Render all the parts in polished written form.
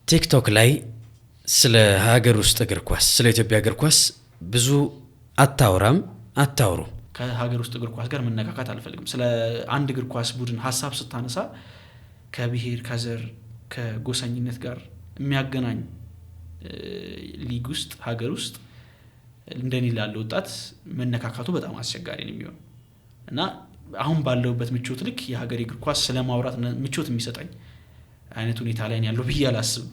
ቲክቶክ ላይ ስለ ሀገር ውስጥ እግር ኳስ ስለ ኢትዮጵያ እግር ኳስ ብዙ አታውሩም። ከሀገር ውስጥ እግር ኳስ ጋር መነካካት አልፈልግም። ስለ አንድ እግር ኳስ ቡድን ሀሳብ ስታነሳ ከብሔር ከዘር ከጎሰኝነት ጋር የሚያገናኝ ሊግ ውስጥ ሀገር ውስጥ እንደኔ ላለ ወጣት መነካካቱ በጣም አስቸጋሪ ነው የሚሆነው እና አሁን ባለውበት ምቾት ልክ የሀገር እግር ኳስ ስለማውራት ምቾት የሚሰጠኝ አይነት ሁኔታ ላይ ያለው ብዬ አላስብም።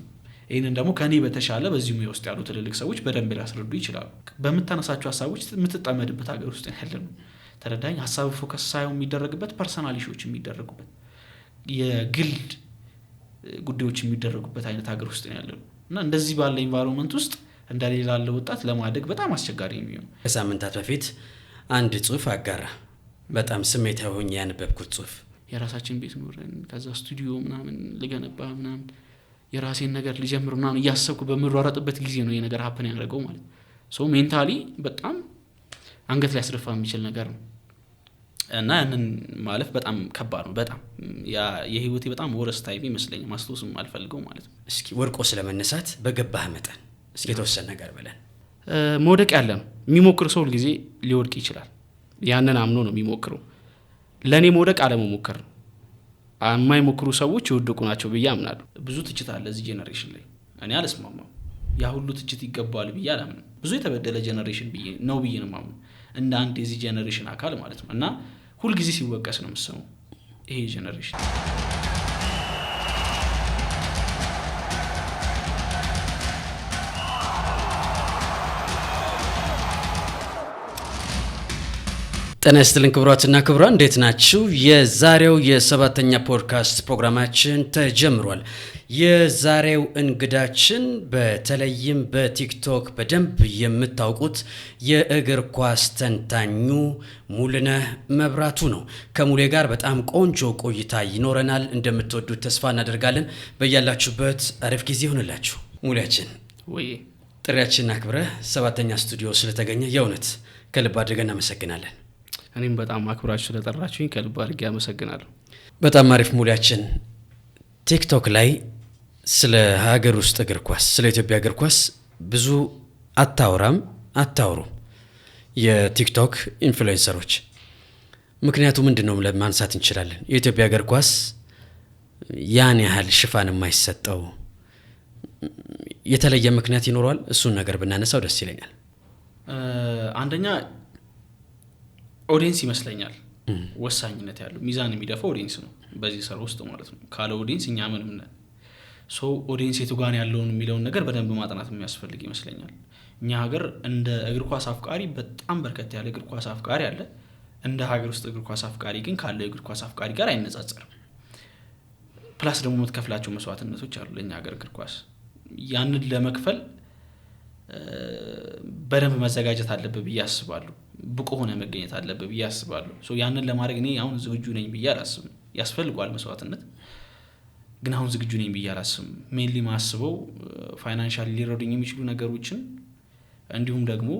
ይሄንን ደግሞ ከኔ በተሻለ በዚህ ሙያ ውስጥ ያሉ ትልልቅ ሰዎች በደንብ ሊያስረዱ ይችላሉ። በመታነሳቸው ሀሳቦች የምትጠመድበት ሀገር ውስጥ ያለነው ተረዳኝ። ሀሳብ ፎከስ ሳይሆን የሚደረግበት ፐርሰናል ኢሹዎች የሚደረጉበት የግል ጉዳዮች የሚደረጉበት አይነት ሀገር ውስጥ ያለነው እና እንደዚህ ባለ ኢንቫይሮንመንት ውስጥ እንደሌላ ያለ ወጣት ለማደግ በጣም አስቸጋሪ ነው። ከሳምንታት በፊት አንድ ጽሁፍ አጋራ። በጣም ስሜታዊ ሆኜ ያነበብኩት ጽሁፍ የራሳችን ቤት ኖረን ከዛ ስቱዲዮ ምናምን ልገነባ ምናምን የራሴን ነገር ልጀምር ምናምን እያሰብኩ በምሯሯጥበት ጊዜ ነው የነገር ሀፕን ያደረገው ማለት ሶ ሜንታሊ በጣም አንገት ላይ ያስደፋ የሚችል ነገር ነው እና ያንን ማለፍ በጣም ከባድ ነው። በጣም የህይወቴ በጣም ወረስት ታይም ይመስለኛል። ማስተውስም አልፈልገው ማለት ነው። እስኪ ወርቆ ስለመነሳት በገባህ መጠን እስኪ የተወሰነ ነገር በለን። መውደቅ ያለ ነው። የሚሞክር ሰው ሁልጊዜ ሊወድቅ ይችላል። ያንን አምኖ ነው የሚሞክረው። ለኔ መውደቅ አለመሞከር ነው። የማይሞክሩ ሰዎች ይወድቁ ናቸው ብዬ አምናለሁ። ብዙ ትችት አለ እዚህ ጄነሬሽን ላይ። እኔ አልስማማም። ያ ሁሉ ትችት ይገባዋል ብዬ አላምንም። ብዙ የተበደለ ጄነሬሽን ብዬ ነው የማምነው እንደ አንድ የዚህ ጄነሬሽን አካል ማለት ነው እና ሁልጊዜ ሲወቀስ ነው የምሰማው ይሄ ጄነሬሽን። ጤና ይስጥልኝ ክቡራትና ክቡራን፣ እንዴት ናችሁ? የዛሬው የሰባተኛ ፖድካስት ፕሮግራማችን ተጀምሯል። የዛሬው እንግዳችን በተለይም በቲክቶክ በደንብ የምታውቁት የእግር ኳስ ተንታኙ ሙሉነህ መብራቱ ነው። ከሙሌ ጋር በጣም ቆንጆ ቆይታ ይኖረናል። እንደምትወዱት ተስፋ እናደርጋለን። በያላችሁበት አሪፍ ጊዜ ይሁንላችሁ። ሙሌያችን ወይ ጥሪያችንን አክብረህ ሰባተኛ ስቱዲዮ ስለተገኘ የእውነት ከልብ አድርገን እናመሰግናለን። እኔም በጣም አክብራችሁ ስለጠራችሁኝ ከልብ አድርጌ አመሰግናለሁ። በጣም አሪፍ ሙሉያችን። ቲክቶክ ላይ ስለ ሀገር ውስጥ እግር ኳስ ስለ ኢትዮጵያ እግር ኳስ ብዙ አታውሩም የቲክቶክ ኢንፍሉዌንሰሮች። ምክንያቱ ምንድነው ለማንሳት እንችላለን? የኢትዮጵያ እግር ኳስ ያን ያህል ሽፋን የማይሰጠው የተለየ ምክንያት ይኖረዋል? እሱን ነገር ብናነሳው ደስ ይለኛል። አንደኛ ኦዲየንስ ይመስለኛል ወሳኝነት ያለው ሚዛን የሚደፋው ኦዲየንስ ነው በዚህ ሰር ውስጥ ማለት ነው። ካለ ኦዲየንስ እኛ ምንም ነን። ሶ ኦዲየንስ የቱ ጋር ያለውን የሚለውን ነገር በደንብ ማጥናት የሚያስፈልግ ይመስለኛል። እኛ ሀገር እንደ እግር ኳስ አፍቃሪ በጣም በርከት ያለ እግር ኳስ አፍቃሪ አለ። እንደ ሀገር ውስጥ እግር ኳስ አፍቃሪ ግን ካለው እግር ኳስ አፍቃሪ ጋር አይነጻጸርም። ፕላስ ደግሞ የምትከፍላቸው መስዋዕትነቶች አሉ ለኛ ሀገር እግር ኳስ። ያንን ለመክፈል በደንብ መዘጋጀት አለበት ብዬ አስባለሁ። ብቁ ሆነ መገኘት አለበት ብዬ አስባለሁ። ሶ ያንን ለማድረግ እኔ አሁን ዝግጁ ነኝ ብዬ አላስብም። ያስፈልጋል መስዋዕትነት፣ ግን አሁን ዝግጁ ነኝ ብዬ አላስብም። ሜንሊ ማስበው ፋይናንሻሊ ሊረዱኝ የሚችሉ ነገሮችን እንዲሁም ደግሞ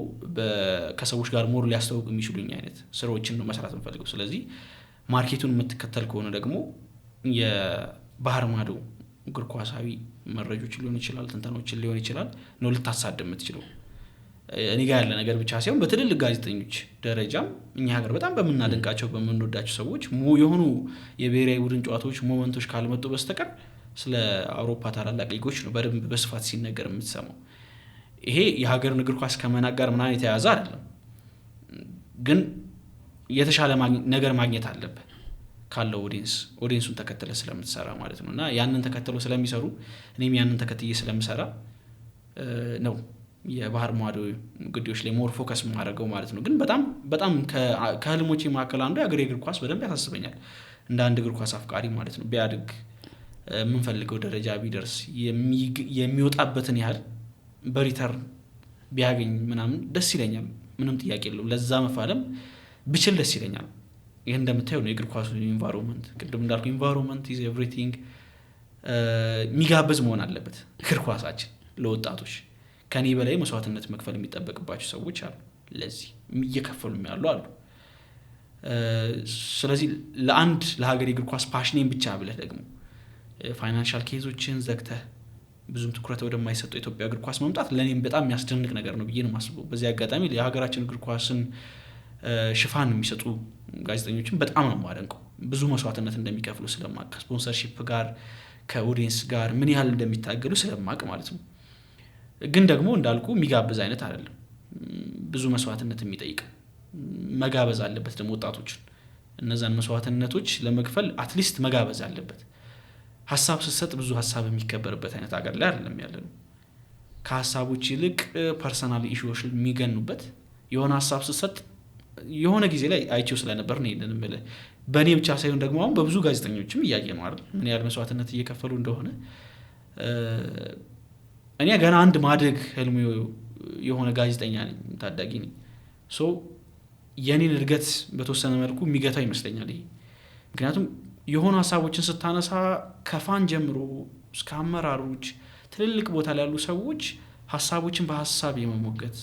ከሰዎች ጋር ሞር ሊያስተዋውቁ የሚችሉኝ አይነት ስራዎችን ነው መስራት የምፈልገው። ስለዚህ ማርኬቱን የምትከተል ከሆነ ደግሞ የባህር ማዶ እግር ኳሳዊ መረጃዎች ሊሆን ይችላል፣ ትንተናዎችን ሊሆን ይችላል ነው ልታሳድም የምትችለው። እኔ ጋር ያለ ነገር ብቻ ሳይሆን በትልልቅ ጋዜጠኞች ደረጃም እኛ ሀገር በጣም በምናደንቃቸው በምንወዳቸው ሰዎች የሆኑ የብሔራዊ ቡድን ጨዋታዎች ሞመንቶች ካልመጡ በስተቀር ስለ አውሮፓ ታላላቅ ሊጎች ነው በደንብ በስፋት ሲነገር የምትሰማው። ይሄ የሀገርን እግር ኳስ ከመናቅ ጋር ምናምን የተያያዘ አይደለም፣ ግን የተሻለ ነገር ማግኘት አለበት ካለው ኦዲየንሱን ተከትለ ስለምትሰራ ማለት ነው። እና ያንን ተከትሎ ስለሚሰሩ እኔም ያንን ተከትዬ ስለምሰራ ነው የባህር ማዶ ጉዳዮች ላይ ሞር ፎከስ ማድረገው ማለት ነው። ግን በጣም ከህልሞቼ መካከል አንዱ የሀገር እግር ኳስ በደንብ ያሳስበኛል እንደ አንድ እግር ኳስ አፍቃሪ ማለት ነው። ቢያድግ የምንፈልገው ደረጃ ቢደርስ የሚወጣበትን ያህል በሪተርን ቢያገኝ ምናምን ደስ ይለኛል። ምንም ጥያቄ የለውም። ለዛ መፋለም ብችል ደስ ይለኛል። ይሄን እንደምታየው ነው የእግር ኳሱ ኢንቫይሮንመንት። ቅድም እንዳልኩ ኢንቫይሮንመንት ኢዝ ኤቭሪቲንግ። የሚጋብዝ መሆን አለበት እግር ኳሳችን ለወጣቶች። ከኔ በላይ መስዋዕትነት መክፈል የሚጠበቅባቸው ሰዎች አሉ፣ ለዚህ እየከፈሉም ያሉ አሉ። ስለዚህ ለሀገር እግር ኳስ ፓሽኔን ብቻ ብለህ ደግሞ ፋይናንሻል ኬዞችን ዘግተህ ብዙም ትኩረት ወደማይሰጠው ኢትዮጵያ እግር ኳስ መምጣት ለኔም በጣም የሚያስደንቅ ነገር ነው ብዬ ነው የማስበው። በዚህ አጋጣሚ የሀገራችን እግር ኳስን ሽፋን የሚሰጡ ጋዜጠኞችን በጣም ነው የማደንቀው። ብዙ መስዋዕትነት እንደሚከፍሉ ስለማቅ ከስፖንሰርሺፕ ጋር ከኦዲየንስ ጋር ምን ያህል እንደሚታገሉ ስለማቅ ማለት ነው። ግን ደግሞ እንዳልኩ የሚጋብዝ አይነት አይደለም። ብዙ መስዋዕትነት የሚጠይቅ መጋበዝ አለበት ደግሞ ወጣቶችን እነዛን መስዋዕትነቶች ለመክፈል አትሊስት መጋበዝ አለበት። ሐሳብ ሲሰጥ ብዙ ሐሳብ የሚከበርበት አይነት ሀገር ላይ አይደለም ያለነው። ከሐሳቦች ይልቅ ፐርሰናል ኢሹዎች የሚገኑበት የሆነ ሐሳብ ሲሰጥ የሆነ ጊዜ ላይ አይቼው ስለነበር ነው ይሄንን ማለት በእኔ ብቻ ሳይሆን ደግሞ አሁን በብዙ ጋዜጠኞችም እያየን ነው አይደል ምን ያህል መስዋዕትነት እየከፈሉ እንደሆነ። እኔ ገና አንድ ማደግ ህልሜ የሆነ ጋዜጠኛ ነኝ፣ ታዳጊ ነኝ። ሶ የኔን እድገት በተወሰነ መልኩ የሚገታው ይመስለኛል ይሄ። ምክንያቱም የሆነ ሐሳቦችን ስታነሳ ከፋን ጀምሮ እስከ አመራሮች ትልልቅ ቦታ ላይ ያሉ ሰዎች ሐሳቦችን በሐሳብ የመሞገት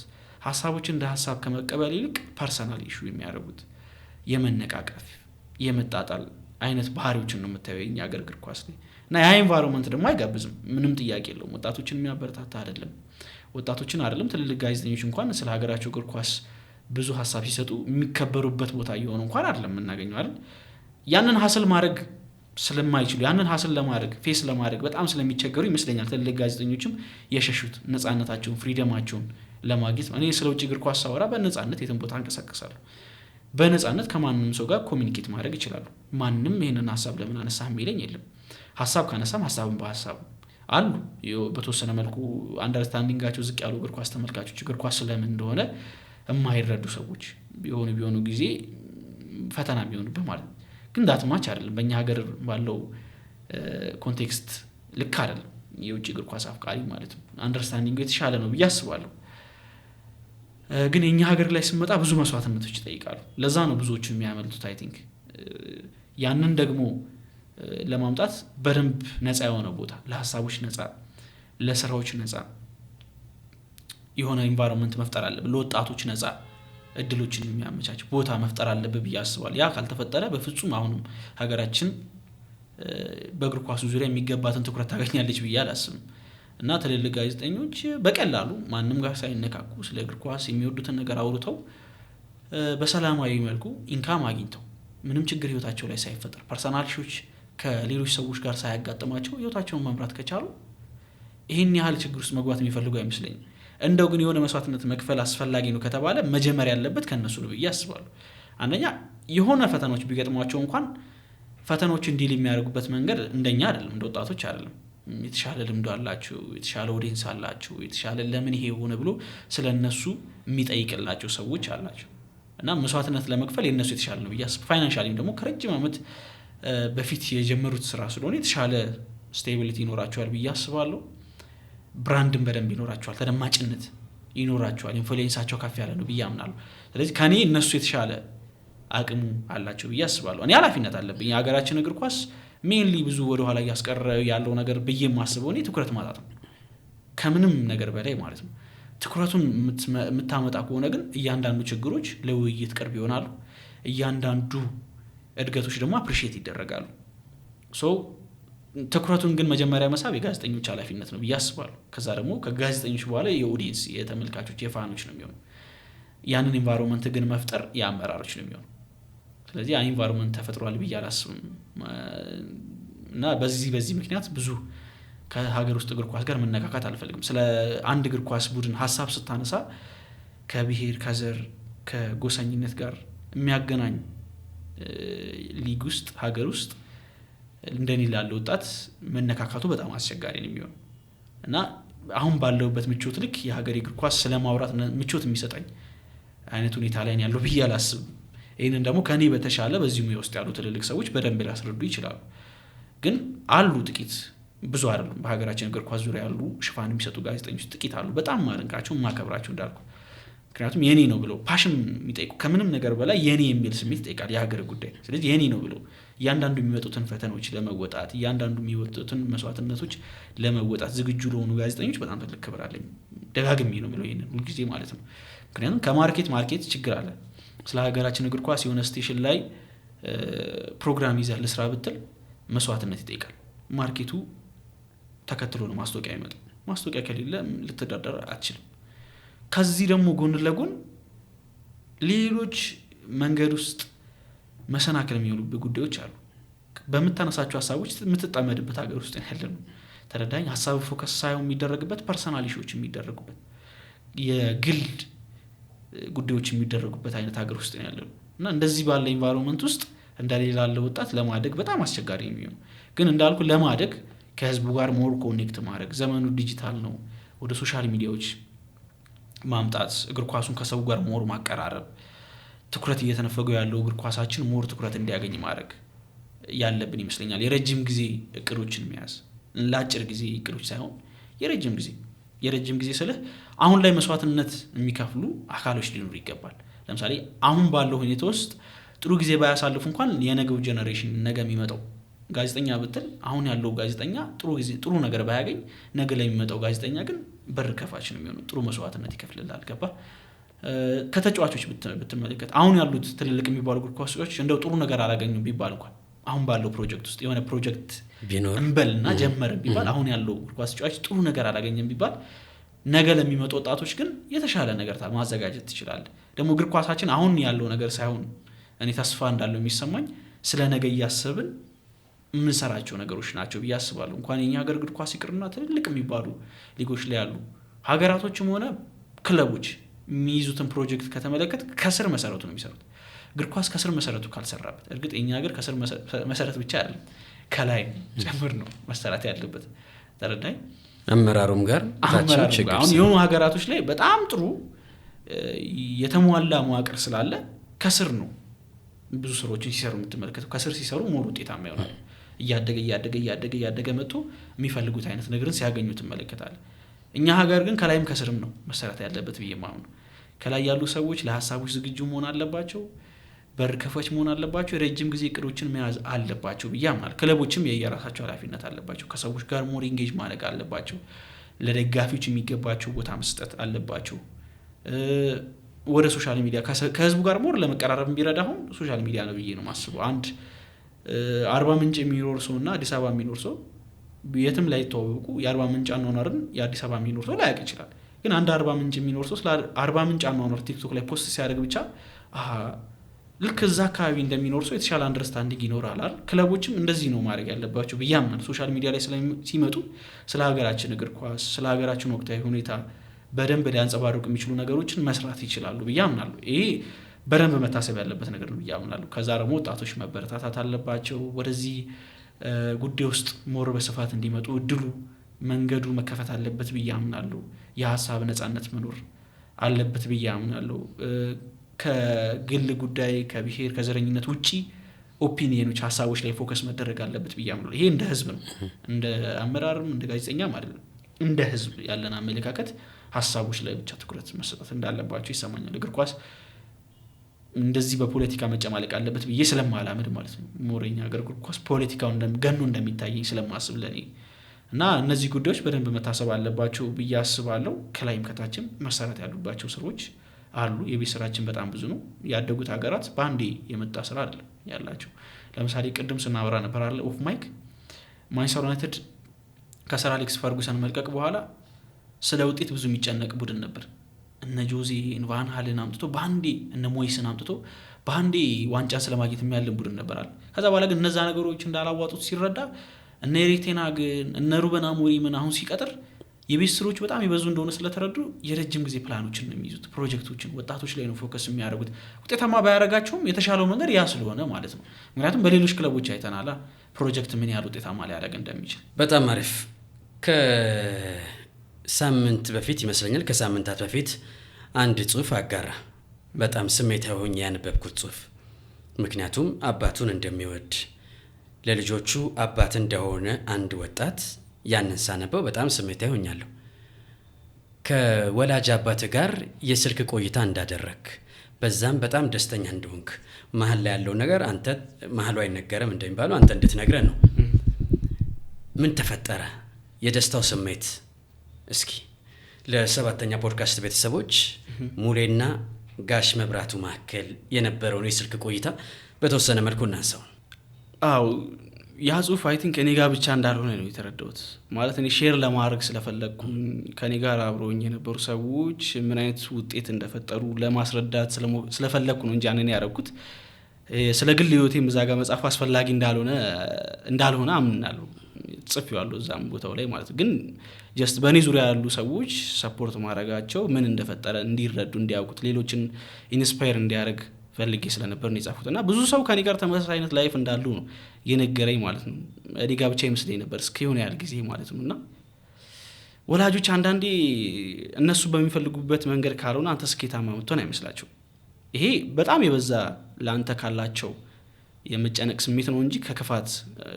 ሐሳቦችን እንደ ሐሳብ ከመቀበል ይልቅ ፐርሰናል ኢሹ የሚያደርጉት የመነቃቀፍ የመጣጣል አይነት ባህሪዎችን ነው የምታየው የኛ ሀገር እግር ኳስ ላይ። እና ያ ኤንቫይሮንመንት ደግሞ አይጋብዝም፣ ምንም ጥያቄ የለውም። ወጣቶችን የሚያበረታታ አይደለም። ወጣቶችን አይደለም ትልልቅ ጋዜጠኞች እንኳን ስለ ሀገራቸው እግር ኳስ ብዙ ሐሳብ ሲሰጡ የሚከበሩበት ቦታ እየሆኑ እንኳን አይደለም የምናገኘው አይደል። ያንን ሀስል ማድረግ ስለማይችሉ ያንን ሀስል ለማድረግ ፌስ ለማድረግ በጣም ስለሚቸገሩ ይመስለኛል ትልልቅ ጋዜጠኞችም የሸሹት ነፃነታቸውን ፍሪደማቸውን ለማግኘት። እኔ ስለ ውጭ እግር ኳስ ሳወራ በነፃነት የትም ቦታ እንቀሳቀሳለሁ። በነፃነት ከማንም ሰው ጋር ኮሚኒኬት ማድረግ ይችላሉ። ማንም ይሄንን ሐሳብ ለምን አነሳህ የሚለኝ የለም። ሐሳብ ካነሳም ሐሳብን በሐሳብ አሉ በተወሰነ መልኩ አንደርስታንዲንጋቸው ዝቅ ያሉ እግር ኳስ ተመልካቾች እግር ኳስ ስለምን እንደሆነ የማይረዱ ሰዎች ቢሆኑ ጊዜ ፈተና የሚሆኑበት ማለት ነው። ግን ዳትማች አይደለም በእኛ ሀገር ባለው ኮንቴክስት ልክ አይደለም የውጭ እግር ኳስ አፍቃሪ ማለት ነው። አንደርስታንዲንጉ የተሻለ ነው ብዬ አስባለሁ። ግን የኛ ሀገር ላይ ስንመጣ ብዙ መስዋዕትነቶች ይጠይቃሉ። ለዛ ነው ብዙዎቹ የሚያመልጡት አይ ቲንክ። ያንን ደግሞ ለማምጣት በደንብ ነፃ የሆነ ቦታ ለሐሳቦች ነፃ ለስራዎች ነፃ የሆነ ኢንቫይሮንመንት መፍጠር አለብን። ለወጣቶች ነፃ እድሎችን የሚያመቻች ቦታ መፍጠር አለብን ብዬ አስባለሁ። ያ ካልተፈጠረ በፍጹም አሁንም ሀገራችን በእግር ኳሱ ዙሪያ የሚገባትን ትኩረት ታገኛለች ብዬ አላስብም። እና ትልልቅ ጋዜጠኞች በቀላሉ ማንም ጋር ሳይነካኩ ስለ እግር ኳስ የሚወዱትን ነገር አውርተው በሰላማዊ መልኩ ኢንካም አግኝተው ምንም ችግር ህይወታቸው ላይ ሳይፈጠር ፐርሰናል ኢሹዎች ከሌሎች ሰዎች ጋር ሳያጋጥማቸው ህይወታቸውን መምራት ከቻሉ ይሄን ያህል ችግር ውስጥ መግባት የሚፈልጉ አይመስለኝም። እንደው ግን የሆነ መስዋዕትነት መክፈል አስፈላጊ ነው ከተባለ መጀመሪያ ያለበት ከነሱ ነው ብዬ አስባለሁ። አንደኛ የሆነ ፈተናዎች ቢገጥሟቸው እንኳን ፈተናዎችን ዲል የሚያደርጉበት መንገድ እንደኛ አይደለም፣ እንደ ወጣቶች አይደለም። የተሻለ ልምድ አላችሁ፣ የተሻለ ኦዲየንስ አላችሁ፣ የተሻለ ለምን ይሄ ሆነ ብሎ ስለነሱ የሚጠይቅላቸው ሰዎች አላቸው። እና መስዋዕትነት ለመክፈል የነሱ የተሻለ ነው ብዬ አስባለሁ። ፋይናንሻሊም ደግሞ ከረጅም ዓመት በፊት የጀመሩት ስራ ስለሆነ የተሻለ ስቴቢሊቲ ይኖራቸዋል ብዬ አስባለሁ። ብራንድን በደንብ ይኖራቸዋል፣ ተደማጭነት ይኖራቸዋል፣ ኢንፍሉዌንሳቸው ከፍ ያለ ነው ብዬ አምናለሁ። ስለዚህ ከኔ እነሱ የተሻለ አቅሙ አላቸው ብዬ አስባለሁ። እኔ ኃላፊነት አለብኝ። የሀገራችን እግር ኳስ ሜንሊ ብዙ ወደ ኋላ እያስቀረ ያለው ነገር ብዬ የማስበው እኔ ትኩረት ማጣት ነው፣ ከምንም ነገር በላይ ማለት ነው። ትኩረቱን የምታመጣ ከሆነ ግን እያንዳንዱ ችግሮች ለውይይት ቅርብ ይሆናሉ፣ እያንዳንዱ እድገቶች ደግሞ አፕሪሺየት ይደረጋሉ። ሶ ትኩረቱን ግን መጀመሪያ መሳብ የጋዜጠኞች ኃላፊነት ነው ብዬ አስባለሁ። ከዛ ደግሞ ከጋዜጠኞች በኋላ የኦዲየንስ የተመልካቾች የፋኖች ነው የሚሆነው። ያንን ኢንቫይሮንመንት ግን መፍጠር የአመራሮች ነው የሚሆነው። ስለዚህ ያ ኢንቫይሮንመንት ተፈጥሯል ብዬ አላስብም። እና በዚህ ምክንያት ብዙ ከሀገር ውስጥ እግር ኳስ ጋር መነካካት አልፈልግም። ስለ አንድ እግር ኳስ ቡድን ሀሳብ ስታነሳ ከብሔር ከዘር ከጎሰኝነት ጋር የሚያገናኝ ሊግ ውስጥ ሀገር ውስጥ እንደኔ ላለ ወጣት መነካካቱ በጣም አስቸጋሪ ነው የሚሆነው። እና አሁን ባለውበት ምቾት ልክ የሀገር እግር ኳስ ስለማውራት ምቾት የሚሰጠኝ አይነት ሁኔታ ላይ ያለው ብዬ አላስብም። ይሄንን ደግሞ ከኔ በተሻለ በዚህ ሙያ ውስጥ ያሉ ትልልቅ ሰዎች በደንብ ሊያስረዱ ይችላሉ። ግን አሉ ጥቂት፣ ብዙ አይደሉም። በሀገራችን እግር ኳስ ዙሪያ ያሉ ሽፋን የሚሰጡ ጋዜጠኞች ጥቂት አሉ። በጣም ማድንቃቸው ማከብራቸው እንዳልኩ፣ ምክንያቱም የኔ ነው ብለው ፓሽን የሚጠይቁ ከምንም ነገር በላይ የኔ የሚል ስሜት ይጠይቃል የሀገር ጉዳይ። ስለዚህ የኔ ነው ብለው እያንዳንዱ የሚመጡትን ፈተናዎች ለመወጣት እያንዳንዱ የሚወጡትን መስዋዕትነቶች ለመወጣት ዝግጁ ለሆኑ ጋዜጠኞች በጣም ትልቅ ክብር አለኝ። ደጋግሜ ነው ብለው ይሄንን ሁልጊዜ ማለት ነው። ምክንያቱም ከማርኬት ችግር አለ። ስለ ሀገራችን እግር ኳስ የሆነ ስቴሽን ላይ ፕሮግራም ይዘህ ልስራ ብትል መስዋዕትነት ይጠይቃል። ማርኬቱ ተከትሎ ነው ማስታወቂያ የሚመጣው። ማስታወቂያ ከሌለ ልትዳደር አትችልም። ከዚህ ደግሞ ጎን ለጎን ሌሎች መንገድ ውስጥ መሰናክል የሚሆኑበት ጉዳዮች አሉ። በምታነሳቸው ሀሳቦች የምትጠመድበት ሀገር ውስጥ ያለነው ተረዳኝ። ሀሳብ ፎከስ ሳይሆን የሚደረግበት ፐርሰናል ኢሹዎች የሚደረጉበት የግል ጉዳዮች የሚደረጉበት አይነት ሀገር ውስጥ ያለነው እና እንደዚህ ባለ ኢንቫይሮንመንት ውስጥ እንደሌላ ያለ ወጣት ለማደግ በጣም አስቸጋሪ የሚሆነው ግን እንዳልኩ ለማደግ ከህዝቡ ጋር ሞር ኮኔክት ማድረግ ዘመኑ ዲጂታል ነው። ወደ ሶሻል ሚዲያዎች ማምጣት እግር ኳሱን ከሰው ጋር ሞር ማቀራረብ ትኩረት እየተነፈገው ያለው እግር ኳሳችን ሞር ትኩረት እንዲያገኝ ማድረግ ያለብን ይመስለኛል። የረጅም ጊዜ እቅዶችን መያዝ ለአጭር ጊዜ እቅዶች ሳይሆን የረጅም ጊዜ ስለ አሁን ላይ መስዋዕትነት የሚከፍሉ አካሎች ሊኖሩ ይገባል። ለምሳሌ አሁን ባለው ሁኔታ ውስጥ ጥሩ ጊዜ ባያሳልፉ እንኳን የነገው ጀነሬሽን ነገ የሚመጣው ጋዜጠኛ ብትል አሁን ያለው ጋዜጠኛ ጥሩ ነገር ባያገኝ ነገ ላይ የሚመጣው ጋዜጠኛ ግን በር ከፋች ነው የሚሆነው። ጥሩ መስዋዕትነት ይከፍልላል። ገባ? ከተጫዋቾች ብትመለከት አሁን ያሉት ትልልቅ የሚባሉ እግር ኳስ ተጫዋቾች እንደው ጥሩ ነገር አላገኙም ቢባል እንኳን አሁን ባለው ፕሮጀክት ውስጥ የሆነ ፕሮጀክት ቢኖር እንበልና ጀመረ ቢባል አሁን ያለው እግር ኳስ ተጫዋች ጥሩ ነገር አላገኘም ቢባል ነገ ለሚመጡ ወጣቶች ግን የተሻለ ነገር ማዘጋጀት ይችላል። ደግሞ እግር ኳሳችን አሁን ያለው ነገር ሳይሆን እኔ ተስፋ እንዳለው የሚሰማኝ ስለ ነገ እያሰብን የምንሰራቸው ነገሮች ናቸው ብዬ አስባለሁ። እንኳን የኛ ሀገር እግር ኳስ ይቅርና ትልልቅ የሚባሉ ሊጎች ላይ ያሉ ሀገራቶችም ሆነ ክለቦች የሚይዙትን ፕሮጀክት ከተመለከት ከስር መሰረቱ ነው የሚሰሩት። እግር ኳስ ከስር መሰረቱ ካልሰራበት እርግጥ የኛ ሀገር ከስር መሰረት ብቻ አይደለም ከላይ ጭምር ነው መሰራት ያለበት። ተረዳኝ። አመራሩም ጋር አሁን የሆኑ ሀገራቶች ላይ በጣም ጥሩ የተሟላ መዋቅር ስላለ ከስር ነው ብዙ ስራዎችን ሲሰሩ የምትመለከተው። ከስር ሲሰሩ ሞር ውጤታማ ይሆናል። እያደገ መጥቶ የሚፈልጉት አይነት ነገርን ሲያገኙ ትመለከታለህ። እኛ ሀገር ግን ከላይም ከስርም ነው መሰራት ያለበት ብዬ ማምነው። ከላይ ያሉ ሰዎች ለሀሳቦች ዝግጁ መሆን አለባቸው። በር ከፋች መሆን አለባቸው። የረጅም ጊዜ እቅዶችን መያዝ አለባቸው ብዬ አምናለሁ። ክለቦችም የየራሳቸው ኃላፊነት አለባቸው። ከሰዎች ጋር ሞር ኢንጌጅ ማድረግ አለባቸው። ለደጋፊዎች የሚገባቸው ቦታ መስጠት አለባቸው። ወደ ሶሻል ሚዲያ ከህዝቡ ጋር ሞር ለመቀራረብ ቢረዳ አሁን ሶሻል ሚዲያ ነው ብዬ ነው ማስበው። አንድ 40 ምንጭ የሚኖር ሰውና አዲስ አበባ የሚኖር ሰው የትም ላይ ተዋወቁ የ40 ምንጭ አኗኗርን የአዲስ አበባ የሚኖር ሰው ላያውቅ ይችላል። ግን አንድ 40 ምንጭ የሚኖር ሰው ስለ 40 ምንጭ አኗኗር ቲክቶክ ላይ ፖስት ሲያደርግ ብቻ ልክ እዛ አካባቢ እንደሚኖር ሰው የተሻለ አንደርስታንዲንግ ይኖራል አይደል? ክለቦችም እንደዚህ ነው ማድረግ ያለባቸው ብዬ አምናለሁ። ሶሻል ሚዲያ ላይ ሲመጡ ስለ ሀገራችን እግር ኳስ ስለ ሀገራችን ወቅታዊ ሁኔታ በደንብ ሊያንጸባርቁ የሚችሉ ነገሮችን መስራት ይችላሉ ብዬ አምናለሁ። ይሄ በደንብ መታሰብ ያለበት ነገር ነው ብዬ አምናለሁ። ከዛ ደግሞ ወጣቶች መበረታታት አለባቸው። ወደዚህ ጉዳይ ውስጥ ሞር በስፋት እንዲመጡ እድሉ መንገዱ መከፈት አለበት ብዬ አምናለሁ። የሀሳብ ነጻነት መኖር አለበት ብዬ አምናለሁ። ከግል ጉዳይ ከብሔር ከዘረኝነት ውጪ ኦፒኒየኖች ሀሳቦች ላይ ፎከስ መደረግ አለበት ብዬ አምናለሁ። ይሄ እንደ ህዝብ ነው፣ እንደ አመራርም እንደ ጋዜጠኛም አይደለም። እንደ ህዝብ ያለን አመለካከት ሀሳቦች ላይ ብቻ ትኩረት መስጠት እንዳለባቸው ይሰማኛል። እግር ኳስ እንደዚህ በፖለቲካ መጨማለቅ አለበት ብዬ ስለማላምድ ማለት ነው። ሞረኛ እግር ኳስ ፖለቲካው ገኖ እንደሚታየኝ ስለማስብ ለኔ እና እነዚህ ጉዳዮች በደንብ መታሰብ አለባቸው ብዬ አስባለሁ። ከላይም ከታችም መሰራት ያሉባቸው ስራዎች አሉ። የቤት ስራችን በጣም ብዙ ነው። ያደጉት ሀገራት በአንዴ የመጣ ስራ አይደለም ያላቸው። ለምሳሌ ቅድም ስናወራ ነበር አለ ኦፍ ማይክ ማንቸስተር ዩናይትድ ከሰር አሌክስ ፈርጉሰን መልቀቅ በኋላ ስለ ውጤት ብዙ የሚጨነቅ ቡድን ነበር። እነ ጆዜ ቫን ሃልን አምጥቶ በአንዴ እነ ሞይስን አምጥቶ በአንዴ ዋንጫ ስለማግኘት የሚያልን ቡድን ነበር አለ። ከዛ በኋላ ግን እነዛ ነገሮች እንዳላዋጡት ሲረዳ እነ ኤሪክ ቴን ሃግን እነ ሩበን አሞሪምን አሁን ሲቀጥር የቤት ስራዎች በጣም ይበዙ እንደሆነ ስለተረዱ የረጅም ጊዜ ፕላኖችን ነው የሚይዙት። ፕሮጀክቶችን ወጣቶች ላይ ነው ፎከስ የሚያደርጉት። ውጤታማ ባያደርጋቸውም የተሻለው መንገድ ያ ስለሆነ ማለት ነው። ምክንያቱም በሌሎች ክለቦች አይተናላ ፕሮጀክት ምን ያህል ውጤታማ ሊያደርግ እንደሚችል። በጣም አሪፍ። ከሳምንት በፊት ይመስለኛል ከሳምንታት በፊት አንድ ጽሁፍ አጋራ። በጣም ስሜታዊ ሆኜ ያነበብኩት ጽሁፍ፣ ምክንያቱም አባቱን እንደሚወድ ለልጆቹ አባት እንደሆነ አንድ ወጣት ያንን ሳነበው በጣም ስሜታዊ ሆኛለሁ። ከወላጅ አባት ጋር የስልክ ቆይታ እንዳደረክ በዛም በጣም ደስተኛ እንደሆንክ መሀል ላይ ያለው ነገር አንተ መሀሉ አይነገርም እንደሚባለው አንተ እንድትነግረን ነው። ምን ተፈጠረ? የደስታው ስሜት እስኪ ለሰባተኛ ፖድካስት ቤተሰቦች ሙሌና ጋሽ መብራቱ መካከል የነበረውን የስልክ ቆይታ በተወሰነ መልኩ እናንሳው። አዎ ያ ጽሁፍ አይ ቲንክ እኔ ጋር ብቻ እንዳልሆነ ነው የተረዳሁት። ማለት እኔ ሼር ለማድረግ ስለፈለግኩ ከኔ ጋር አብረውኝ የነበሩ ሰዎች ምን አይነት ውጤት እንደፈጠሩ ለማስረዳት ስለፈለግኩ ነው እንጂ ያንን ያደረኩት ስለ ግል ህይወቴም እዛ ጋር መጻፍ አስፈላጊ እንዳልሆነ አምናለሁ። ጽፌዋለሁ እዛም ቦታው ላይ ማለት ግን ጀስት በእኔ ዙሪያ ያሉ ሰዎች ሰፖርት ማድረጋቸው ምን እንደፈጠረ እንዲረዱ እንዲያውቁት ሌሎችን ኢንስፓየር እንዲያደርግ ፈልጌ ስለነበር ነው የጻፍኩት። እና ብዙ ሰው ከኔ ጋር ተመሳሳይ አይነት ላይፍ እንዳሉ ነው የነገረኝ ማለት ነው። እኔ ጋር ብቻ ይመስለኝ ነበር እስከሆነ ያህል ጊዜ ማለት ነው። እና ወላጆች አንዳንዴ እነሱ በሚፈልጉበት መንገድ ካልሆነ አንተ ስኬታማ መሆን አይመስላቸው። ይሄ በጣም የበዛ ለአንተ ካላቸው የመጨነቅ ስሜት ነው እንጂ ከክፋት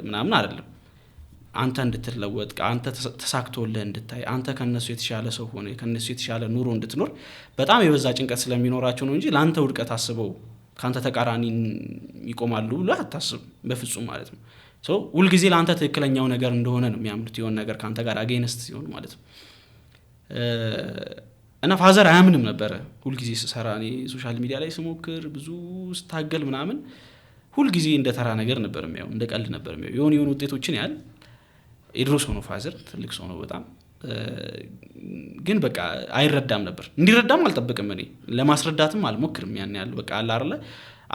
ምናምን አይደለም። አንተ እንድትለወጥ አንተ ተሳክቶልህ እንድታይ አንተ ከነሱ የተሻለ ሰው ሆነ ከነሱ የተሻለ ኑሮ እንድትኖር በጣም የበዛ ጭንቀት ስለሚኖራቸው ነው እንጂ ለአንተ ውድቀት አስበው ካንተ ተቃራኒ ይቆማሉ ብሎ አታስብ በፍጹም ማለት ነው። ሶ ሁሉ ጊዜ ለአንተ ትክክለኛው ነገር እንደሆነ ነው የሚያምኑት የሆነ ነገር ካንተ ጋር አጌንስት ሲሆን ማለት ነው። እና ፋዘር አያምንም ነበር ሁሉ ጊዜ ስሰራ እኔ ሶሻል ሚዲያ ላይ ስሞክር ብዙ ስታገል ምናምን ሁሉ ጊዜ እንደ ተራ ነገር ነበር የሚያው እንደ ቀልድ ነበር የሚያው የሆነ ውጤቶችን ያህል የድሮ ሰው ነው ፋዘር ትልቅ ሰው ነው በጣም ግን በቃ አይረዳም ነበር። እንዲረዳም አልጠብቅም እኔ ለማስረዳትም አልሞክርም ያን ያህል በቃ አለ አይደለ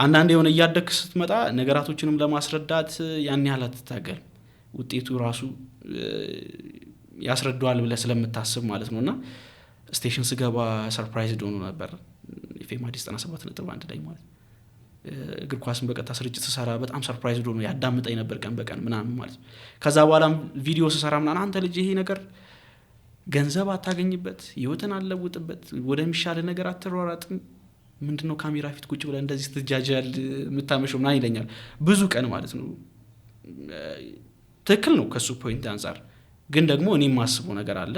አንዳንዴ የሆነ እያደግክ ስትመጣ ነገራቶችንም ለማስረዳት ያን ያህል አትታገልም ውጤቱ ራሱ ያስረዳዋል ብለህ ስለምታስብ ማለት ነውና ስቴሽን ስገባ ሰርፕራይዝ ዶኖ ነበር ኤፍኤም አዲስ 97.1 ላይ ማለት እግር ኳስን በቀጥታ ስርጭት ስሰራ በጣም ሰርፕራይዝ ዶኖ ያዳምጠኝ ነበር ቀን በቀን ምናምን ማለት ነው። ከዛ በኋላም ቪዲዮ ስሰራ ምናምን አንተ ልጅ ይሄ ነገር ገንዘብ አታገኝበት ህይወትን አለውጥበት ወደሚሻለ ነገር አትሯሯጥም ምንድነው ካሜራ ፊት ቁጭ ብለህ እንደዚህ ስትጃጃል የምታመሸው ምናምን ይለኛል ብዙ ቀን ማለት ነው። ትክክል ነው ከሱ ፖይንት አንፃር ግን ደግሞ እኔ የማስበው ነገር አለ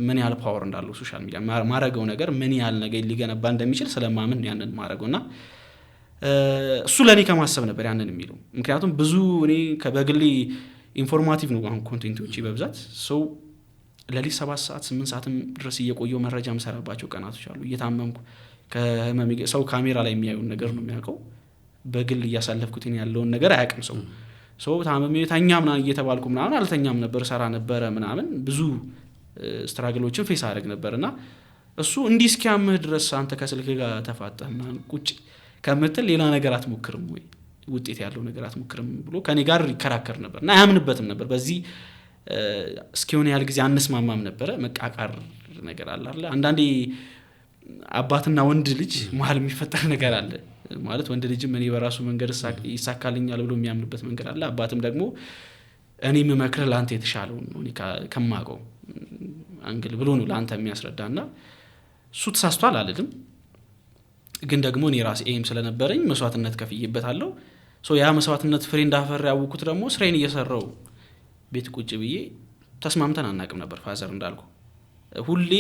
ምን ያህል ፓወር እንዳለው ሶሻል ሚዲያ ማረገው ነገር ምን ያህል ነገር ሊገነባ እንደሚችል ስለማምን ያንን ማረገውና እሱ ለኔ ከማሰብ ነበር ያንን የሚለው ምክንያቱም ብዙ እኔ ከበግሊ ኢንፎርማቲቭ ነው አሁን ኮንቴንቶች በብዛት ሰው ለሊ 7 ሰዓት 8 ሰዓትም ድረስ እየቆየው መረጃ መሰራባቸው ቀናቶች አሉ። እየታመምኩ ከህመም ሰው ካሜራ ላይ የሚያዩን ነገር ነው የሚያውቀው በግል እያሳለፍኩት ያለውን ነገር አያውቅም ሰው ታመም የተኛ ምናምን እየተባልኩ ምናምን አልተኛም ነበር ሰራ ነበር ምናምን ብዙ ስትራግሎችን ፌስ አደረግ ነበርና እሱ እንዲህ እስኪያምህ ድረስ አንተ ከስልክ ጋር ተፋጠህ ምናምን ቁጭ ከምትል ሌላ ነገር አትሞክርም ወይ ውጤት ያለው ነገር አትሞክርም ብሎ ከኔ ጋር ይከራከር ነበርና አያምንበትም ነበር። በዚህ እስኪሆነ ያህል ጊዜ አንስማማም ነበር መቃቃር ነገር አለ አይደል አንዳንዴ አባትና ወንድ ልጅ መሀል የሚፈጠር ነገር አለ ማለት ወንድ ልጅም እኔ በራሱ መንገድ ይሳካልኛል ብሎ የሚያምንበት መንገድ አለ አባትም ደግሞ እኔ የምመክርህ ለአንተ የተሻለው ነው እኔ ከማውቀው አንግል ብሎ ነው ለአንተ የሚያስረዳና እሱ ተሳስቷል አልልም ግን ደግሞ እኔ ራሴ ኤም ስለነበረኝ መስዋዕትነት ከፍዬበታለሁ። ሶ ያ መስዋዕትነት ፍሬ እንዳፈራ ያወኩት ደግሞ ስራዬን እየሰራው ቤት ቁጭ ብዬ ተስማምተን አናውቅም ነበር ፋዘር እንዳልኩ ሁሌ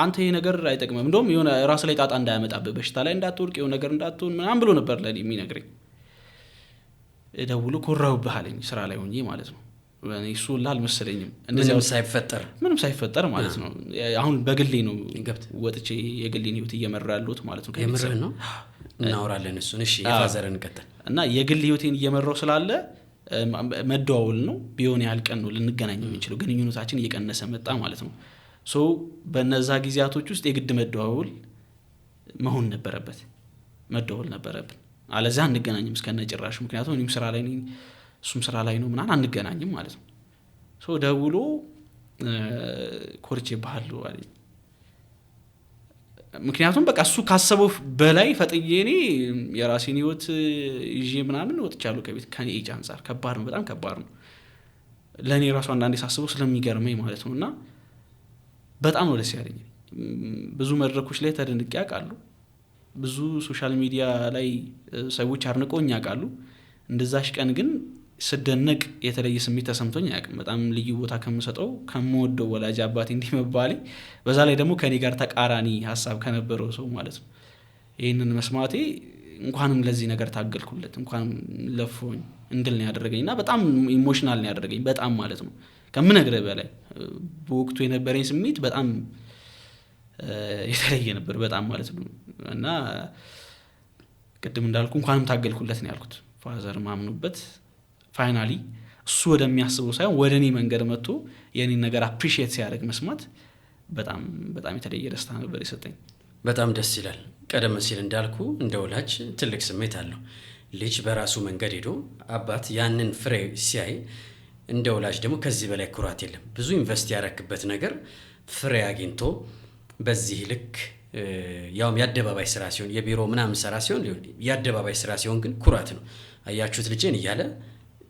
አንተ ይሄ ነገር አይጠቅምም እንደውም የሆነ ራስ ላይ ጣጣ እንዳያመጣብህ በሽታ ላይ እንዳትወድቅ የሆነ ነገር እንዳትሆን ምናምን ብሎ ነበር ለኔ የሚነግረኝ ደውሎ ኮራውብህ አለኝ ስራ ላይ ሆኜ ማለት ነው። እኔ እሱ አልመሰለኝም እንደዚህ ምንም ሳይፈጠር ማለት ነው። አሁን በግሌ ነው ወጥቼ የግሌን ህይወት እየመራ ያለሁት ማለት ነው። የምርህ ነው እናወራለን እሱን እሺ የፋዘርን እንቀጥል እና የግል ህይወቴን እየመራው ስላለ መደዋወል ነው ቢሆን ያህል ቀን ነው ልንገናኝ የምንችለው ግንኙነታችን እየቀነሰ መጣ ማለት ነው። ሶ በነዛ ጊዜያቶች ውስጥ የግድ መደዋወል መሆን ነበረበት መደዋወል ነበረብን አለዛ አንገናኝም እስከነጭራሽ ምክንያቱም እኔም ስራ ላይ ነኝ እሱም ስራ ላይ ነው ምናምን አንገናኝም ማለት ነው። ሶ ደውሎ ኮርቼ ባህሉ አለኝ ምክንያቱም በቃ እሱ ካሰበው በላይ ፈጥዬ እኔ የራሴን ህይወት ይዤ ምናምን ወጥቻለሁ ከቤት ከኔ ኤጅ አንፃር ከባድ ነው በጣም ከባድ ነው ለኔ ራሱ አንዳንዴ ሳስበው ስለሚገርመኝ ማለት ነውና በጣም ነው ደስ ያለኝ። ብዙ መድረኮች ላይ ተደንቄ ያውቃሉ ብዙ ሶሻል ሚዲያ ላይ ሰዎች አርንቆኝ ያውቃሉ እንደዛሽ ቀን ግን ስደነቅ የተለየ ስሜት ተሰምቶኝ አያውቅም። በጣም ልዩ ቦታ ከምሰጠው ከምወደው ወላጅ አባቴ እንዲህ መባሌ በዛ ላይ ደግሞ ከኔ ጋር ተቃራኒ ሐሳብ ከነበረው ሰው ማለት ነው ይሄንን መስማቴ እንኳንም ለዚህ ነገር ታገልኩለት እንኳንም ለፎኝ እንድል ነው ያደረገኝና በጣም ኢሞሽናል ነው ያደረገኝ በጣም ማለት ነው ከምነግርህ በላይ በወቅቱ የነበረኝ ስሜት በጣም የተለየ ነበር በጣም ማለት ነው። እና ቅድም እንዳልኩ እንኳንም ታገልኩለት ነው ያልኩት ፋዘር ማምኑበት ፋይናሊ እሱ ወደሚያስበው ሳይሆን ወደ እኔ መንገድ መጥቶ የኔን ነገር አፕሪሺየት ሲያደርግ መስማት በጣም በጣም የተለየ ደስታ ነበር የሰጠኝ። በጣም ደስ ይላል። ቀደም ሲል እንዳልኩ እንደ ወላጅ ትልቅ ስሜት አለው። ልጅ በራሱ መንገድ ሄዶ አባት ያንን ፍሬ ሲያይ እንደ ወላጅ ደግሞ ከዚህ በላይ ኩራት የለም። ብዙ ኢንቨስት ያረክበት ነገር ፍሬ አግኝቶ በዚህ ልክ ያውም የአደባባይ ስራ ሲሆን የቢሮ ምናምን ስራ ሲሆን የአደባባይ ስራ ሲሆን ግን ኩራት ነው። አያችሁት ልጄን እያለ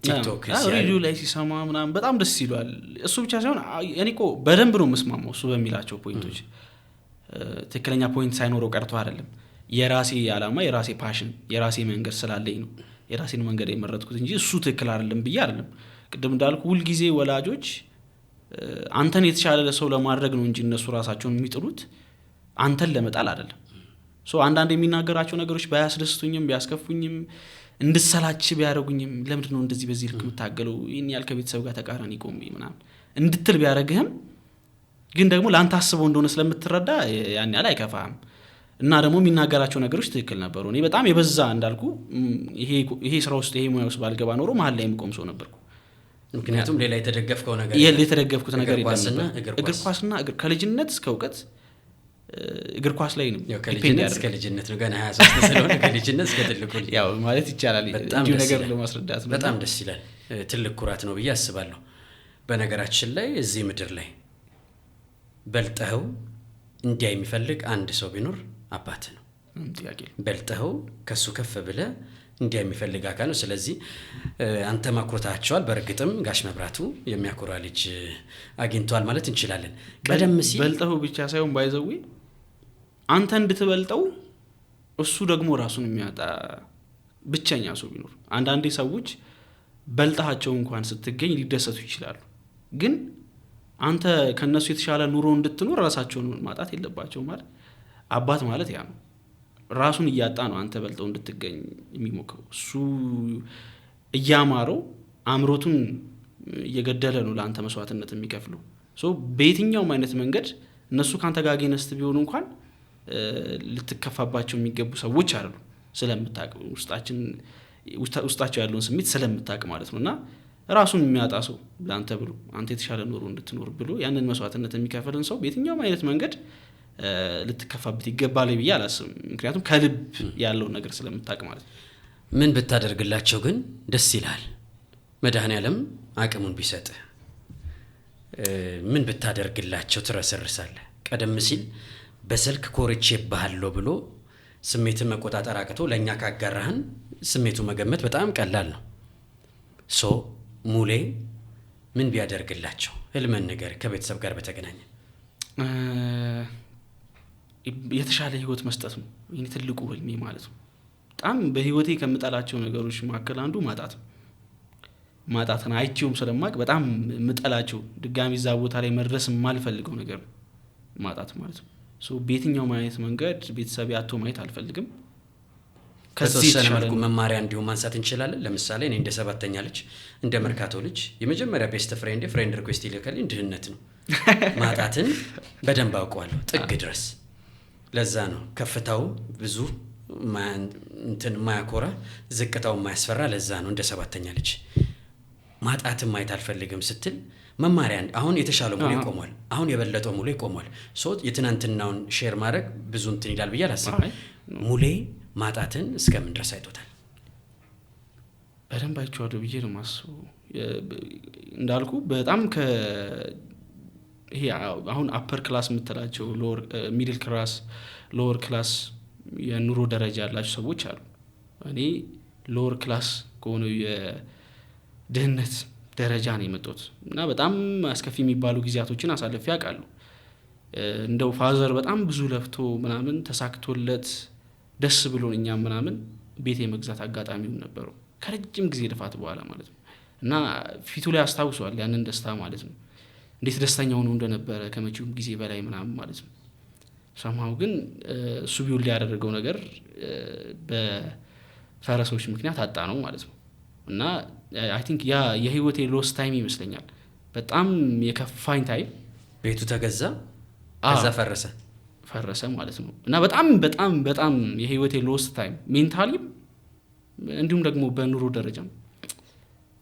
ቲክቶክ ሬዲዮ ላይ ሲሰማ ምናምን በጣም ደስ ይሏል። እሱ ብቻ ሳይሆን እኔ እኮ በደንብ ነው የምስማማው እሱ በሚላቸው ፖይንቶች። ትክክለኛ ፖይንት ሳይኖረው ቀርቶ አይደለም። የራሴ ዓላማ የራሴ ፓሽን የራሴ መንገድ ስላለኝ ነው የራሴን መንገድ የመረጥኩት እንጂ እሱ ትክክል አይደለም ብዬ አይደለም። ቅድም እንዳልኩ ሁልጊዜ ወላጆች አንተን የተሻለ ሰው ለማድረግ ነው እንጂ እነሱ ራሳቸውን የሚጥሉት አንተን ለመጣል አይደለም። አንዳንድ የሚናገራቸው ነገሮች ባያስደስቱኝም ቢያስከፉኝም እንድሰላች ቢያደርጉኝም ለምንድን ነው እንደዚህ በዚህ ልክ የምታገለው ይህን ያህል ከቤተሰብ ጋር ተቃራኒ ቆም ምናምን እንድትል ቢያደርግህም ግን ደግሞ ለአንተ አስበው እንደሆነ ስለምትረዳ ያን ያህል አይከፋህም። እና ደግሞ የሚናገራቸው ነገሮች ትክክል ነበሩ። እኔ በጣም የበዛ እንዳልኩ ይሄ ስራ ውስጥ ይሄ ሙያ ውስጥ ባልገባ ኖሮ መሀል ላይ የምቆም ሰው ነበርኩ። ምክንያቱም ሌላ የተደገፍከው ነገር የተደገፍኩት ነገር የለም። እግር ኳስና ከልጅነት እስከ እውቀት እግር ኳስ ላይ ነው። ከልጅነት እስከ ልጅነት ነው ገና 23 ስለሆነ ከልጅነት እስከ ትልቁ ያው ማለት ይቻላል እንዲሁ ነገር ለማስረዳት ነው። በጣም ደስ ይላል። ትልቅ ኩራት ነው ብዬ አስባለሁ። በነገራችን ላይ እዚህ ምድር ላይ በልጠኸው እንዲያ የሚፈልግ አንድ ሰው ቢኖር አባት ነው። በልጠኸው ከሱ ከፍ ብለ እንዲያ የሚፈልግ አካል ነው። ስለዚህ አንተ ማኩረታቸዋል። በእርግጥም ጋሽ መብራቱ የሚያኮራ ልጅ አግኝቷል ማለት እንችላለን። ቀደም ሲል በልጠኸው ብቻ ሳይሆን ባይዘው አንተ እንድትበልጠው እሱ ደግሞ ራሱን የሚያጣ ብቸኛ ሰው ቢኖር። አንዳንዴ ሰዎች በልጣቸው እንኳን ስትገኝ ሊደሰቱ ይችላሉ። ግን አንተ ከነሱ የተሻለ ኑሮ እንድትኖር ራሳቸውን ማጣት የለባቸው ማለት አባት ማለት ያ ነው። ራሱን እያጣ ነው አንተ በልጠው እንድትገኝ የሚሞክረው። እሱ እያማረው አምሮቱን እየገደለ ነው ለአንተ መስዋዕትነት የሚከፍለው። በየትኛውም አይነት መንገድ እነሱ ካንተ ጋር ጌነስት ቢሆኑ እንኳን ልትከፋባቸው የሚገቡ ሰዎች አይደሉ። ስለምታውቅ ውስጣቸው ያለውን ስሜት ስለምታውቅ ማለት ነውና ራሱን የሚያጣ ሰው ለአንተ ብሎ አንተ የተሻለ ኑሮ እንድትኖር ብሎ ያንን መስዋዕትነት የሚከፍልን ሰው በየትኛውም አይነት መንገድ ልትከፋበት ይገባል ብዬ አላስብም። ምክንያቱም ከልብ ያለውን ነገር ስለምታውቅ ማለት ነው። ምን ብታደርግላቸው ግን ደስ ይላል? መድኃኔዓለም አቅሙን ቢሰጥ ምን ብታደርግላቸው ትረሰርሳለህ? ቀደም ሲል በስልክ ኮርቼ ባሃለው ብሎ ስሜትን መቆጣጠር አቅቶ ለኛ ካጋራህን ስሜቱ መገመት በጣም ቀላል ነው። ሙሌ ምን ቢያደርግላቸው ህልመን ነገር ከቤተሰብ ጋር በተገናኘ የተሻለ ህይወት መስጠት ነው የኔ ትልቁ ህልሜ ማለት ነው። በጣም በህይወቴ ከምጠላቸው ነገሮች መካከል አንዱ ማጣትን አይቼውም ስለማቅ በጣም ምጠላቸው ድጋሚ እዛ ቦታ ላይ መድረስ የማልፈልገው ነገር ማጣት ማለት ነው። በየትኛውም አይነት መንገድ ቤተሰብ ያቶ ማየት አልፈልግም። ከዚህ መልኩ መማሪያ እንዲሁ ማንሳት እንችላለን። ለምሳሌ እኔ እንደ 7ኛ ልጅ እንደ መርካቶ ልጅ የመጀመሪያ ቤስት ፍሬንድ ሪኩዌስት ይልከልኝ ድህነት ነው። ማጣትን በደንብ አውቀዋለሁ ጥግ ድረስ። ለዛ ነው ከፍታው ብዙ እንትን ማያኮራ ዝቅታው ማያስፈራ። ለዛ ነው እንደ 7ኛ ልጅ ማጣትን ማየት አልፈልግም ስትል መማሪያ አሁን የተሻለው ሙሌ ቆሟል። አሁን የበለጠው ሙሌ ቆሟል። የትናንትናውን ሼር ማድረግ ብዙ እንትን ይላል ብዬ አላስብም። ሙሌ ማጣትን እስከምን ድረስ አይቶታል? በደንብ አይቼዋለሁ ብዬ ነው የማስበው። እንዳልኩ በጣም ይሄ አሁን አፐር ክላስ የምትላቸው ሚድል ክላስ ሎወር ክላስ የኑሮ ደረጃ ያላቸው ሰዎች አሉ። እኔ ሎወር ክላስ ከሆነው የድህነት ደረጃ ነው የመጣሁት እና በጣም አስከፊ የሚባሉ ጊዜያቶችን አሳልፌ አውቃለሁ። እንደው ፋዘር በጣም ብዙ ለፍቶ ምናምን ተሳክቶለት ደስ ብሎን እኛም ምናምን ቤት የመግዛት አጋጣሚው ነበረው ከረጅም ጊዜ ልፋት በኋላ ማለት ነው። እና ፊቱ ላይ አስታውሷል ያንን ደስታ ማለት ነው። እንዴት ደስተኛ ሆኖ እንደነበረ ከመቼውም ጊዜ በላይ ምናምን ማለት ነው። ሰማው ግን እሱ ቢውል ያደረገው ነገር በፈረሶች ምክንያት አጣ ነው ማለት ነው። እና አይ ቲንክ ያ የህይወቴ ሎስ ታይም ይመስለኛል። በጣም የከፋኝ ታይም። ቤቱ ተገዛ ከዛ ፈረሰ ማለት ነው። እና በጣም በጣም በጣም የህይወቴ ሎስ ታይም ሜንታሊ እንዲሁም ደግሞ በኑሮ ደረጃ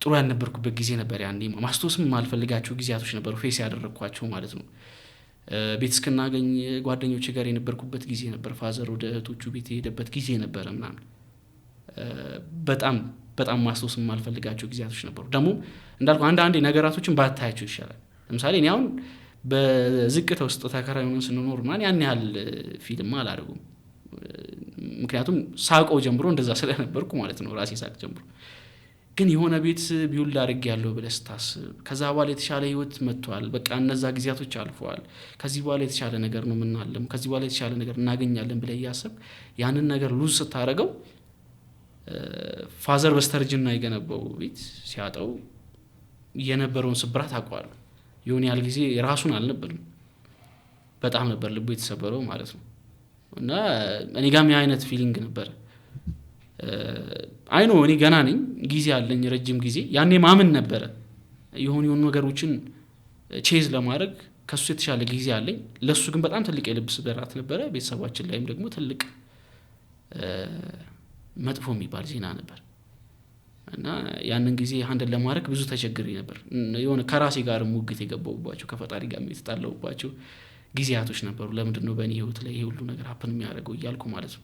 ጥሩ ያልነበርኩበት ጊዜ ነበር። ያኔ ማስታወስም የማልፈልጋቸው ጊዜያቶች ነበሩ ፌስ ያደረግኳቸው ማለት ነው። ቤት እስክናገኝ ጓደኞቼ ጋር የነበርኩበት ጊዜ ነበር። ፋዘር ወደ እህቶቹ ቤት የሄደበት ጊዜ ነበረ ምናምን። በጣም በጣም ማስታወስ የማልፈልጋቸው ጊዜያቶች ነበሩ። ደግሞ እንዳልኩ አንዳንዴ ነገራቶችን ባታያቸው ይሻላል። ለምሳሌ እኔ አሁን በዝቅታ ውስጥ ተከራይ ሆነን ስንኖር ምናምን ያን ያህል ፊልም አላደርጉም። ምክንያቱም ሳቀው ጀምሮ እንደዛ ስለነበርኩ ማለት ነው፣ ራሴ ሳቅ ጀምሮ። ግን የሆነ ቤት ቢውልድ አድርጌያለሁ ብለህ ስታስብ ከዛ በኋላ የተሻለ ህይወት መጥቷል፣ በቃ እነዛ ጊዜያቶች አልፈዋል፣ ከዚህ በኋላ የተሻለ ነገር ነው የምናለም፣ ከዚህ በኋላ የተሻለ ነገር እናገኛለን ብለህ እያሰብክ ያንን ነገር ሉዝ ስታደርገው ፋዘር በስተርጅና የገነባው ቤት ሲያጠው የነበረውን ስብራት አውቀዋለሁ። የሆነ ያህል ጊዜ ራሱን አልነበርም፣ በጣም ነበር ልቡ የተሰበረው ማለት ነው። እና እኔ ጋም የአይነት ፊሊንግ ነበር። አይኖ እኔ ገና ነኝ፣ ጊዜ አለኝ፣ ረጅም ጊዜ። ያኔ ማምን ነበረ የሆኑ ነገሮችን ቼዝ ለማድረግ ከሱ የተሻለ ጊዜ አለኝ። ለሱ ግን በጣም ትልቅ የልብ ስብራት ነበረ። ቤተሰባችን ላይም ደግሞ ትልቅ መጥፎ የሚባል ዜና ነበር። እና ያንን ጊዜ አንድን ለማድረግ ብዙ ተቸግሬ ነበር። የሆነ ከራሴ ጋር ሙግት የገባሁባቸው፣ ከፈጣሪ ጋር የተጣላሁባቸው ጊዜያቶች ነበሩ። ለምንድነው በእኔ ህይወት ላይ ይሄ ሁሉ ነገር ሀፕን የሚያደርገው እያልኩ ማለት ነው።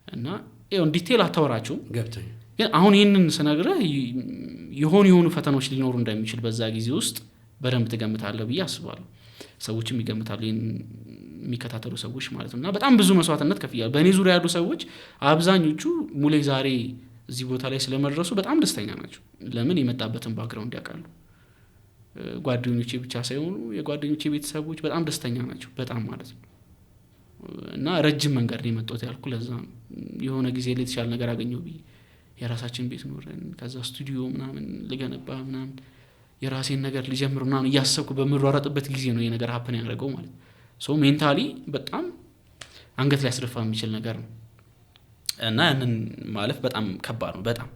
እና ይሄን ዲቴል አታወራቸውም፣ ገብቶኝ። ግን አሁን ይህንን ስነግርህ የሆኑ ፈተናዎች ሊኖሩ እንደሚችል በዛ ጊዜ ውስጥ በደንብ ትገምታለህ ብዬ አስባለሁ። ሰዎችም ይገምታሉ፣ ይህን የሚከታተሉ ሰዎች ማለት ነው። እና በጣም ብዙ መስዋዕትነት ከፍያለሁ። በእኔ ዙሪያ ያሉ ሰዎች አብዛኞቹ ሙሌ ዛሬ እዚህ ቦታ ላይ ስለመድረሱ በጣም ደስተኛ ናቸው። ለምን? የመጣበትን ባክግራውንድ ያውቃሉ። ጓደኞቼ ብቻ ሳይሆኑ የጓደኞቼ ቤተሰቦች በጣም ደስተኛ ናቸው፣ በጣም ማለት ነው። እና ረጅም መንገድ ነው የመጣሁት ያልኩ ለዛ ነው። የሆነ ጊዜ ላይ የተሻለ ነገር አገኘው ብዬ የራሳችን ቤት ኖረን ከዛ ስቱዲዮ ምናምን ልገነባ ምናምን የራሴን ነገር ልጀምር ምናምን እያሰብኩ በምሯሯጥበት ጊዜ ነው የነገር ሀፕን ያደረገው ማለት ነው። ሶ ሜንታሊ በጣም አንገት ላይ ያስደፋ የሚችል ነገር ነው። እና ያንን ማለፍ በጣም ከባድ ነው። በጣም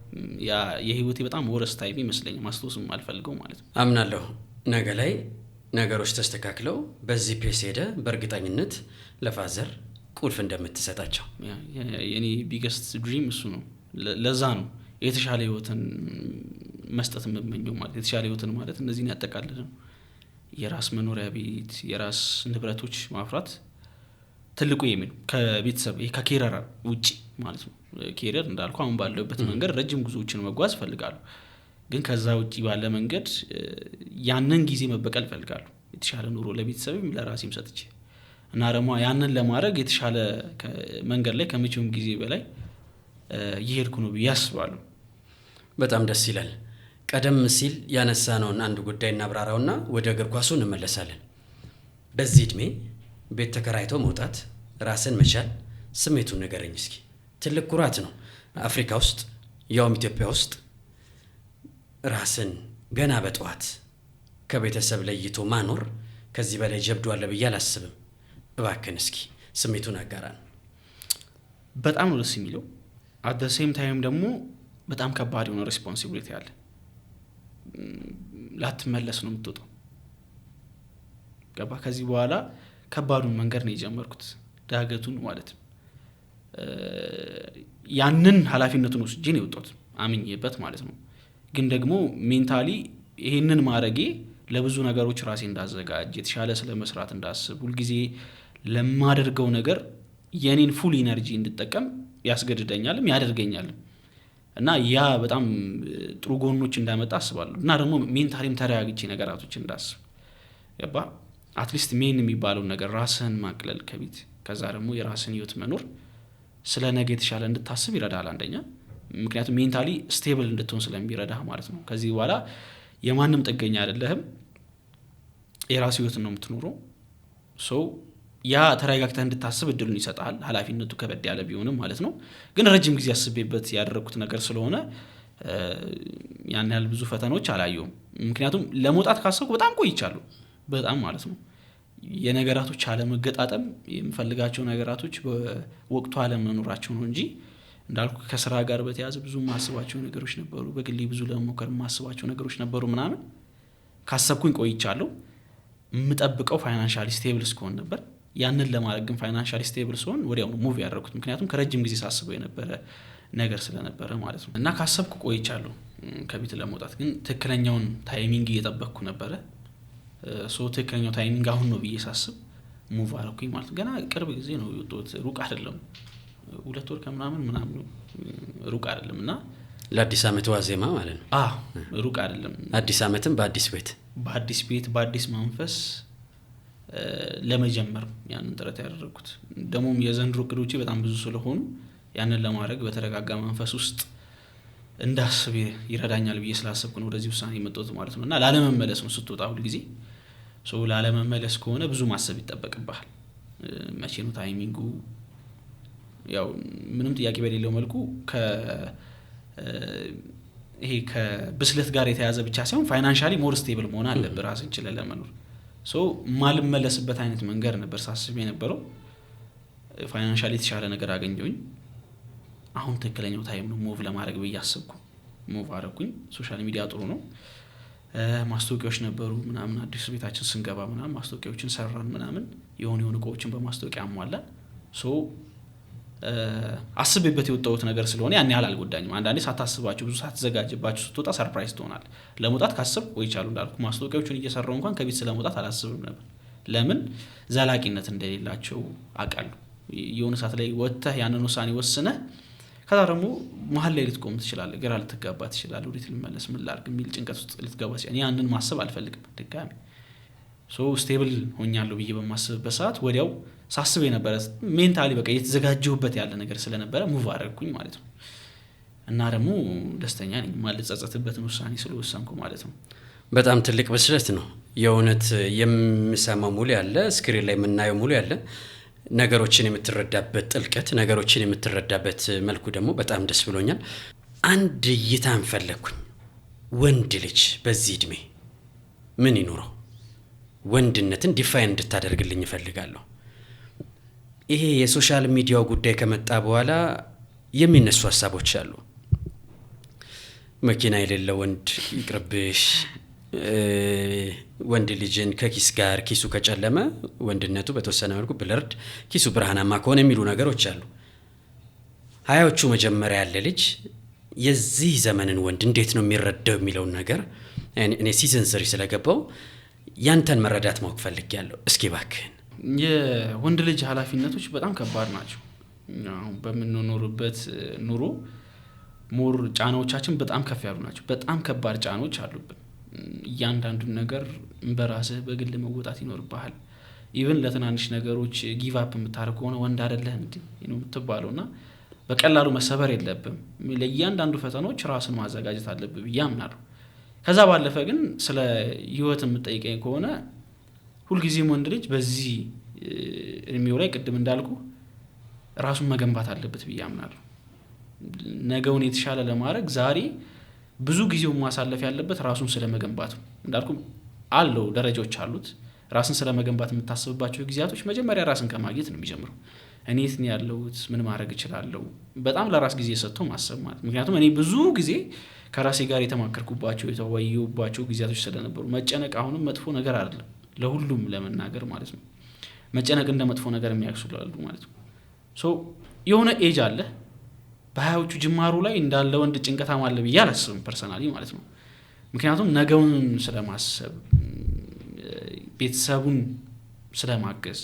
ያ የህይወቴ በጣም ወረስ ታይም ይመስለኛል፣ ማስታወስም አልፈልገው ማለት ነው። አምናለሁ ነገ ላይ ነገሮች ተስተካክለው በዚህ ፔስ ሄደ በእርግጠኝነት ለፋዘር ቁልፍ እንደምትሰጣቸው የኔ ቢገስት ድሪም እሱ ነው። ለዛ ነው የተሻለ ህይወትን መስጠት የምመኘው ማለት። የተሻለ ህይወትን ማለት እነዚህን ያጠቃልል ነው። የራስ መኖሪያ ቤት፣ የራስ ንብረቶች ማፍራት ትልቁ የሚል ከቤተሰብ ከኬረር ውጪ ማለት ነው። ኬረር እንዳልኩ አሁን ባለበት መንገድ ረጅም ጉዞዎችን መጓዝ ፈልጋለሁ። ግን ከዛ ውጪ ባለ መንገድ ያንን ጊዜ መበቀል ፈልጋለሁ። የተሻለ ኑሮ ለቤተሰብም ለራሴም ሰጥቼ እና ደግሞ ያንን ለማድረግ የተሻለ መንገድ ላይ ከመቼውም ጊዜ በላይ እየሄድኩ ነው ብዬ አስባለሁ። በጣም ደስ ይላል። ቀደም ሲል ያነሳነውን አንድ ጉዳይ እናብራራውና ወደ እግር ኳሱ እንመለሳለን። በዚህ እድሜ ቤት ተከራይቶ መውጣት፣ ራስን መቻል፣ ስሜቱን ንገረኝ እስኪ። ትልቅ ኩራት ነው። አፍሪካ ውስጥ ያውም ኢትዮጵያ ውስጥ ራስን ገና በጠዋት ከቤተሰብ ለይቶ ማኖር ከዚህ በላይ ጀብዱ አለ ብዬ አላስብም። እባክን እስኪ ስሜቱን አጋራን። በጣም ነው ደስ የሚለው። አት ዘ ሴም ታይም ደግሞ በጣም ከባድ የሆነ ሪስፖንሲቢሊቲ አለ። ላትመለስ ነው የምትወጣው። ገባ? ከዚህ በኋላ ከባዱን መንገድ ነው የጀመርኩት፣ ዳገቱን ማለት ነው። ያንን ኃላፊነቱን ወስጄ ነው የወጣሁት፣ አምኜበት ማለት ነው። ግን ደግሞ ሜንታሊ ይሄንን ማድረጌ ለብዙ ነገሮች ራሴ እንዳዘጋጅ፣ የተሻለ ስለመስራት እንዳስብ፣ ሁልጊዜ ለማደርገው ነገር የኔን ፉል ኢነርጂ እንድጠቀም ያስገድደኛልም ያደርገኛልም። እና ያ በጣም ጥሩ ጎኖች እንዳመጣ አስባለሁ። እና ደግሞ ሜንታሊም ተረጋግቼ ነገራቶች እንዳስብ ገባ። አትሊስት ሜን የሚባለው ነገር ራስህን ማቅለል ከቤት ከዛ ደግሞ የራስህን ህይወት መኖር ስለ ነገ የተሻለ እንድታስብ ይረዳል። አንደኛ ምክንያቱም ሜንታሊ ስቴብል እንድትሆን ስለሚረዳህ ማለት ነው። ከዚህ በኋላ የማንም ጥገኛ አይደለህም፣ የራስ ህይወት ነው የምትኖረው። ሶ ያ ተረጋግተህ እንድታስብ እድሉን ይሰጣል። ኃላፊነቱ ከበድ ያለ ቢሆንም ማለት ነው። ግን ረጅም ጊዜ አስቤበት ያደረኩት ነገር ስለሆነ ያን ያህል ብዙ ፈተናዎች አላየሁም። ምክንያቱም ለመውጣት ካሰብኩ በጣም ቆይቻለሁ፣ በጣም ማለት ነው። የነገራቶች አለመገጣጠም፣ የምፈልጋቸው ነገራቶች በወቅቱ አለመኖራቸው ነው እንጂ እንዳልኩ ከስራ ጋር በተያያዘ ብዙ ማስባቸው ነገሮች ነበሩ። በግሌ ብዙ ለመሞከር ማስባቸው ነገሮች ነበሩ ምናምን። ካሰብኩኝ ቆይቻለሁ። የምጠብቀው ፋይናንሻሊ ስቴብል እስከሆን ነበር። ያንን ለማድረግ ግን ፋይናንሻሊ ስቴብል ሲሆን ወዲያውኑ ሙቭ ያደረኩት። ምክንያቱም ከረጅም ጊዜ ሳስበው የነበረ ነገር ስለነበረ ማለት ነው። እና ካሰብኩ ቆይቻለሁ ከቤት ለመውጣት ግን ትክክለኛውን ታይሚንግ እየጠበቅኩ ነበረ። ትክክለኛው ታይሚንግ አሁን ነው ብዬ ሳስብ ሙቭ አደረኩኝ ማለት ገና ቅርብ ጊዜ ነው የወጣሁት፣ ሩቅ አይደለም 2 ወር ከምናምን ሩቅ አይደለም። እና ለአዲስ ዓመት ዋዜማ ማለት ነው። ሩቅ አይደለም። አዲስ ዓመትም በአዲስ ቤት በአዲስ መንፈስ ለመጀመር ያንን ጥረት ያደረኩት። ደግሞም የዘንድሮ እቅዶቼ በጣም ብዙ ስለሆኑ ያንን ለማድረግ በተረጋጋ መንፈስ ውስጥ እንዳስብ ይረዳኛል ብዬ ስላሰብኩ ነው ወደዚህ ውሳኔ የመጣሁት ማለት ነው። እና ላለመመለስ ነው ስትወጣ ሁሉ ጊዜ ላለመመለስ ከሆነ ብዙ ማሰብ ይጠበቅብሃል። መቼ ነው ታይሚንጉ? ያው ምንም ጥያቄ በሌለው መልኩ ይሄ ከብስለት ጋር የተያዘ ብቻ ሳይሆን ፋይናንሻሊ ሞር ስቴብል መሆን አለብህ ራስን ችለህ ለመኖር። ማልመለስበት አይነት መንገድ ነበር ሳስብ የነበረው። ፋይናንሻሊ የተሻለ ነገር አገኘሁኝ። አሁን ትክክለኛው ታይም ነው ሙቭ ለማድረግ ብዬ አሰብኩ። ሙቭ አደረኩኝ። ሶሻል ሚዲያ ጥሩ ነው። ማስታወቂያዎች ነበሩ ምናምን አዲስ ቤታችን ስንገባ ምናምን ማስታወቂያዎችን ሰራን ምናምን የሆኑ እቃዎችን በማስታወቂያ አሟላን። አስቤበት የወጣሁት ነገር ስለሆነ ያን ያህል አልጎዳኝም። አንዳንዴ ሳታስባችሁ ብዙ ሳትዘጋጅባችሁ ስትወጣ ሰርፕራይዝ ትሆናል። ለመውጣት ካሰብኩ ቆይቻለሁ እንዳልኩ ማስታወቂያዎችን እየሰራሁ እንኳን ከቤት ስለመውጣት አላስብም ነበር። ለምን? ዘላቂነት እንደሌላቸው አውቃለሁ። የሆነ ሰዓት ላይ ወጥተህ ያንን ውሳኔ ወስነህ ከዛ ደግሞ መሀል ላይ ልትቆም ትችላለህ፣ ግራ ልትጋባ ትችላለህ። ወዴት ልመለስ ምን ላድርግ የሚል ጭንቀት ውስጥ ልትገባ ትችላለህ። ያንን ማሰብ አልፈልግም ድጋሚ። ስቴብል ሆኛለሁ ብዬ በማስብበት ሰዓት ወዲያው ሳስብ የነበረ ሜንታሊ በቃ እየተዘጋጀሁበት ያለ ነገር ስለነበረ ሙቭ አደረኩኝ ማለት ነው። እና ደግሞ ደስተኛ ነኝ ማልጸጸትበትን ውሳኔ ስለወሰንኩ ማለት ነው። በጣም ትልቅ ብስለት ነው የእውነት። የምሰማው ሙሉ ያለ ስክሪን ላይ የምናየው ሙሉ ያለ ነገሮችን የምትረዳበት ጥልቀት፣ ነገሮችን የምትረዳበት መልኩ ደግሞ በጣም ደስ ብሎኛል። አንድ እይታን ፈለኩኝ። ወንድ ልጅ በዚህ እድሜ ምን ይኖረው? ወንድነትን ዲፋይን እንድታደርግልኝ እፈልጋለሁ። ይሄ የሶሻል ሚዲያው ጉዳይ ከመጣ በኋላ የሚነሱ ሀሳቦች አሉ። መኪና የሌለው ወንድ ይቅርብሽ፣ ወንድ ልጅን ከኪስ ጋር ኪሱ ከጨለመ ወንድነቱ በተወሰነ መልኩ ብለርድ፣ ኪሱ ብርሃናማ ከሆነ የሚሉ ነገሮች አሉ። ሀያዎቹ መጀመሪያ ያለ ልጅ የዚህ ዘመንን ወንድ እንዴት ነው የሚረዳው የሚለውን ነገር እኔ ሲዝን 3 ስለገባው ያንተን መረዳት ማወቅ ፈልጌያለሁ። እስኪ እባክህን። የወንድ ልጅ ኃላፊነቶች በጣም ከባድ ናቸው። በምንኖርበት ኑሮ ሞር ጫናዎቻችን በጣም ከፍ ያሉ ናቸው። በጣም ከባድ ጫናዎች አሉብን። እያንዳንዱን ነገር በራስህ በግል መወጣት ይኖርብሃል። ኢቭን ለትናንሽ ነገሮች ጊቭ አፕ የምታደርግ ከሆነ ወንድ አይደለህ እንዴ ነው የምትባለውና በቀላሉ መሰበር የለብም። ለእያንዳንዱ ፈተናዎች ራስን ማዘጋጀት አለብህ ብዬ አምናለሁ። ከዛ ባለፈ ግን ስለ ህይወት የምትጠይቀኝ ከሆነ ሁልጊዜም ወንድ ልጅ በዚህ እድሜው ላይ ቅድም እንዳልኩ ራሱን መገንባት አለበት ብዬ አምናለሁ። ነገውን የተሻለ ለማድረግ ዛሬ ብዙ ጊዜው ማሳለፍ ያለበት ራሱን ስለመገንባት ነው። እንዳልኩ አለው ደረጃዎች አሉት። ራስን ስለመገንባት የምታስብባቸው ጊዜያቶች መጀመሪያ ራስን ከማግኘት ነው የሚጀምረው። እኔ የት ነው ያለሁት? ምን ማድረግ እችላለሁ? በጣም ለራስ ጊዜ ሰጥቶ ማሰብ ማለት። ምክንያቱም እኔ ብዙ ጊዜ ከራሴ ጋር የተማከርኩባቸው የተወያየሁባቸው ጊዜያቶች ስለነበሩ መጨነቅ አሁንም መጥፎ ነገር አይደለም፣ ለሁሉም ለመናገር ማለት ነው። መጨነቅ እንደ መጥፎ ነገር የሚያክሱላሉ ማለት ነው። የሆነ ኤጅ አለ በሀያዎቹ ጅማሩ ላይ እንዳለ ወንድ ጭንቀታም አለ ብዬ አላስብም ፐርሰናሊ ማለት ነው። ምክንያቱም ነገውን ስለማሰብ፣ ቤተሰቡን ስለማገዝ፣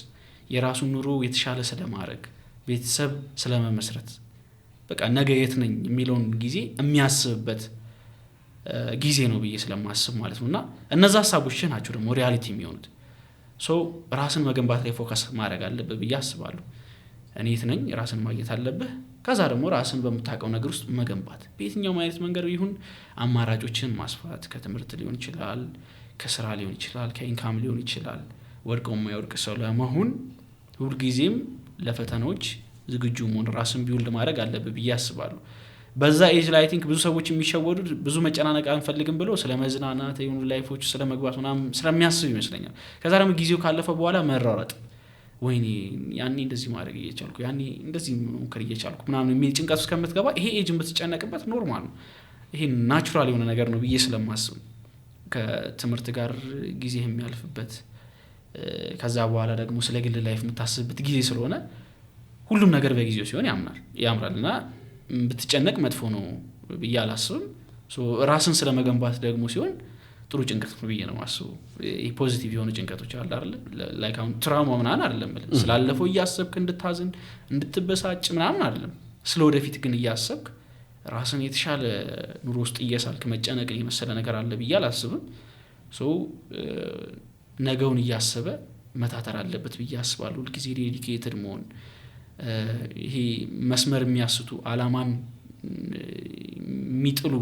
የራሱን ኑሮ የተሻለ ስለማድረግ፣ ቤተሰብ ስለመመስረት፣ በቃ ነገ የት ነኝ የሚለውን ጊዜ የሚያስብበት ጊዜ ነው ብዬ ስለማስብ ማለት ነው። እና እነዛ ሀሳቦች ናቸው ደግሞ ሪያሊቲ የሚሆኑት። ራስን መገንባት ላይ ፎከስ ማድረግ አለብህ ብዬ አስባለሁ። እኔ የት ነኝ ራስን ማግኘት አለብህ። ከዛ ደግሞ ራስን በምታውቀው ነገር ውስጥ መገንባት በየትኛውም አይነት መንገድ ይሁን አማራጮችን ማስፋት፣ ከትምህርት ሊሆን ይችላል፣ ከስራ ሊሆን ይችላል፣ ከኢንካም ሊሆን ይችላል። ወድቀው የማይወድቅ ሰው ለመሆን ሁልጊዜም ለፈተናዎች ዝግጁ መሆን፣ ራስን ቢውልድ ማድረግ አለብህ ብዬ አስባለሁ። በዛ ኤጅ ላይ አይ ቲንክ ብዙ ሰዎች የሚሸወዱት ብዙ መጨናነቅ አንፈልግም ብለው ስለ መዝናናት የሆኑ ላይፎች ስለ መግባት ምናምን ስለሚያስብ ይመስለኛል። ከዛ ደግሞ ጊዜው ካለፈ በኋላ መራረጥ፣ ወይኔ ያኔ እንደዚህ ማድረግ እየቻልኩ ያኔ እንደዚህ መሞከር እየቻልኩ ምናምን የሚል ጭንቀት ውስጥ ከምትገባ ይሄ ኤጅ የምትጨነቅበት ኖርማል ነው። ይሄ ናቹራል የሆነ ነገር ነው ብዬ ስለማስብ ከትምህርት ጋር ጊዜ የሚያልፍበት ከዛ በኋላ ደግሞ ስለ ግል ላይፍ የምታስብበት ጊዜ ስለሆነ ሁሉም ነገር በጊዜው ሲሆን ያምራልና ብትጨነቅ መጥፎ ነው ብዬ አላስብም። ራስን ስለመገንባት ደግሞ ሲሆን ጥሩ ጭንቀት ነው ብዬ ነው የማስበው። ይሄ ፖዚቲቭ የሆኑ ጭንቀቶች አለ አይደል? ላይክ አሁን ትራውማ ምናምን አይደለም ማለት ስላለፈው እያሰብክ እንድታዝን እንድትበሳጭ ምናምን አይደለም። ስለወደፊት ግን እያሰብክ ራስን የተሻለ ኑሮ ውስጥ እየሳልክ መጨነቅን የመሰለ ነገር አለ ብዬ አላስብም። ነገውን እያሰበ መታተር አለበት ብዬ አስባለሁ። ሁልጊዜ ዴዲኬትድ መሆን፣ ይሄ መስመር የሚያስቱ አላማን የሚጥሉ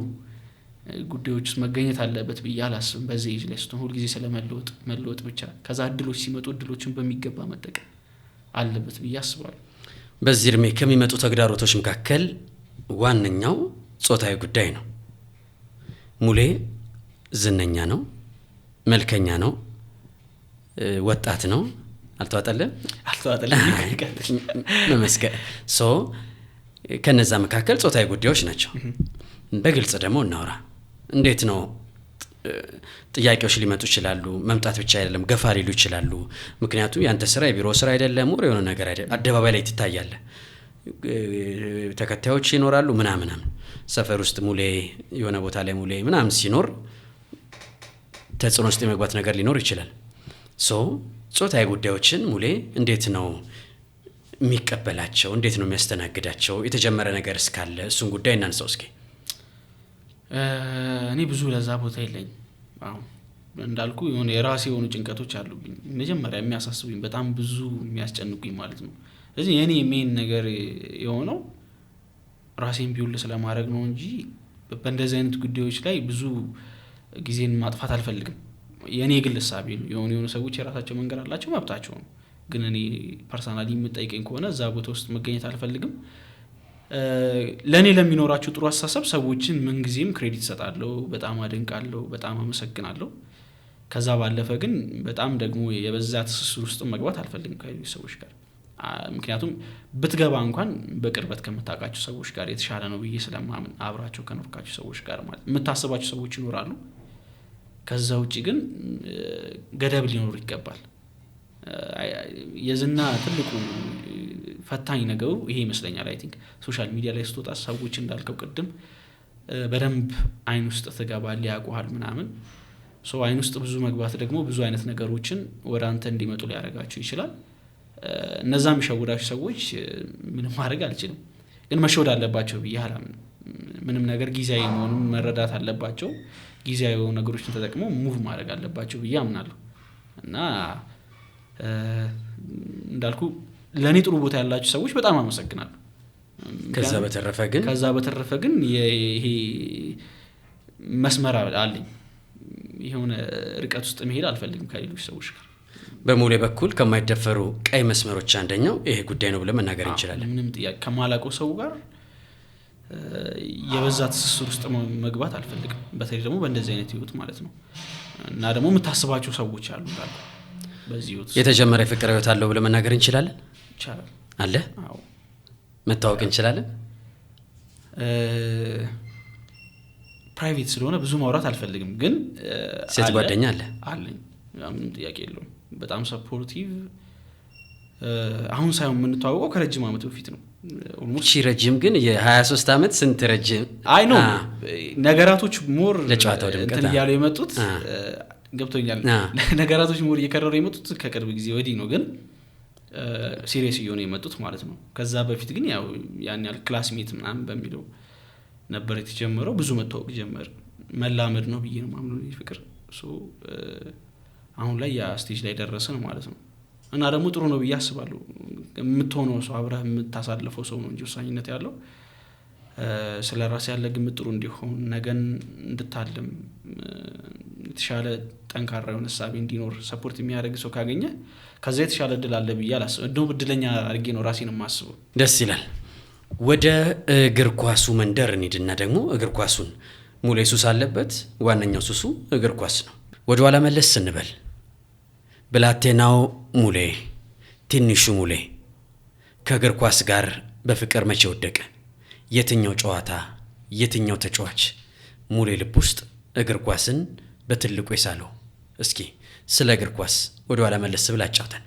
ጉዳዮች ውስጥ መገኘት አለበት ብዬ አላስብም። በዚህ ኤጅ ላይ ስትሆን ሁልጊዜ ስለመለወጥ ብቻ ከዛ እድሎች ሲመጡ እድሎችን በሚገባ መጠቀም አለበት ብዬ አስባለሁ። በዚህ እድሜ ከሚመጡ ተግዳሮቶች መካከል ዋነኛው ጾታዊ ጉዳይ ነው። ሙሌ ዝነኛ ነው፣ መልከኛ ነው፣ ወጣት ነው። አልተዋጠለም መመስከር ከነዛ መካከል ጾታዊ ጉዳዮች ናቸው። በግልጽ ደግሞ እናውራ። እንዴት ነው ጥያቄዎች ሊመጡ ይችላሉ። መምጣት ብቻ አይደለም፣ ገፋ ሊሉ ይችላሉ። ምክንያቱም ያንተ ስራ የቢሮ ስራ አይደለም፣ ወር የሆነ ነገር አይደለም። አደባባይ ላይ ትታያለህ፣ ተከታዮች ይኖራሉ ምናምን። ሰፈር ውስጥ ሙሌ የሆነ ቦታ ላይ ሙሌ ምናምን ሲኖር ተጽዕኖ ውስጥ የመግባት ነገር ሊኖር ይችላል። ጾታዊ ጉዳዮችን ሙሌ እንዴት ነው የሚቀበላቸው? እንዴት ነው የሚያስተናግዳቸው? የተጀመረ ነገር እስካለ እሱን ጉዳይ እናንሳው እስኪ። እኔ ብዙ ለዛ ቦታ የለኝ። አሁን እንዳልኩ የሆነ የራሴ የሆኑ ጭንቀቶች አሉብኝ፣ መጀመሪያ የሚያሳስቡኝ በጣም ብዙ የሚያስጨንቁኝ ማለት ነው። ስለዚህ የኔ ሜን ነገር የሆነው ራሴን ቢውል ስለማድረግ ነው እንጂ በእንደዚህ አይነት ጉዳዮች ላይ ብዙ ጊዜን ማጥፋት አልፈልግም። የኔ ግል ሐሳቤ ነው። የሆኑ ሰዎች የራሳቸው መንገድ አላቸው፣ መብታቸው ነው። ግን እኔ ፐርሰናሊ የምጠይቀኝ ከሆነ እዛ ቦታ ውስጥ መገኘት አልፈልግም። ለኔ ለሚኖራቸው ጥሩ አስተሳሰብ ሰዎችን ምን ጊዜም ክሬዲት ሰጣለሁ፣ በጣም አደንቃለሁ፣ በጣም አመሰግናለሁ። ከዛ ባለፈ ግን በጣም ደግሞ የበዛ ትስስር ውስጥ መግባት አልፈልግም ከሌሎች ሰዎች ጋር። ምክንያቱም ብትገባ እንኳን በቅርበት ከምታውቃቸው ሰዎች ጋር የተሻለ ነው ብዬ ስለማምን አብራቸው ከኖርካቸው ሰዎች ጋር ማለት የምታስባቸው ሰዎች ይኖራሉ። ከዛ ውጪ ግን ገደብ ሊኖር ይገባል። የዝና ትልቁ ፈታኝ ነገሩ ይሄ ይመስለኛል። አይ ቲንክ ሶሻል ሚዲያ ላይ ስትወጣ ሰዎች እንዳልከው ቅድም በደንብ አይን ውስጥ ትገባለህ፣ ያውቁሃል ምናምን። አይን ውስጥ ብዙ መግባት ደግሞ ብዙ አይነት ነገሮችን ወደ አንተ እንዲመጡ ሊያደርጋቸው ይችላል። እነዛ የሚሸውዳቸው ሰዎች ምንም ማድረግ አልችልም፣ ግን መሸወድ አለባቸው ብዬ አላምንም። ምንም ነገር ጊዜያዊ መሆኑን መረዳት አለባቸው። ጊዜያዊ ነገሮችን ተጠቅመው ሙቭ ማድረግ አለባቸው ብዬ አምናለሁ። እና እንዳልኩ ለኔ ጥሩ ቦታ ያላችሁ ሰዎች በጣም አመሰግናለሁ። ከዛ በተረፈ ግን ይሄ መስመር አለኝ። የሆነ ርቀት ውስጥ መሄድ አልፈልግም ከሌሎች ሰዎች ጋር። በሙሌ በኩል ከማይደፈሩ ቀይ መስመሮች አንደኛው ይሄ ጉዳይ ነው ብለን መናገር እንችላለን። ምንም ጥያቄ ከማላውቀው ሰው ጋር የበዛ ትስስር ውስጥ መግባት አልፈልግም፣ በተለይ ደግሞ በእንደዚህ አይነት ህይወት ማለት ነው። እና ደግሞ የምታስባቸው ሰዎች አሉ እንዳልኩ በዚህ ህይወት የተጀመረ የፍቅር ህይወት አለው ብለን መናገር እንችላለን። ይቻላል አለ። አዎ መታወቅ እንችላለን። ፕራይቬት ስለሆነ ብዙ ማውራት አልፈልግም፣ ግን ሴት ጓደኛ አለኝ። ምንም ጥያቄ የለውም። በጣም ሰፖርቲቭ። አሁን ሳይሆን የምንተዋወቀው ከረጅም ዓመት በፊት ነው። ኦልሞስት ረጅም ግን የ23 ዓመት ስንት ረጅም አይ ነው ነገራቶች ሞር ለጨዋታው ድምቀት ያለው የመጡት ገብቶኛል። ነገራቶች ሞር እየከረሩ የመጡት ከቅርብ ጊዜ ወዲህ ነው፣ ግን ሲሪየስ እየሆነ የመጡት ማለት ነው። ከዛ በፊት ግን ያው ያን ያህል ክላስሜት ምናምን በሚለው ነበር የተጀመረው። ብዙ መታወቅ ጀመር፣ መላመድ ነው ብዬ ነው ማምነው ፍቅር። አሁን ላይ ያ ስቴጅ ላይ ደረሰን ማለት ነው። እና ደግሞ ጥሩ ነው ብዬ አስባለሁ። የምትሆነው ሰው አብረህ የምታሳልፈው ሰው ነው እንጂ ወሳኝነት ያለው ስለራስ ያለ ግምት ጥሩ እንዲሆን፣ ነገን እንድታልም፣ የተሻለ ጠንካራ የሆነ ሐሳብ እንዲኖር ሰፖርት የሚያደርግ ሰው ካገኘ ከዛ የተሻለ እድል አለ ብዬ አላስብም። እንደውም እድለኛ አድርጌ ነው ራሴን የማስበው። ደስ ይላል። ወደ እግር ኳሱ መንደር እንሂድና ደግሞ እግር ኳሱን ሙሌ ሱስ አለበት። ዋነኛው ሱሱ እግር ኳስ ነው። ወደ ኋላ መለስ ስንበል ብላቴናው ሙሌ፣ ትንሹ ሙሌ ከእግር ኳስ ጋር በፍቅር መቼ ወደቀ? የትኛው ጨዋታ፣ የትኛው ተጫዋች ሙሌ ልብ ውስጥ እግር ኳስን በትልቁ የሳለው? እስኪ ስለ እግር ኳስ ወደ ኋላ መለስ ብላ አጫውተን።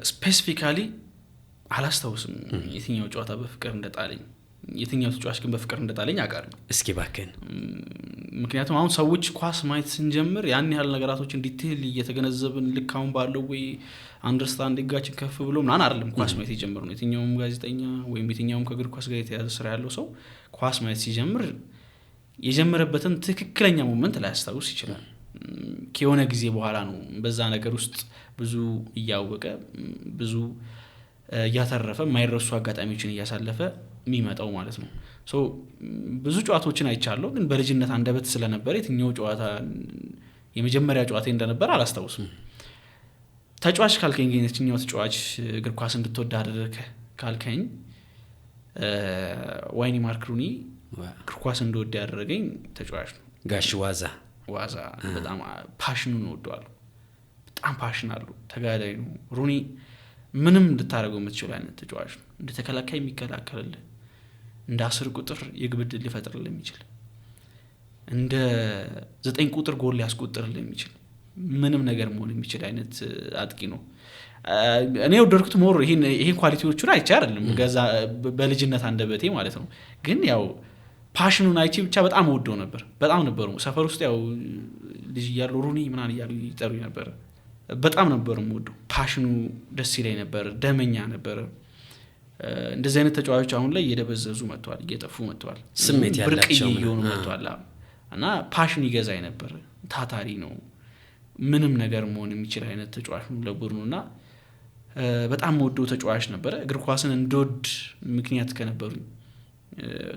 ስፔሲፊካሊ አላስታውስም የትኛው ጨዋታ በፍቅር እንደጣለኝ የትኛው ተጫዋች ግን በፍቅር እንደጣለኝ አውቃለሁ። እስኪ ባከን ምክንያቱም አሁን ሰዎች ኳስ ማየት ስንጀምር ያን ያህል ነገራቶችን ዲቴል እየተገነዘብን ልክ አሁን ባለው ወይ አንደርስታንዲንጋችን ከፍ ብሎ ምናምን አይደለም ኳስ ማየት የጀመርነው። የትኛውም ጋዜጠኛ ወይም የትኛውም ከእግር ኳስ ጋር የተያዘ ስራ ያለው ሰው ኳስ ማየት ሲጀምር የጀመረበትን ትክክለኛ ሞመንት ላያስታውስ ይችላል። ከሆነ ጊዜ በኋላ ነው በዛ ነገር ውስጥ ብዙ እያወቀ ብዙ እያተረፈ ማይረሱ አጋጣሚዎችን እያሳለፈ የሚመጣው ማለት ነው። ሶ ብዙ ጨዋታዎችን አይቻለሁ፣ ግን በልጅነት አንደበት ስለነበር የትኛው ጨዋታ የመጀመሪያ ጨዋታ እንደነበር አላስታውስም። ተጫዋች ካልከኝ ግን የትኛው ተጫዋች እግር ኳስ እንድትወድ አደረገ ካልከኝ ዋይኒ ማርክ ሩኒ እግር ኳስ እንድወድ ያደረገኝ ተጫዋች ነው። ጋሽ ዋዛ በጣም ፓሽኑን ወደዋለሁ። በጣም ፓሽን አለው፣ ተጋዳይ ነው። ሩኒ ምንም እንድታረገው የምትችል አይነት ተጫዋች ነው። እንደ ተከላካይ የሚከላከልልህ፣ እንደ 10 ቁጥር የግብ ዕድል ሊፈጥርልህ የሚችል፣ እንደ 9 ቁጥር ጎል ሊያስቆጥርልህ የሚችል ምንም ነገር መሆን የሚችል አይነት አጥቂ ነው። እኔ ወደድኩት ሞር ይሄን ኳሊቲዎቹን አይቼ አይደለም ገዛ በልጅነት አንደበቴ ማለት ነው። ግን ያው ፓሽኑን አይቼ ብቻ በጣም ወደው ነበር። በጣም ነበር ሰፈር ውስጥ ያው ልጅ እያለሁ ሩኒ ምናምን እያሉ ይጠሩኝ ነበር። በጣም ነበር ወደው። ፓሽኑ ደስ ይለኝ ነበር። ደመኛ ነበር። እንደዚህ አይነት ተጫዋቾች አሁን ላይ እየደበዘዙ መጥተዋል፣ እየጠፉ መጥተዋል፣ ስሜት ያላቸው እየሆኑ መጥተዋል። እና ፓሽኑ ይገዛኝ ነበር። ታታሪ ነው። ምንም ነገር መሆን የሚችል አይነት ተጫዋች ነው ለቡድኑና በጣም ወደው ተጫዋች ነበር። እግር ኳስን እንድወድ ምክንያት ከነበሩኝ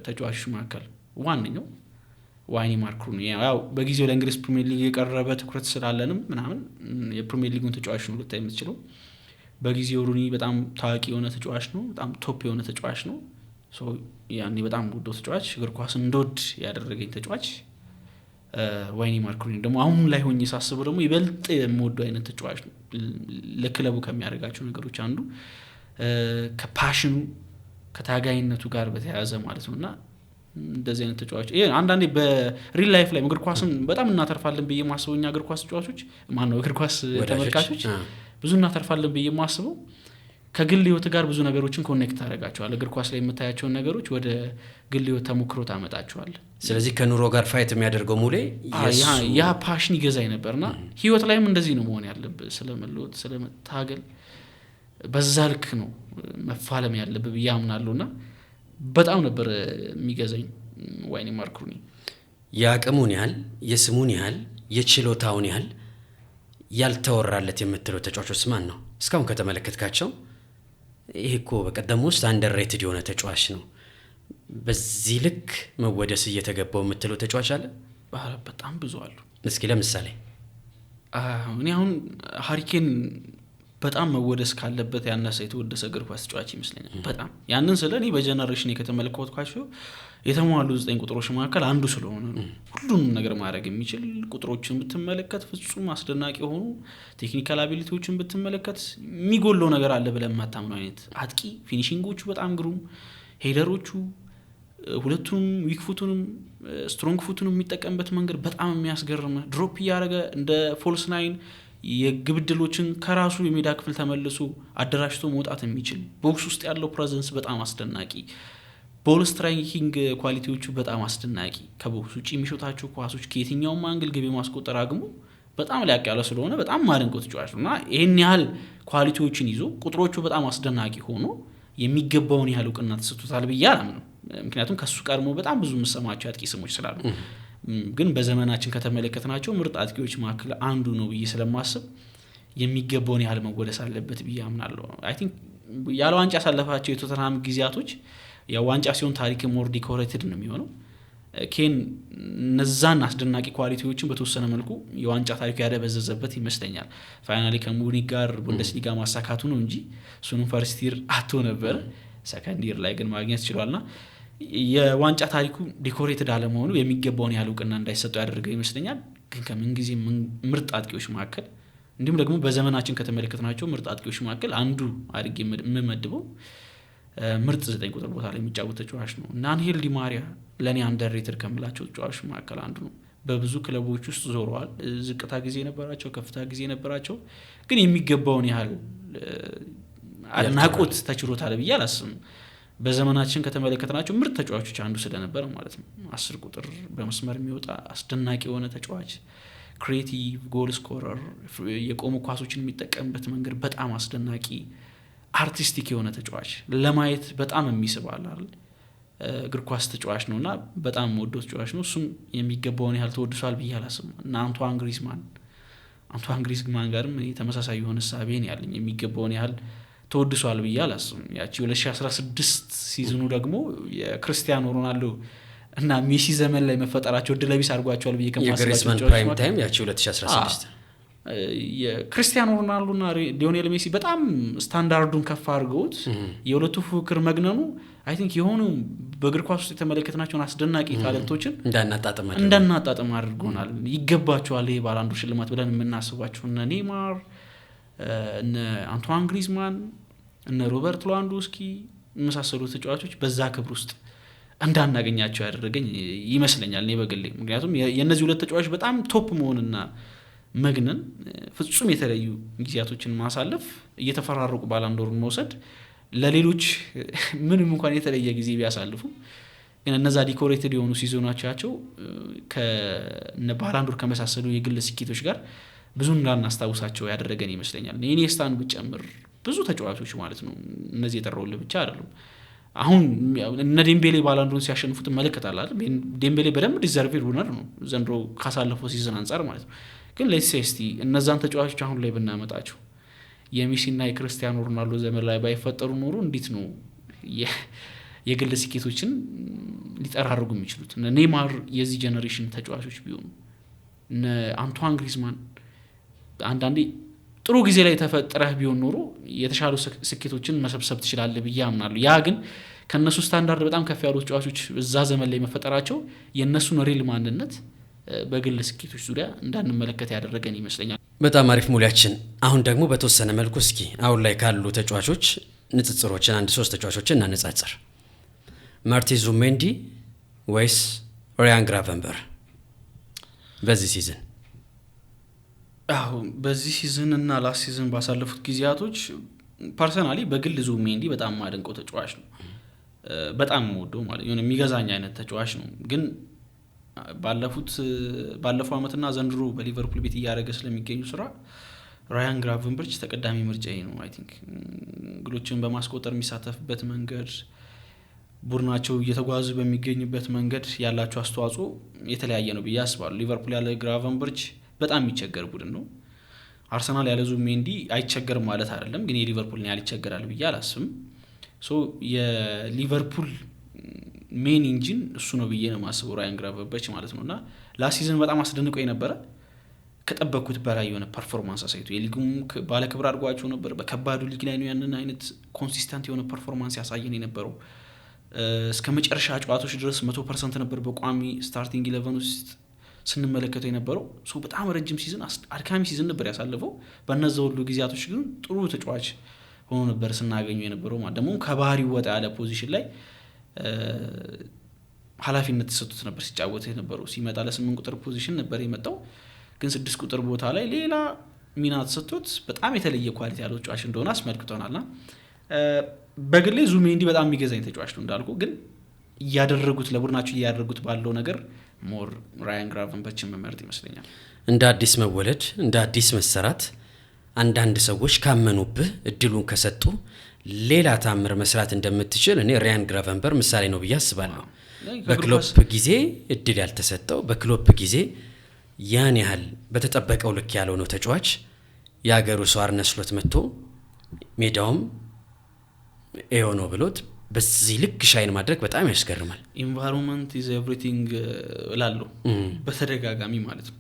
ተጫዋቾች መካከል ዋነኛው ዋይኒ ማርክ ሩኒ። ያው በጊዜው ለእንግሊዝ ፕሪሚየር ሊግ የቀረበ ትኩረት ስላለንም ምናምን የፕሪሚየር ሊጉን ተጫዋች ነው ልታይ የምትችለው። በጊዜው ሩኒ በጣም ታዋቂ የሆነ ተጫዋች ነው። በጣም ቶፕ የሆነ ተጫዋች ነው። ሶ ያኔ በጣም ወደው ተጫዋች እግር ኳስን እንድወድ ያደረገኝ ተጫዋች ዋይኒ ማርክ ሩኒ። ደግሞ አሁን ላይ ሆኜ ሳስበው ደግሞ ይበልጥ የምወደው አይነት ተጫዋች ነው። ለክለቡ ከሚያደርጋቸው ነገሮች አንዱ ከፓሽኑ ከታጋይነቱ ጋር በተያያዘ ማለት ነውና እንደዚህ አይነት ተጫዋች አንዳንዴ በሪል ላይፍ ላይ እግር ኳስን በጣም እናተርፋለን ብዬ ማስበው እኛ እግር ኳስ ተጫዋቾች ማን ነው እግር ኳስ ተመልካቾች ብዙ እናተርፋለን ብዬ ማስበው ከግል ህይወት ጋር ብዙ ነገሮችን ኮኔክት አደርጋቸዋል። እግር ኳስ ላይ የምታያቸውን ነገሮች ወደ ግል ህይወት ተሞክሮ ታመጣቸዋል። ስለዚህ ከኑሮ ጋር ፋይት የሚያደርገው ሙሌ ያ ፓሽን ይገዛኝ ነበርና ህይወት ላይም እንደዚህ ነው መሆን ያለብህ። ስለመለወጥ ስለመታገል በዛ ልክ ነው መፋለም ያለብህ ብዬ አምናለሁና በጣም ነበር የሚገዛኝ ዋይኒ ማርክ ሩኒ። የአቅሙን ያህል የስሙን ያህል የችሎታውን ያህል ያልተወራለት የምትለው ተጫዋቾች ማን ነው እስካሁን ከተመለከትካቸው? ይሄ እኮ በቀደም ውስጥ አንደርሬትድ የሆነ ተጫዋች ነው፣ በዚህ ልክ መወደስ እየተገባው የምትለው ተጫዋች አለ? በጣም ብዙ አሉ። እስኪ ለምሳሌ እኔ አሁን ሃሪኬን በጣም መወደስ ካለበት ያነሰ የተወደሰ እግር ኳስ ተጫዋች ይመስለኛል። በጣም ያንን ስለ እኔ በጀነሬሽን ከተመለከትኳቸው የተሟሉ 9 ቁጥሮች መካከል አንዱ ስለሆነ ነው። ሁሉንም ነገር ማድረግ የሚችል ቁጥሮችን ብትመለከት ፍጹም አስደናቂ የሆኑ ቴክኒካል አቢሊቲዎችን ብትመለከት የሚጎለው ነገር አለ ብለን ማታምነው አይነት አጥቂ። ፊኒሺንጎቹ በጣም ግሩም፣ ሄደሮቹ ሁለቱም ዊክ ፉቱንም ስትሮንግ ፉቱንም የሚጠቀምበት መንገድ በጣም የሚያስገርም፣ ድሮፕ እያደረገ እንደ ፎልስ ናይን የግብ ዕድሎችን ከራሱ የሜዳ ክፍል ተመልሶ አደራጅቶ መውጣት የሚችል፣ ቦክስ ውስጥ ያለው ፕሬዘንስ በጣም አስደናቂ፣ ቦል ስትራይኪንግ ኳሊቲዎቹ በጣም አስደናቂ፣ ከቦክስ ውጪ የሚሾታቸው ኳሶች ከየትኛውም አንግል ግብ ማስቆጠር አቅሙ በጣም ሊያቅ ያለ ስለሆነ በጣም ማድንቆት ተጫዋች ነውና ይሄን ያህል ኳሊቲዎችን ይዞ ቁጥሮቹ በጣም አስደናቂ ሆኖ የሚገባውን ያህል እውቅና ተሰጥቶታል ብዬ አላምንም። ምክንያቱም ከሱ ቀድሞ በጣም ብዙ የምሰማቸው አጥቂ ስሞች ስላሉ፣ ግን በዘመናችን ከተመለከትናቸው ምርጥ አጥቂዎች መካከል አንዱ ነው ብዬ ስለማስብ የሚገባውን ያህል መወደስ አለበት ብዬ አምናለሁ። አይ ቲንክ ያለ ዋንጫ ያሳለፋቸው የቶተንሃም ጊዜያቶች ያው ዋንጫ ሲሆን ታሪክ ሞር ዲኮሬትድ ነው የሚሆነው። ኬን እነዛን አስደናቂ ኳሊቲዎችን በተወሰነ መልኩ የዋንጫ ታሪኩ ያደበዘዘበት ይመስለኛል። ፋይናሊ ከሙኒክ ጋር ቡንደስሊጋ ማሳካቱ ነው እንጂ እሱንም ፈርስት ይር አቶ ነበር፣ ሰከንድ ይር ላይ ግን ማግኘት ችሏልና የዋንጫ ታሪኩ ዲኮሬትድ አለመሆኑ የሚገባውን ያህል እውቅና እንዳይሰጠው ያደረገው ይመስለኛል። ግን ከምን ጊዜ ምርጥ አጥቂዎች መካከል እንዲሁም ደግሞ በዘመናችን ከተመለከትናቸው ምርጥ አጥቂዎች መካከል አንዱ አድርጌ የምመድበው ምርጥ 9 ቁጥር ቦታ ላይ የሚጫወት ተጫዋች ነው። ናንሄል ዲ ማሪያ ለኔ አንደርሬትድ ከምላቸው ተጫዋቾች መካከል አንዱ ነው። በብዙ ክለቦች ውስጥ ዞረዋል። ዝቅታ ጊዜ ነበራቸው፣ ከፍታ ጊዜ ነበራቸው። ግን የሚገባውን ያህል አድናቆት ተችሮታል ብዬ አላስብም። በዘመናችን ከተመለከትናቸው ምርጥ ተጫዋቾች አንዱ ስለነበረ ማለት ነው። 10 ቁጥር በመስመር የሚወጣ አስደናቂ የሆነ ተጫዋች፣ ክሬቲቭ ጎል ስኮረር፣ የቆሙ ኳሶችን የሚጠቀምበት መንገድ በጣም አስደናቂ አርቲስቲክ የሆነ ተጫዋች፣ ለማየት በጣም የሚስባል አይደል እግር ኳስ ተጫዋች ነውና በጣም ወዶት ተጫዋች ነው። እሱም የሚገባውን ያህል ተወድሷል ብዬ አላስብም። እና አንቷን ግሪዝማን ጋርም ተመሳሳይ የሆነ ሳቤን ያለኝ የሚገባውን ያህል ተወድሷል ብዬ አላስብም። ያቺ 2016 ሲዝኑ ደግሞ የክርስቲያኖ ሮናልዶ እና ሜሲ ዘመን ላይ መፈጠራቸው እድለቢስ አድርጓቸዋል ብዬ የግሪዝማን ፕራይም ታይም ያቺ 2016 የክርስቲያኖ ሮናልዶና ሊዮኔል ሜሲ በጣም ስታንዳርዱን ከፍ አድርገውት የሁለቱ ፉክክር መግነኑ አይ ቲንክ የሆኑ በእግር ኳስ ውስጥ የተመለከትናቸውን አስደናቂ ታለንቶችን እንዳናጣጥም አድርጎናል። ይገባቸዋል ይሄ ባላንዶር ሽልማት ብለን የምናስባቸው እነ ኔይማር፣ እነ አንቷን ግሪዝማን፣ እነ ሮበርት ሌዋንዶውስኪ የመሳሰሉ ተጫዋቾች በዛ ክብር ውስጥ እንዳናገኛቸው ያደረገኝ ይመስለኛል እኔ በግሌ። ምክንያቱም የእነዚህ ሁለት ተጫዋቾች በጣም ቶፕ መሆንና መግነን ፍጹም የተለዩ ጊዜያቶችን ማሳለፍ እየተፈራረቁ ባላንዶርን መውሰድ ለሌሎች ምንም እንኳን የተለየ ጊዜ ቢያሳልፉ ግን እነዛ ዲኮሬትድ የሆኑ ሲዞናቸው ከነ ባላንዶር ከመሳሰሉ የግል ስኬቶች ጋር ብዙ እንዳናስታውሳቸው ያደረገን ይመስለኛል። ኢኒየስታን ብጨምር ብዙ ተጫዋቾች ማለት ነው እነዚህ የጠራውልህ ብቻ አይደሉም። አሁን እነ ዴምቤሌ ባላንዶርን ሲያሸንፉት መለከታል አይደል? ዴምቤሌ በደንብ ዲዘርቭድ ዊነር ነው ዘንድሮ ካሳለፈው ሲዝን አንፃር ማለት ነው። ግን ሌትስ ሴይ እስቲ እነዛን ተጫዋቾች አሁን ላይ ብናመጣቸው የሜሲና የክርስቲያኖ ሮናልዶ ዘመን ላይ ባይፈጠሩ ኖሮ እንዴት ነው የግል ስኬቶችን ሊጠራርጉ የሚችሉት? እነ ኔይማር የዚህ ጄኔሬሽን ተጫዋቾች ቢሆኑ እነ አንቷን ግሪዝማን አንዳንዴ ጥሩ ጊዜ ላይ ተፈጥረህ ቢሆን ኖሮ የተሻሉ ስኬቶችን መሰብሰብ ትችላለህ ብዬ አምናለሁ። ያ ግን ከነሱ ስታንዳርድ በጣም ከፍ ያሉ ተጫዋቾች እዛ ዘመን ላይ መፈጠራቸው የነሱን ሪል ማንነት በግል ስኬቶች ዙሪያ እንዳንመለከት ያደረገን ይመስለኛል። በጣም አሪፍ ሙሊያችን። አሁን ደግሞ በተወሰነ መልኩ እስኪ አሁን ላይ ካሉ ተጫዋቾች ንጽጽሮችን 1-3 ተጫዋቾችን እናነጻጽር። ማርቲን ዙቢሜንዲ ወይስ ራያን ግራቨንበርች በዚህ ሲዝን? በዚህ ሲዝን እና ላስት ሲዝን ባሳለፉት ጊዜያቶች ፐርሰናሊ በግል ዙቢሜንዲ በጣም ማደንቀው ተጫዋች ነው። በጣም ወደው ማለት የሆነ የሚገዛኝ አይነት ተጫዋች ነው። ግን ባለፈው አመትና ዘንድሮ በሊቨርፑል ቤት እያደረገ ስለሚገኙ ስራ ራያን ግራቨንበርች ተቀዳሚ ምርጫዬ ነው። አይ ቲንክ ግሎችን በማስቆጠር የሚሳተፍበት መንገድ፣ ቡድናቸው እየተጓዙ በሚገኝበት መንገድ ያላቸው አስተዋጽኦ የተለያየ ነው ብዬ አስባለሁ። ሊቨርፑል ያለ ግራቨንበርች በጣም የሚቸገር ቡድን ነው። አርሰናል ያለ ዙቢሜንዲ አይቸገርም ማለት አይደለም፣ ግን የሊቨርፑልን ያህል ይቸገራል ብዬ አላስብም። የሊቨርፑል ሜን ኢንጂን እሱ ነው ብዬ ነው የማስበው ራያን ግራቨንበርች ማለት ነውና ላስት ሲዝን በጣም አስደንቆኝ ነበረ። ከጠበቅኩት በላይ የሆነ ፐርፎርማንስ አሳይቶ የሊጉም ባለክብር አድርጓቸው ነበር። በከባዱ ሊግ ላይ ነው ያንን አይነት ኮንሲስተንት የሆነ ፐርፎርማንስ ያሳየን የነበረው። እስከ መጨረሻ ጨዋታዎች ድረስ 100% ነበር በቋሚ ስታርቲንግ 11 ውስጥ ስንመለከተው የነበረው። በጣም ረጅም ሲዝን አድካሚ ሲዝን ነበር ያሳለፈው። በእነዛ ሁሉ ጊዜያቶች ግን ጥሩ ተጫዋች ሆኖ ነበር ስናገኘው የነበረው። ማለት ደግሞ ከባህሪው ወጣ ያለ ፖዚሽን ላይ ኃላፊነት ተሰጥቶት ነበር ሲጫወት የነበረው። ሲመጣ ለ8 ቁጥር ፖዚሽን ነበር የመጣው፣ ግን 6 ቁጥር ቦታ ላይ ሌላ ሚና ተሰጥቶት በጣም የተለየ ኳሊቲ ያለው ተጫዋች እንደሆነ አስመልክቶናልና በግሌ ዙቢሜንዲ በጣም የሚገዛኝ ተጫዋች ነው እንዳልኩ። ግን እያደረጉት ለቡድናቸው እያደረጉት ባለው ነገር ሞር ራያን ግራቨንበርችን መመረጥ ይመስለኛል። እንደ አዲስ መወለድ፣ እንደ አዲስ መሰራት አንዳንድ ሰዎች ካመኑብህ እድሉን ከሰጡ ሌላ ታምር መስራት እንደምትችል እኔ ራያን ግራቨንበርች ምሳሌ ነው ብዬ አስባለሁ። በክሎፕ ጊዜ እድል ያልተሰጠው፣ በክሎፕ ጊዜ ያን ያህል በተጠበቀው ልክ ያለው ነው ተጫዋች። የሀገሩ ሰው አርነ ስሎት መጥቶ ሜዳውም ኤዮኖ ብሎት በዚህ ልክ ሻይን ማድረግ በጣም ያስገርማል። ኢንቫይሮንመንት ኢዝ ኤቭሪቲንግ ላሉ በተደጋጋሚ ማለት ነው።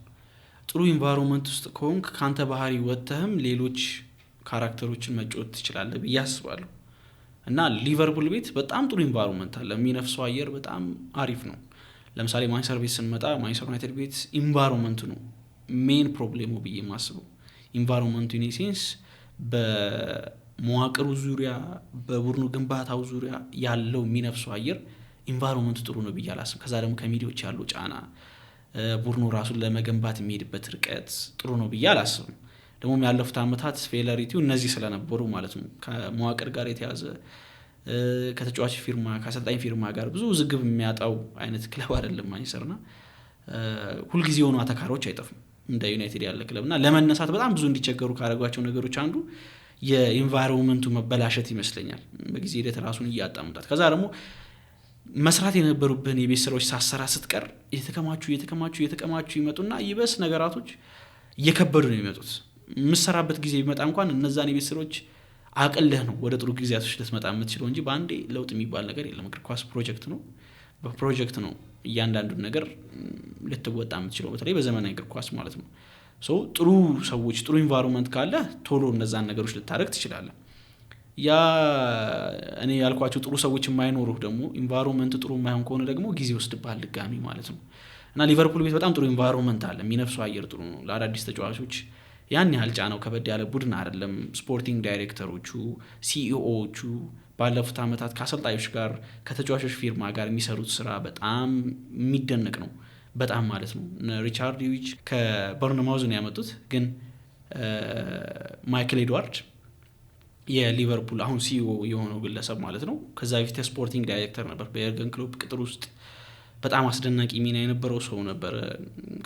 ጥሩ ኢንቫይሮንመንት ውስጥ ከሆንክ ካንተ ባህሪ ወጥተህም ሌሎች ካራክተሮችን መጫወት ትችላለህ ብዬ አስባለሁ። እና ሊቨርፑል ቤት በጣም ጥሩ ኢንቫይሮንመንት አለ። የሚነፍሰው አየር በጣም አሪፍ ነው። ለምሳሌ ማንቸስተር ቤት ስንመጣ ማንቸስተር ዩናይትድ ቤት ኢንቫይሮንመንቱ ነው ሜን ፕሮብሌሙ ብዬ የማስበው። ኢንቫይሮንመንቱ ኢን ሴንስ በመዋቅሩ ዙሪያ በቡድኑ ግንባታው ዙሪያ ያለው የሚነፍሰው አየር ኢንቫይሮንመንቱ ጥሩ ነው ብዬ አላስብም። ከዛ ደግሞ ከሚዲያዎች ያለው ጫና ቡድኑ ራሱን ለመገንባት የሚሄድበት ርቀት ጥሩ ነው ብዬ አላስብም። ደግሞ ያለፉት አመታት ፌለሪቲው እነዚህ ስለነበሩ ማለት ነው ከመዋቅር ጋር የተያዘ ከተጫዋች ፊርማ ከአሰልጣኝ ፊርማ ጋር ብዙ ዝግብ የሚያጣው አይነት ክለብ አይደለም ማንቸስተርና ሁሉ ጊዜ ሆኖ አተካሮች አይጠፉም እንደ ዩናይትድ ያለ ክለብና ለመነሳት በጣም ብዙ እንዲቸገሩ ካደረጓቸው ነገሮች አንዱ የኢንቫይሮንመንቱ መበላሸት ይመስለኛል በጊዜ ሂደት ራሱን እያጣመጣት ከዛ ደግሞ መስራት የነበሩብን የቤት ስራዎች ሳሰራ ስትቀር የተከማቹ ይመጡና ይበስ ነገራቶች እየከበዱ ነው የሚመጡት መስራበት ጊዜ ቢመጣ እንኳን እነዛን የቤት ስራዎች አቀለህ ነው ወደ ጥሩ ጊዜያቶች ልትመጣ የምትችለው እንጂ በአንዴ ለውጥ የሚባል ነገር የለም እግር ኳስ ፕሮጀክት ነው በፕሮጀክት ነው እያንዳንዱን ነገር ልትወጣ የምትችለው በተለይ በዘመናዊ እግር ኳስ ማለት ነው ሶ ጥሩ ሰዎች ጥሩ ኢንቫይሮንመንት ካለ ቶሎ እነዛን ነገሮች ልታረግ ትችላለህ ያ እኔ ያልኳቸው ጥሩ ሰዎች የማይኖሩ ደግሞ ኢንቫይሮንመንት ጥሩ የማይሆን ከሆነ ደግሞ ጊዜ ወስድባል ድጋሚ ማለት ነው እና ሊቨርፑል ቤት በጣም ጥሩ ኢንቫይሮንመንት አለ የሚነፍሱ አየር ጥሩ ነው ለአዳዲስ ተጫዋቾች ያን ያህል ጫናው ከበድ ያለ ቡድን አይደለም ስፖርቲንግ ዳይሬክተሮቹ ሲኢኦዎቹ ባለፉት አመታት ከአሰልጣኞች ጋር ከተጫዋቾች ፊርማ ጋር የሚሰሩት ስራ በጣም የሚደነቅ ነው በጣም ማለት ነው ሪቻርድ ዊች ከበርንማውዝ ነው ያመጡት ግን ማይክል ኤድዋርድ የሊቨርፑል አሁን ሲኢኦ የሆነው ግለሰብ ማለት ነው ከዛ በፊት ስፖርቲንግ ዳይሬክተር ነበር በኤርገን ክሎፕ ቅጥር ውስጥ በጣም አስደናቂ ሚና የነበረው ሰው ነበር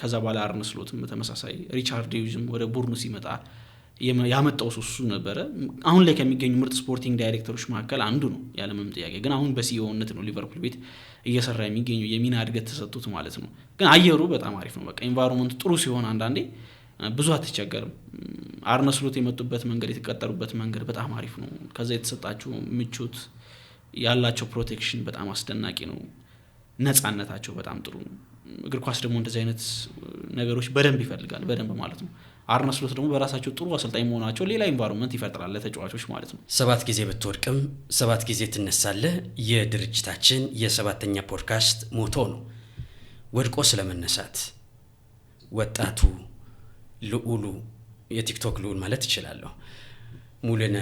ከዛ በኋላ አርነ ስሎትም ተመሳሳይ ሪቻርድ ዊችም ወደ ቡርኑ ሲመጣ ያመጣው እሱ ነበር አሁን ላይ ከሚገኙ ምርጥ ስፖርቲንግ ዳይሬክተሮች መካከል አንዱ ነው ያለምንም ጥያቄ ግን አሁን በሲኢኦነት ነው ሊቨርፑል ቤት እየሰራ የሚገኘው የሚና እድገት ተሰጥቶት ማለት ነው ግን አየሩ በጣም አሪፍ ነው በቃ ኢንቫይሮንመንት ጥሩ ሲሆን አንዳንዴ ብዙ አትቸገርም አርነ ስሎት የመጡበት መንገድ የተቀጠሩበት መንገድ በጣም አሪፍ ነው ከዛ የተሰጣቸው ምቾት ያላቸው ፕሮቴክሽን በጣም አስደናቂ ነው ነፃነታቸው በጣም ጥሩ ነው እግር ኳስ ደግሞ እንደዚህ አይነት ነገሮች በደንብ ይፈልጋል በደንብ ማለት ነው አርነ ስሎት ደግሞ በራሳቸው ጥሩ አሰልጣኝ መሆናቸው ሌላ ኢንቫይሮንመንት ይፈጥራል ለተጫዋቾች ማለት ነው 7 ጊዜ ብትወድቅም 7 ጊዜ ትነሳለህ የድርጅታችን የ7ኛ ፖድካስት ሞቶ ነው ወድቆ ስለመነሳት ወጣቱ ልዑሉ የቲክቶክ ልዑል ማለት ይችላልው ሙሉነ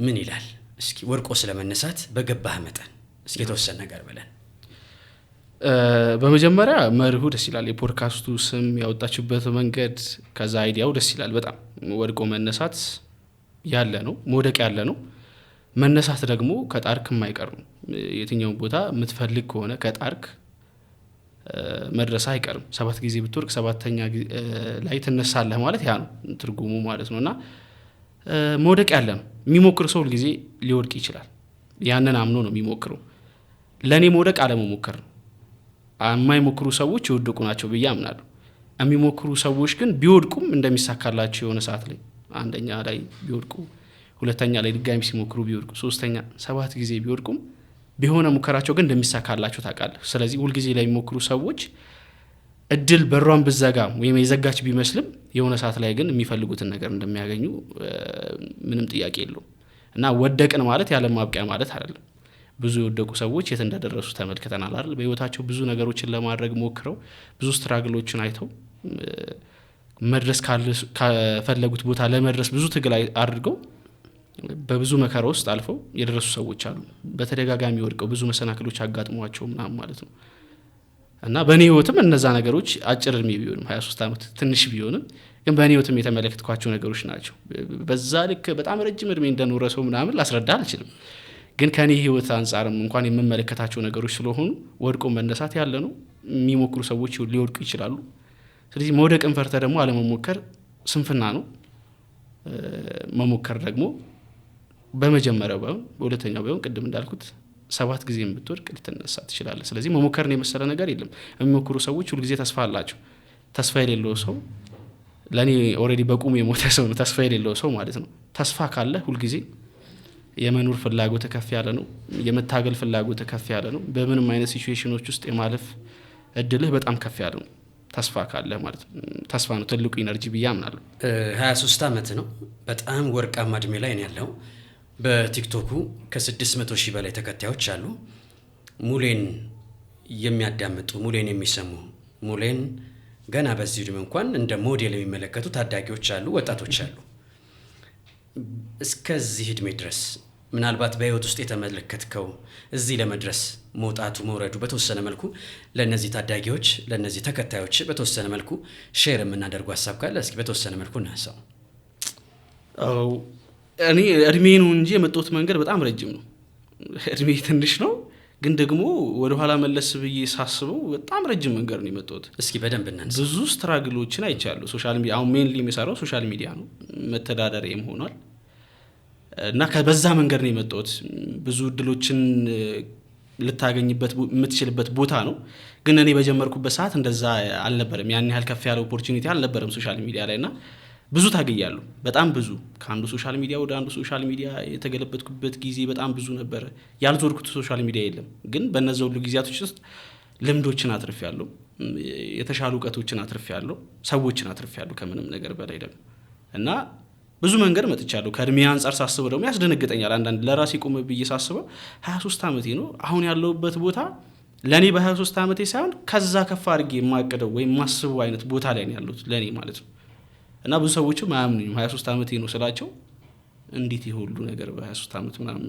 ምን ይላል እስኪ ወድቆ ስለመነሳት በገባህ መጠን እስኪ ተወሰነ ነገር በለን በመጀመሪያ መርሁ ደስ ይላል የፖድካስቱ ስም ያወጣችበት መንገድ ከዛ አይዲያው ደስ ይላል በጣም ወድቆ መነሳት ያለ ነው መውደቅ ያለ ነው መነሳት ደግሞ ከጣርክ የማይቀር ነው የትኛው ቦታ የምትፈልግ ከሆነ ከጣርክ መድረስ አይቀርም 7 ጊዜ ብትወርቅ 7ኛ ላይ ትነሳለህ ማለት ያ ነው ትርጉሙ ማለት ነውና መውደቅ ያለ ነው የሚሞክር ሰው ጊዜ ሊወድቅ ይችላል ያንን አምኖ ነው የሚሞክረው ለኔ መውደቅ አለ መሞከር የማይሞክሩ ሰዎች ይወድቁ ናቸው ብዬ አምናለሁ የሚሞክሩ ሰዎች ግን ቢወድቁም እንደሚሳካላቸው የሆነ ሰዓት ላይ አንደኛ ላይ ቢወድቁ ሁለተኛ ላይ ድጋሚ ሲሞክሩ ቢወድቁ ሶስተኛ 7 ጊዜ ቢወድቁም ቢሆነ ሙከራቸው ግን እንደሚሳካላቸው ታውቃለህ ስለዚህ ሁሉ ጊዜ ላይ የሚሞክሩ ሰዎች እድል በሯን ብዘጋም ወይም የዘጋች ቢመስልም የሆነ ሰዓት ላይ ግን የሚፈልጉትን ነገር እንደሚያገኙ ምንም ጥያቄ የለውም እና ወደቅን ማለት ያለ ማብቂያ ማለት አይደለም ብዙ የወደቁ ሰዎች የት እንደደረሱ ተመልክተናል አይደል በህይወታቸው ብዙ ነገሮችን ለማድረግ ሞክረው ብዙ ስትራግሎችን አይተው መድረስ ከፈለጉት ቦታ ለመድረስ ብዙ ትግል አድርገው በብዙ መከራ ውስጥ አልፈው የደረሱ ሰዎች አሉ በተደጋጋሚ ወድቀው ብዙ መሰናክሎች አጋጥሟቸው ምናምን ማለት ነው እና በእኔ ህይወትም እነዛ ነገሮች አጭር እድሜ ቢሆንም 23 አመት ትንሽ ቢሆንም ግን በእኔ ህይወትም የተመለከትኳቸው ነገሮች ናቸው በዛ ልክ በጣም ረጅም እድሜ እንደኖረ ሰው ምናምን ላስረዳ አልችልም ግን ከኔ ህይወት አንፃርም እንኳን የምመለከታቸው ነገሮች ስለሆኑ ወድቆ መነሳት ያለ ነው የሚሞክሩ ሰዎች ሊወድቁ ይችላሉ ስለዚህ መውደቅን ፈርተ ደግሞ አለመሞከር ስንፍና ነው መሞከር ደግሞ በመጀመሪያው ባይሆን በሁለተኛው ባይሆን ቅድም እንዳልኩት 7 ጊዜ ብትወድቅ ልትነሳ ትችላለህ ስለዚህ መሞከርን የመሰለ ነገር የለም የሚሞክሩ ሰዎች ሁሉ ጊዜ ተስፋ አላቸው ተስፋ የሌለው ሰው ለኔ ኦሬዲ በቁም የሞተ ሰው ነው ተስፋ የሌለው ሰው ማለት ነው ተስፋ ካለ ሁሉ ጊዜ የመኖር ፍላጎት ከፍ ያለ ነው የመታገል ፍላጎት ከፍ ያለ ነው በምንም አይነት ሲቹዌሽኖች ውስጥ የማለፍ እድልህ በጣም ከፍ ያለ ነው ተስፋ ካለ ማለት ነው ተስፋ ነው ትልቁ ኢነርጂ ብያምናለሁ 23 አመት ነው በጣም ወርቃማ እድሜ ላይ ነው ያለው በቲክቶኩ ከ600 ሺህ በላይ ተከታዮች አሉ ሙሌን የሚያዳምጡ ሙሌን የሚሰሙ ሙሌን ገና በዚህ እድሜ እንኳን እንደ ሞዴል የሚመለከቱ ታዳጊዎች አሉ ወጣቶች አሉ እስከዚህ እድሜ ድረስ ምናልባት በህይወት ውስጥ የተመለከትከው እዚህ ለመድረስ መውጣቱ መውረዱ በተወሰነ መልኩ ለነዚህ ታዳጊዎች ለነዚህ ተከታዮች በተወሰነ መልኩ ሼር የምናደርገው ሐሳብ ካለ እስኪ በተወሰነ መልኩ እናሳው እኔ እድሜ ነው እንጂ የመጣሁት መንገድ በጣም ረጅም ነው። እድሜ ትንሽ ነው ግን ደግሞ ወደኋላ መለስ ብዬ ሳስበው በጣም ረጅም መንገድ ነው የመጣሁት። እስኪ በደንብ እናንሳ። ብዙ ስትራግሎችን አይቻለሁ። ሶሻል ሚዲያ አሁን ሜንሊ የሚሰራው ሶሻል ሚዲያ ነው፣ መተዳደሪያም ሆኗል እና በዛ መንገድ ነው የመጣሁት። ብዙ እድሎችን ልታገኝበት የምትችልበት ቦታ ነው። ግን እኔ በጀመርኩበት ሰዓት እንደዛ አልነበረም። ያን ያህል ከፍ ያለ ኦፖርቹኒቲ አልነበረም ሶሻል ሚዲያ ላይ እና ብዙ ታገያለሁ። በጣም ብዙ ከአንዱ ሶሻል ሚዲያ ወደ አንዱ ሶሻል ሚዲያ የተገለበጥኩበት ጊዜ በጣም ብዙ ነበረ። ያልዞርኩት ሶሻል ሚዲያ የለም። ግን በእነዚህ ሁሉ ጊዜያቶች ውስጥ ልምዶችን አትርፌያለሁ፣ የተሻሉ እውቀቶችን አትርፌያለሁ፣ ሰዎችን አትርፌያለሁ ከምንም ነገር በላይ ደግሞ እና ብዙ መንገድ መጥቻለሁ። ከእድሜ አንጻር ሳስበው ደግሞ ያስደነግጠኛል። አንዳንድ ለራሴ ቆም ብዬ ሳስበው 23 ዓመቴ ነው አሁን ያለሁበት ቦታ ለእኔ በ23 ዓመቴ ሳይሆን ከዛ ከፍ አድርጌ የማቅደው ወይም የማስበው አይነት ቦታ ላይ ነው ያለሁት ለእኔ ማለት ነው። እና ብዙ ሰዎችም አያምኑኝም 23 ዓመቴ ነው ስላቸው እንዴት የሁሉ ነገር በ23 ዓመት ምናምን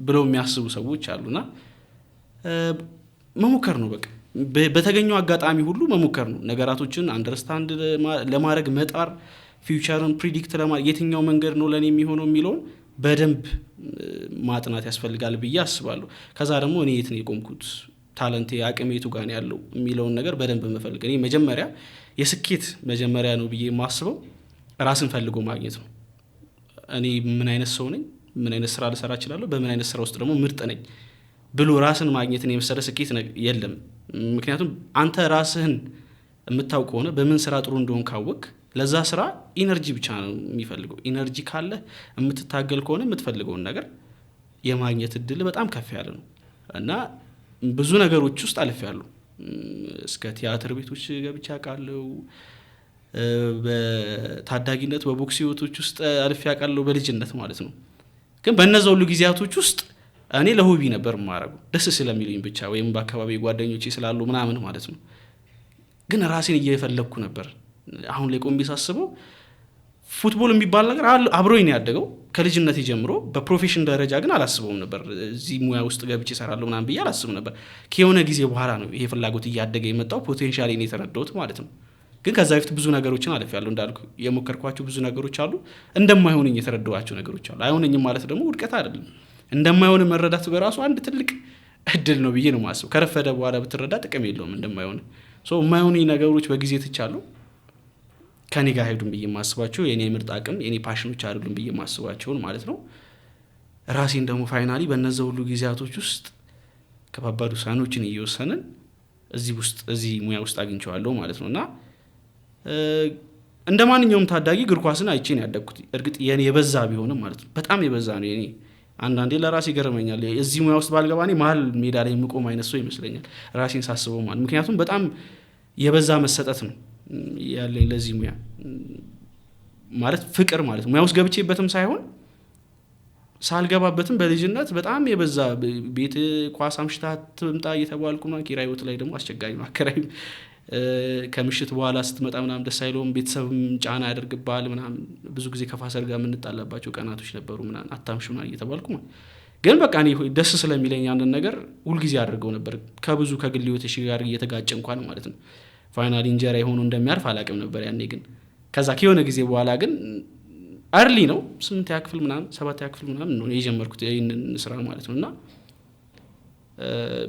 ብለው የሚያስቡ ሰዎች አሉና መሞከር ነው በቃ በተገኘው አጋጣሚ ሁሉ መሞከር ነው። ነገራቶችን አንደርስታንድ ለማድረግ መጣር፣ ፊውቸርን ፕሪዲክት ለማድረግ የትኛው መንገድ ነው ለእኔ የሚሆነው የሚለውን በደንብ ማጥናት ያስፈልጋል ብዬ አስባለሁ። ከዛ ደግሞ እኔ የት ነው የቆምኩት፣ ታለንቴ አቅሜ የቱ ጋር ነው ያለው የሚለውን ነገር በደንብ መፈልግ። እኔ መጀመሪያ የስኬት መጀመሪያ ነው ብዬ የማስበው ራስን ፈልጎ ማግኘት ነው። እኔ ምን አይነት ሰው ነኝ፣ ምን አይነት ስራ ልሰራ እችላለሁ፣ በምን አይነት ስራ ውስጥ ደግሞ ምርጥ ነኝ ብሎ ራስን ማግኘትን የመሰለ ስኬት የለም። ምክንያቱም አንተ ራስህን የምታውቅ ከሆነ በምን ስራ ጥሩ እንደሆን ካወቅ ለዛ ስራ ኢነርጂ ብቻ ነው የሚፈልገው። ኢነርጂ ካለ የምትታገል ከሆነ የምትፈልገውን ነገር የማግኘት እድል በጣም ከፍ ያለ ነው እና ብዙ ነገሮች ውስጥ አልፌያለሁ። እስከ ቲያትር ቤቶች ገብቼ አውቃለሁ። በታዳጊነት በቦክስ ህይወቶች ውስጥ አልፌ አውቃለሁ፣ በልጅነት ማለት ነው። ግን በእነዚያ ሁሉ ጊዜያቶች ውስጥ እኔ ለሆቢ ነበር የማደርገው ደስ ስለሚሉኝ ብቻ ወይም በአካባቢ ጓደኞቼ ስላሉ ምናምን ማለት ነው። ግን ራሴን እየፈለግኩ ነበር። አሁን ላይ ቆሜ ሳስበው ፉትቦል የሚባል ነገር አብሮኝ ነው ያደገው ከልጅነት ጀምሮ። በፕሮፌሽን ደረጃ ግን አላስበውም ነበር። እዚህ ሙያ ውስጥ ገብቼ እሰራለሁ ምናምን ብዬ አላስብም ነበር። ከሆነ ጊዜ በኋላ ነው ይሄ ፍላጎት እያደገ የመጣው፣ ፖቴንሻሌን የተረዳሁት ማለት ነው። ግን ከዛ በፊት ብዙ ነገሮችን አልፌያለሁ። እንዳልኩ የሞከርኳቸው ብዙ ነገሮች አሉ፣ እንደማይሆንኝ የተረዳኋቸው ነገሮች አሉ። አይሆንኝም ማለት ደግሞ ውድቀት አይደለም። እንደማይሆን መረዳት በራሱ አንድ ትልቅ እድል ነው ብዬ ነው የማስበው። ከረፈደ በኋላ ብትረዳ ጥቅም የለውም እንደማይሆን። የማይሆኑኝ ነገሮች በጊዜ ትቻለሁ። ከኔ ጋር ሄዱም ብዬ የማስባቸው የኔ ምርጥ አቅም የኔ ፓሽኖች አይደሉም ብዬ የማስባቸውን ማለት ነው። ራሴን ደግሞ ፋይናሊ በእነዚያ ሁሉ ጊዜያቶች ውስጥ ከባባድ ውሳኔዎችን እየወሰንን እዚህ ሙያ ውስጥ አግኝቼዋለሁ ማለት ነው እና እንደ ማንኛውም ታዳጊ እግር ኳስን አይቼ ነው ያደግኩት። እርግጥ የኔ የበዛ ቢሆንም ማለት ነው በጣም የበዛ ነው የኔ። አንዳንዴ ለራሴ ይገርመኛል። እዚህ ሙያ ውስጥ ባልገባ እኔ መሀል ሜዳ ላይ የምቆም አይነት ሰው ይመስለኛል ራሴን ሳስበው ማለት። ምክንያቱም በጣም የበዛ መሰጠት ነው ያለኝ ለዚህ ሙያ ማለት ፍቅር ማለት ነው። ሙያ ውስጥ ገብቼበትም ሳይሆን ሳልገባበትም በልጅነት በጣም የበዛ ቤት ኳስ አምሽታ ትምጣ እየተባልኩ ነው። ኪራይ ወጥ ላይ ደግሞ አስቸጋሪ ነው አከራይ። ከምሽት በኋላ ስትመጣ ምናምን ደስ አይለውም፣ ቤተሰብም ጫና ያደርግባል ምናምን። ብዙ ጊዜ ከፋሰር ጋር የምንጣላባቸው ቀናቶች ነበሩ ምናምን አታምሽ ምናምን እየተባልኩ ማለት። ግን በቃ እኔ ደስ ስለሚለኝ ያንን ነገር ሁልጊዜ አድርገው ነበር። ከብዙ ከግል ህይወቴ ጋር እየተጋጨ እንኳን ማለት ነው። ፋይናሊ እንጀራ የሆኑ እንደሚያርፍ አላውቅም ነበር ያኔ። ግን ከዛ ከሆነ ጊዜ በኋላ ግን አርሊ ነው 8ኛ ክፍል ምናምን 7ኛ ክፍል ምናምን ነው የጀመርኩት ይህንን ስራ ማለት ነው እና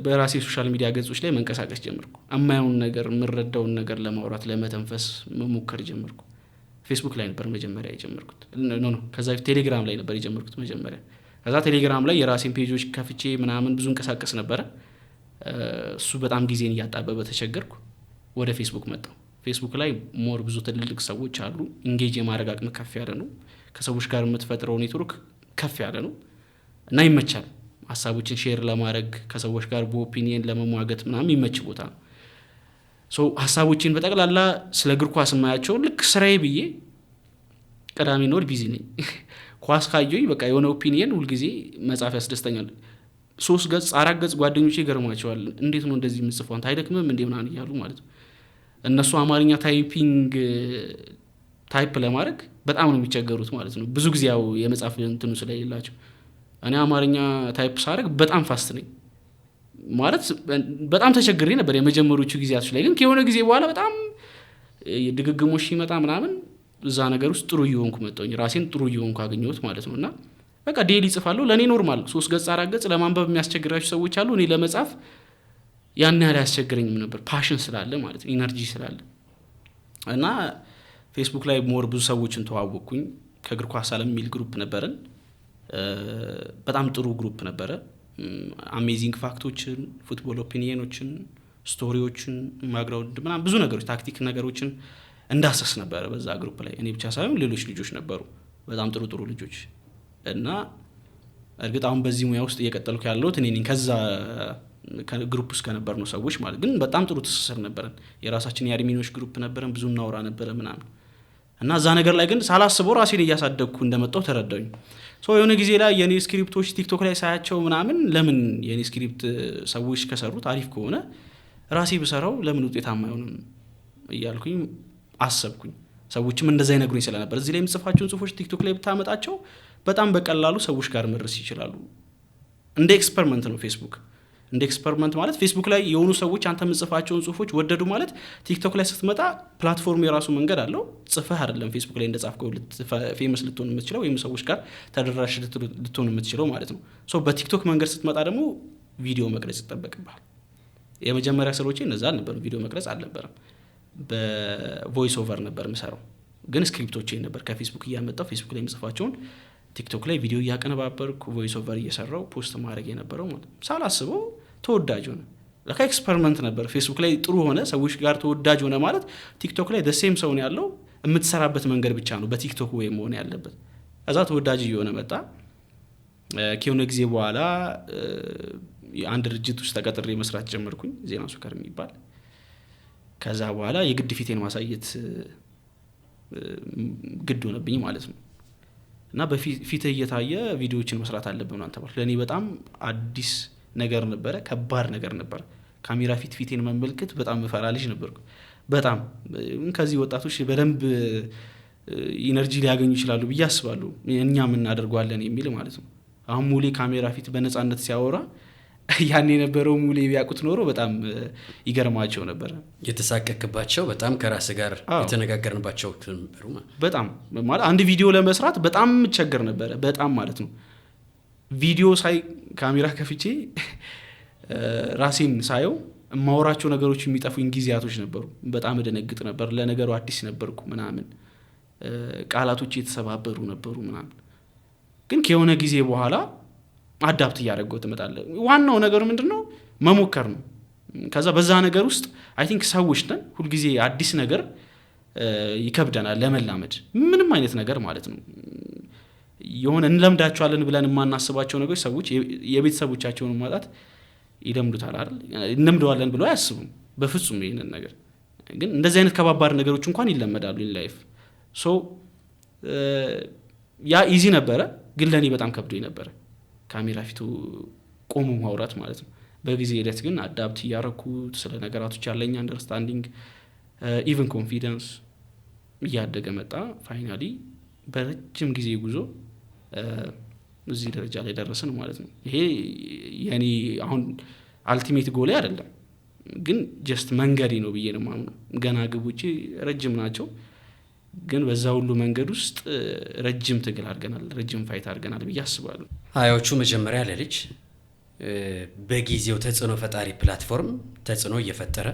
በራሴ ሶሻል ሚዲያ ገጾች ላይ መንቀሳቀስ ጀመርኩ። እማየውን ነገር የምረዳውን ነገር ለማውራት ለመተንፈስ መሞከር ጀመርኩ። ፌስቡክ ላይ ነበር መጀመሪያ የጀመርኩት። ከዛ ቴሌግራም ላይ ነበር የጀመርኩት መጀመሪያ። ከዛ ቴሌግራም ላይ የራሴን ፔጆች ከፍቼ ምናምን ብዙ እንቀሳቀስ ነበረ። እሱ በጣም ጊዜን እያጣበበ ተቸገርኩ። ወደ ፌስቡክ መጣሁ። ፌስቡክ ላይ ሞር ብዙ ትልልቅ ሰዎች አሉ። ኢንጌጅ የማድረግ አቅም ከፍ ያለ ነው። ከሰዎች ጋር የምትፈጥረው ኔትወርክ ከፍ ያለ ነው እና ይመቻል። ሀሳቦችን ሼር ለማድረግ ከሰዎች ጋር በኦፒኒየን ለመሟገት ምናምን ይመች ቦታ ነው። ሀሳቦችን በጠቅላላ ስለ እግር ኳስ የማያቸው ልክ ስራዬ ብዬ ቅዳሜ ነው ቢዚ ነኝ። ኳስ ካየሁኝ በቃ የሆነ ኦፒኒየን ሁልጊዜ መጻፍ ያስደስተኛል። 3 ገጽ 4 ገጽ ጓደኞቼ ይገርማቸዋል። እንዴት ነው እንደዚህ የምጽፈው አንተ አይደክምም እንዴ ምናምን እያሉ ማለት ነው። እነሱ አማርኛ ታይፕ ለማድረግ በጣም ነው የሚቸገሩት ማለት ነው። ብዙ ጊዜ ያው የመጻፍ እንትኑ ስለሌላቸው እኔ አማርኛ ታይፕ ሳደርግ በጣም ፋስት ነኝ ማለት በጣም ተቸግሬ ነበር የመጀመሪያዎቹ ጊዜያቶች ላይ። ግን ከሆነ ጊዜ በኋላ በጣም ድግግሞሽ ይመጣ ምናምን እዛ ነገር ውስጥ ጥሩ እየሆንኩ መጣሁኝ። ራሴን ጥሩ እየሆንኩ አገኘሁት ማለት ነው። እና በቃ ዴይሊ ጽፋለሁ። ለእኔ ኖርማል 3 ገጽ 4 ገጽ ለማንበብ የሚያስቸግራቸው ሰዎች አሉ። እኔ ለመጻፍ ያን ያህል አያስቸግረኝም ነበር፣ ፓሽን ስላለ ማለት ነው፣ ኢነርጂ ስላለ። እና ፌስቡክ ላይ ሞር ብዙ ሰዎችን ተዋወቅኩኝ። ከእግር ኳስ ዓለም የሚል ግሩፕ ነበረን። በጣም ጥሩ ግሩፕ ነበረ። አሜዚንግ ፋክቶችን፣ ፉትቦል ኦፒኒየኖችን፣ ስቶሪዎችን፣ ባክግራውንድ ምናምን ብዙ ነገሮች፣ ታክቲክ ነገሮችን እንዳሰስ ነበረ በዛ ግሩፕ ላይ። እኔ ብቻ ሳይሆን ሌሎች ልጆች ነበሩ፣ በጣም ጥሩ ጥሩ ልጆች። እና እርግጥ አሁን በዚህ ሙያ ውስጥ እየቀጠልኩ ያለሁት እኔ ነኝ፣ ከዛ ግሩፕ ውስጥ ከነበርነው ሰዎች ማለት። ግን በጣም ጥሩ ትስስር ነበረን። የራሳችን የአድሚኖች ግሩፕ ነበረን፣ ብዙ እናወራ ነበረ ምናምን። እና እዛ ነገር ላይ ግን ሳላስበው ራሴን እያሳደግኩ እንደመጣሁ ተረዳሁኝ። የሆነ ጊዜ ላይ የኔ ስክሪፕቶች ቲክቶክ ላይ ሳያቸው ምናምን ለምን የኔ ስክሪፕት ሰዎች ከሰሩት አሪፍ ከሆነ ራሴ ብሰራው ለምን ውጤታማ አይሆንም እያልኩኝ አሰብኩኝ። ሰዎችም እንደዛ ይነግሩኝ ስለነበር እዚህ ላይ የምጽፋቸውን ጽሁፎች ቲክቶክ ላይ ብታመጣቸው በጣም በቀላሉ ሰዎች ጋር መድረስ ይችላሉ። እንደ ኤክስፐሪመንት ነው ፌስቡክ። እንደ ኤክስፐሪመንት ማለት ፌስቡክ ላይ የሆኑ ሰዎች አንተ የምጽፋቸውን ጽሁፎች ወደዱ ማለት ቲክቶክ ላይ ስትመጣ ፕላትፎርም የራሱ መንገድ አለው። ጽፈህ አይደለም ፌስቡክ ላይ እንደጻፍከው ፌመስ ልትሆን የምትችለው ወይም ሰዎች ጋር ተደራሽ ልትሆን የምትችለው ማለት ነው። በቲክቶክ መንገድ ስትመጣ ደግሞ ቪዲዮ መቅረጽ ይጠበቅብሃል። የመጀመሪያ ስራዎቼ እነዛ አልነበሩም፣ ቪዲዮ መቅረጽ አልነበረም። በቮይስ ኦቨር ነበር የምሰራው። ግን ስክሪፕቶቼ ነበር ከፌስቡክ እያመጣው ፌስቡክ ላይ የምጽፋቸውን ቲክቶክ ላይ ቪዲዮ እያቀነባበርኩ ቮይስ ኦቨር እየሰራው ፖስት ማድረግ የነበረው ማለት ነው። ሳላስበው ተወዳጅ ሆነ። ለካ ኤክስፐሪመንት ነበር። ፌስቡክ ላይ ጥሩ ሆነ፣ ሰዎች ጋር ተወዳጅ ሆነ ማለት ቲክቶክ ላይ ደሴም ሰው ነው ያለው፣ የምትሰራበት መንገድ ብቻ ነው በቲክቶክ ወይ መሆን ያለበት። ከዛ ተወዳጅ እየሆነ መጣ። ከሆነ ጊዜ በኋላ አንድ ድርጅት ውስጥ ተቀጥሬ መስራት ጀመርኩኝ፣ ዜና ሱከር የሚባል። ከዛ በኋላ የግድ ፊቴን ማሳየት ግድ ሆነብኝ ማለት ነው። እና በፊት እየታየ ቪዲዮዎችን መስራት አለብን አንተ ማለት ለእኔ በጣም አዲስ ነገር ነበረ፣ ከባድ ነገር ነበረ። ካሜራ ፊቴን መመልከት በጣም ፈራ ልጅ ነበርኩ። በጣም ከዚህ ወጣቶች በደንብ ኢነርጂ ሊያገኙ ይችላሉ ብዬ አስባለሁ፣ እኛም እናደርጓለን የሚል ማለት ነው። አሁን ሙሌ ካሜራ ፊት በነፃነት ሲያወራ ያን የነበረው ሙሌ ቢያውቁት ኖሮ በጣም ይገርማቸው ነበረ። የተሳቀቅባቸው በጣም ከራስ ጋር የተነጋገርንባቸው ነበሩ። በጣም ማለት አንድ ቪዲዮ ለመስራት በጣም ቸገር ነበረ፣ በጣም ማለት ነው። ቪዲዮ ሳይ ካሜራ ከፍቼ ራሴን ሳየው የማወራቸው ነገሮች የሚጠፉኝ ጊዜያቶች ነበሩ። በጣም እደነግጥ ነበር፣ ለነገሩ አዲስ ነበርኩ ምናምን፣ ቃላቶች የተሰባበሩ ነበሩ ምናምን። ግን ከሆነ ጊዜ በኋላ አዳፕት እያደረገው ትመጣለህ። ዋናው ነገር ምንድነው? መሞከር ነው። ከዛ በዛ ነገር ውስጥ አይ ቲንክ ሰዎች ነን፣ ሁልጊዜ አዲስ ነገር ይከብደናል ለመላመድ፣ ምንም አይነት ነገር ማለት ነው። የሆነ እንለምዳቸዋለን ብለን የማናስባቸው ነገሮች ሰዎች የቤተሰቦቻቸውን ማጣት ይለምዱታል አይደል? እንለምደዋለን ብለው አያስቡም በፍጹም ይሄንን ነገር። ግን እንደዚህ አይነት ከባባድ ነገሮች እንኳን ይለመዳሉ ኢን ላይፍ። ያ ኢዚ ነበረ፣ ግን ለእኔ በጣም ከብዶኝ ነበረ ካሜራ ፊቱ ቆሞ ማውራት ማለት ነው። በጊዜ ሂደት ግን አዳፕት እያረኩት ስለ ነገራቶች ያለኝ አንደርስታንዲንግ ኢቨን ኮንፊደንስ እያደገ መጣ። ፋይናሊ በረጅም ጊዜ ጉዞ እዚህ ደረጃ ላይ ደረስን ማለት ነው። ይሄ የኔ አሁን አልቲሜት ጎሌ አይደለም፣ ግን ጀስት መንገዴ ነው ብዬ ነው የማምነው። ገና ግቦቼ ረጅም ናቸው፣ ግን በዛ ሁሉ መንገድ ውስጥ ረጅም ትግል አድርገናል፣ ረጅም ፋይት አድርገናል ብዬ አስባለሁ። ሀያዎቹ መጀመሪያ ለልጅ በጊዜው ተጽዕኖ ፈጣሪ ፕላትፎርም ተጽዕኖ እየፈጠረ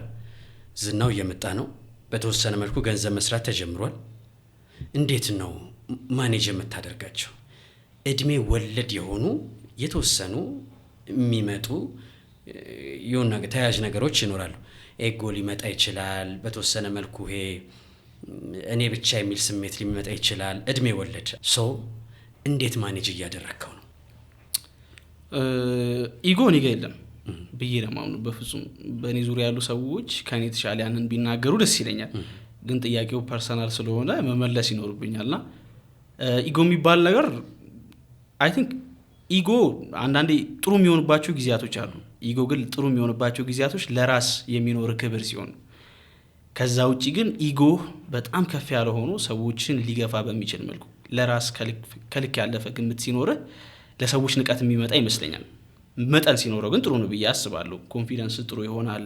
ዝናው እየመጣ ነው። በተወሰነ መልኩ ገንዘብ መስራት ተጀምሯል። እንዴት ነው ማኔጅ የምታደርጋቸው? እድሜ ወለድ የሆኑ የተወሰኑ የሚመጡ የሆነ ተያያዥ ነገሮች ይኖራሉ። ኤጎ ሊመጣ ይችላል። በተወሰነ መልኩ ይሄ እኔ ብቻ የሚል ስሜት ሊመጣ ይችላል። እድሜ ወለድ ሰው እንዴት ማኔጅ እያደረግከው ነው? ኢጎ እኔ ጋ የለም ብዬ ነው የማምነው በፍጹም። በእኔ ዙሪያ ያሉ ሰዎች ከእኔ የተሻለ ያንን ቢናገሩ ደስ ይለኛል፣ ግን ጥያቄው ፐርሰናል ስለሆነ መመለስ ይኖርብኛልና ኢጎ የሚባል ነገር አይ ቲንክ ኢጎ አንዳንዴ ጥሩ የሚሆንባቸው ጊዜያቶች አሉ። ኢጎ ግን ጥሩ የሚሆንባቸው ጊዜያቶች ለራስ የሚኖር ክብር ሲሆን፣ ከዛ ውጪ ግን ኢጎ በጣም ከፍ ያለ ሆኖ ሰዎችን ሊገፋ በሚችል መልኩ ለራስ ከልክ ያለፈ ግምት ሲኖርህ ለሰዎች ንቀት የሚመጣ ይመስለኛል። መጠን ሲኖረው ግን ጥሩ ነው ብዬ አስባለሁ። ኮንፊደንስ ጥሩ ይሆናል፣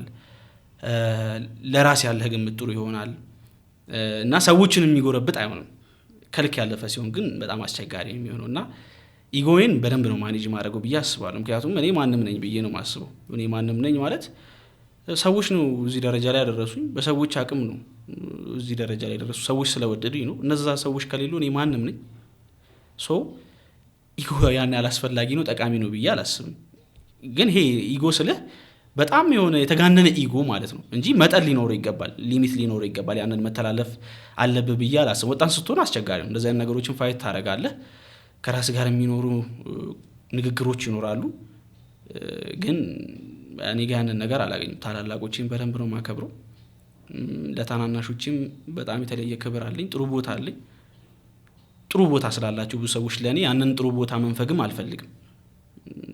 ለራስ ያለህ ግምት ጥሩ ይሆናል። እና ሰዎችን የሚጎረብጥ አይሆንም። ከልክ ያለፈ ሲሆን ግን በጣም አስቸጋሪ የሚሆነው እና ኢጎዬን በደንብ ነው ማኔጅ ማድረገው ብዬ አስባለሁ። ምክንያቱም እኔ ማንም ነኝ ብዬ ነው ማስበው። እኔ ማንም ነኝ ማለት ሰዎች ነው እዚህ ደረጃ ላይ ያደረሱኝ፣ በሰዎች አቅም ነው እዚህ ደረጃ ላይ ያደረሱ፣ ሰዎች ስለወደዱኝ ነው። እነዛ ሰዎች ከሌሉ እኔ ማንም ነኝ። ሶ ኢጎ ያን ያላስፈላጊ ነው ጠቃሚ ነው ብዬ አላስብም። ግን ይሄ ኢጎ ስልህ በጣም የሆነ የተጋነነ ኢጎ ማለት ነው እንጂ መጠን ሊኖረው ይገባል፣ ሊሚት ሊኖረው ይገባል። ያንን መተላለፍ አለብህ ብዬ አላስብም። ወጣት ስትሆን አስቸጋሪ ነው። እንደዚህ አይነት ነገሮችን ፋይት ታደርጋለህ። ከራስ ጋር የሚኖሩ ንግግሮች ይኖራሉ። ግን እኔ ጋር ያንን ነገር አላገኝም። ታላላቆችን በደንብ ነው ማከብረው። ለታናናሾችም በጣም የተለየ ክብር አለኝ። ጥሩ ቦታ አለኝ። ጥሩ ቦታ ስላላቸው ብዙ ሰዎች ለእኔ ያንን ጥሩ ቦታ መንፈግም አልፈልግም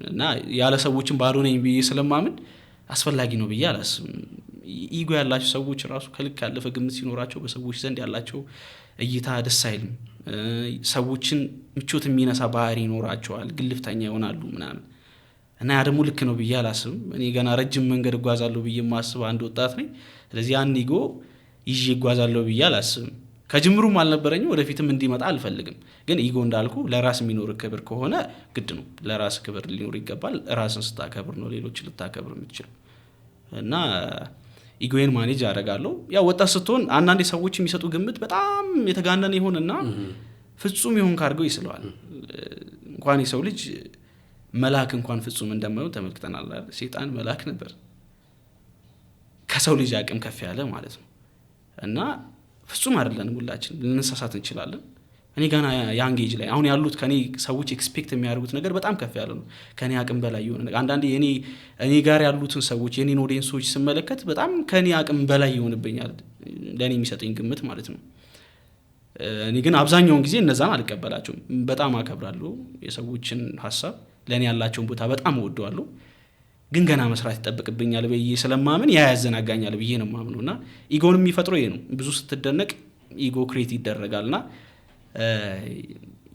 እና ያለ ሰዎችን ባዶ ነኝ ብዬ ስለማምን አስፈላጊ ነው ብዬ አላስብም። ኢጎ ያላቸው ሰዎች ራሱ ከልክ ያለፈ ግምት ሲኖራቸው በሰዎች ዘንድ ያላቸው እይታ ደስ አይልም። ሰዎችን ምቾት የሚነሳ ባህሪ ይኖራቸዋል፣ ግልፍተኛ ይሆናሉ ምናምን እና ያ ደግሞ ልክ ነው ብዬ አላስብም። እኔ ገና ረጅም መንገድ እጓዛለሁ ብዬ የማስብ አንድ ወጣት ነኝ። ስለዚህ ያን ኢጎ ይዤ እጓዛለሁ ብዬ አላስብም። ከጅምሩም አልነበረኝም፣ ወደፊትም እንዲመጣ አልፈልግም። ግን ኢጎ እንዳልኩ ለራስ የሚኖር ክብር ከሆነ ግድ ነው። ለራስ ክብር ሊኖር ይገባል። ራስን ስታከብር ነው ሌሎች ልታከብር የምትችል እና ኢጎዬን ማኔጅ አደርጋለሁ። ያው ወጣት ስትሆን አንዳንዴ ሰዎች የሚሰጡ ግምት በጣም የተጋነነ ይሆንና ፍጹም ይሆን ካርገው ይስለዋል። እንኳን የሰው ልጅ መልአክ እንኳን ፍጹም እንደማይሆን ተመልክተናል። ሴጣን መልአክ ነበር፣ ከሰው ልጅ አቅም ከፍ ያለ ማለት ነው። እና ፍጹም አይደለንም፣ ሁላችን ልንሳሳት እንችላለን። እኔ ገና ያንግ ኤጅ ላይ አሁን ያሉት ከኔ ሰዎች ኤክስፔክት የሚያደርጉት ነገር በጣም ከፍ ያለ ነው። ከኔ አቅም በላይ የሆነ አንዳንዴ እኔ ጋር ያሉትን ሰዎች የኔን ኦዲየንሶች ስመለከት በጣም ከኔ አቅም በላይ ይሆንብኛል፣ ለእኔ የሚሰጠኝ ግምት ማለት ነው። እኔ ግን አብዛኛውን ጊዜ እነዛን አልቀበላቸውም። በጣም አከብራለሁ የሰዎችን ሀሳብ፣ ለእኔ ያላቸውን ቦታ በጣም እወደዋለሁ። ግን ገና መስራት ይጠበቅብኛል ብዬ ስለማምን ያያዘናጋኛል ብዬ ነው የማምነው። እና ኢጎን የሚፈጥረው ይሄ ነው። ብዙ ስትደነቅ ኢጎ ክሬት ይደረጋልና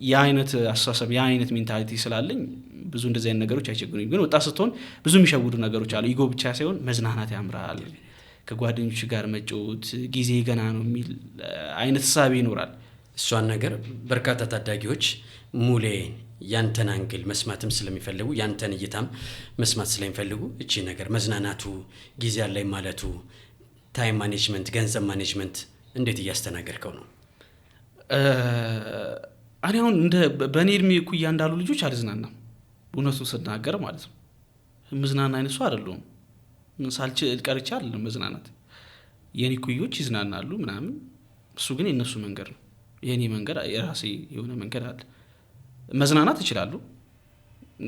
የአይነት አስተሳሰብ የአይነት ሜንታሊቲ ስላለኝ ብዙ እንደዚህ አይነት ነገሮች አይቸግሩኝም። ግን ወጣት ስትሆን ብዙ የሚሸውዱ ነገሮች አሉ። ኢጎ ብቻ ሳይሆን መዝናናት ያምራል፣ ከጓደኞች ጋር መጫወት፣ ጊዜ ገና ነው የሚል አይነት ሳቢ ይኖራል። እሷን ነገር በርካታ ታዳጊዎች ሙሌ ያንተን አንግል መስማትም ስለሚፈልጉ ያንተን እይታም መስማት ስለሚፈልጉ እቺ ነገር መዝናናቱ፣ ጊዜ አለኝ ማለቱ፣ ታይም ማኔጅመንት፣ ገንዘብ ማኔጅመንት እንዴት እያስተናገድከው ነው? እኔ አሁን በእኔ እድሜ እኩያ እንዳሉ ልጆች አልዝናናም፣ እውነቱን ስናገር ማለት ነው። ምዝናና አይነት ሰው አይደለሁም። ሳልችል ቀርቼ አይደለም መዝናናት። የኔ እኩዮች ይዝናናሉ ምናምን፣ እሱ ግን የነሱ መንገድ ነው። የኔ መንገድ የራሴ የሆነ መንገድ አለ። መዝናናት እችላለሁ፣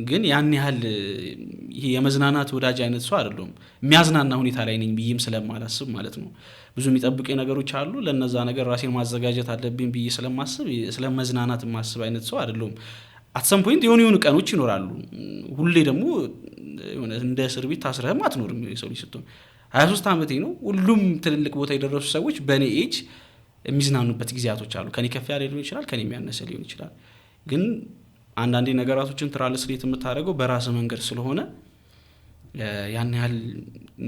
ግን ያን ያህል ይሄ የመዝናናት ወዳጅ አይነት ሰው አይደለሁም። የሚያዝናና ሁኔታ ላይ ነኝ ብዬም ስለማላስብ ማለት ነው። ብዙ የሚጠብቁኝ ነገሮች አሉ፣ ለነዛ ነገር ራሴን ማዘጋጀት አለብኝ ብዬ ስለማስብ ስለመዝናናት የማስብ አይነት ሰው አይደለሁም። አትሰም ፖይንት የሆኑ ቀኖች ይኖራሉ። ሁሌ ደግሞ እንደ እስር ቤት ታስረህም አትኖርም። የሰው ልጅ ስትሆን 23 ዓመቴ ነው። ሁሉም ትልልቅ ቦታ የደረሱ ሰዎች በእኔ ኤጅ የሚዝናኑበት ጊዜያቶች አሉ። ከኔ ከፍ ያለ ሊሆን ይችላል፣ ከኔ የሚያነሰ ሊሆን ይችላል። ግን አንዳንዴ ነገራቶችን ትራንስሌት የምታደርገው በራስ መንገድ ስለሆነ ያን ያህል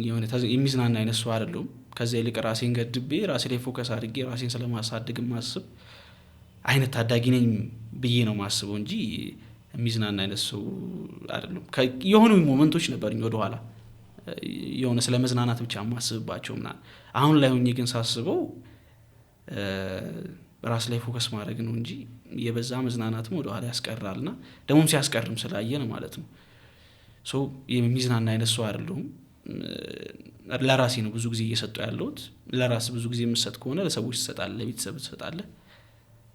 የሆነ የሚዝናና አይነት ሰው አይደለሁም። ከዚያ ይልቅ ራሴን ገድቤ ራሴ ላይ ፎከስ አድርጌ ራሴን ስለማሳደግ ማስብ አይነት ታዳጊ ነኝ ብዬ ነው ማስበው እንጂ የሚዝናና አይነት ሰው አይደለሁም። የሆኑ ሞመንቶች ነበርኝ ወደኋላ የሆነ ስለ መዝናናት ብቻ ማስብባቸው ምናምን። አሁን ላይ ሆኜ ግን ሳስበው ራስ ላይ ፎከስ ማድረግ ነው እንጂ የበዛ መዝናናትም ወደኋላ ያስቀራልና ደግሞም ሲያስቀርም ስላየን ማለት ነው። ሶ የሚዝናና አይነት ሰው አይደለሁም። ለራሴ ነው ብዙ ጊዜ እየሰጠው ያለሁት። ለራስ ብዙ ጊዜ የምትሰጥ ከሆነ ለሰዎች ትሰጣለህ፣ ለቤተሰብ ትሰጣለህ፣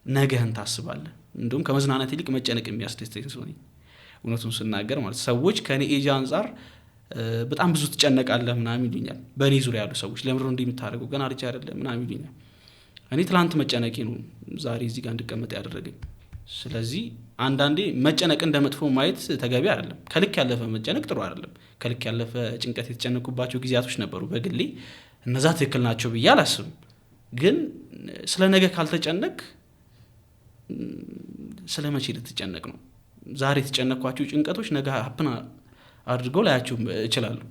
ነገህን ታስባለህ። እንደውም ከመዝናናት ይልቅ መጨነቅ የሚያስደስተኝ ሰው ነኝ እውነቱን ስናገር ማለት። ሰዎች ከኔ ኤጅ አንጻር በጣም ብዙ ትጨነቃለህ ምናምን ይሉኛል። በእኔ ዙሪያ ያሉ ሰዎች ለምንድን ነው እንደምታደርገው ገና ልጅ አይደለም ምናምን ይሉኛል። እኔ ትላንት መጨነቄ ነው ዛሬ እዚህ ጋር እንድቀመጥ ያደረገኝ። ስለዚህ አንዳንዴ መጨነቅ እንደ መጥፎ ማየት ተገቢ አይደለም። ከልክ ያለፈ መጨነቅ ጥሩ አይደለም። ከልክ ያለፈ ጭንቀት የተጨነቁባቸው ጊዜያቶች ነበሩ በግሌ፣ እነዛ ትክክል ናቸው ብዬ አላስብም። ግን ስለ ነገ ካልተጨነቅ ስለ መቼ ልትጨነቅ ነው? ዛሬ የተጨነቅኳቸው ጭንቀቶች ነገ ሀፕን አድርገው ላያቸው እችላለሁ።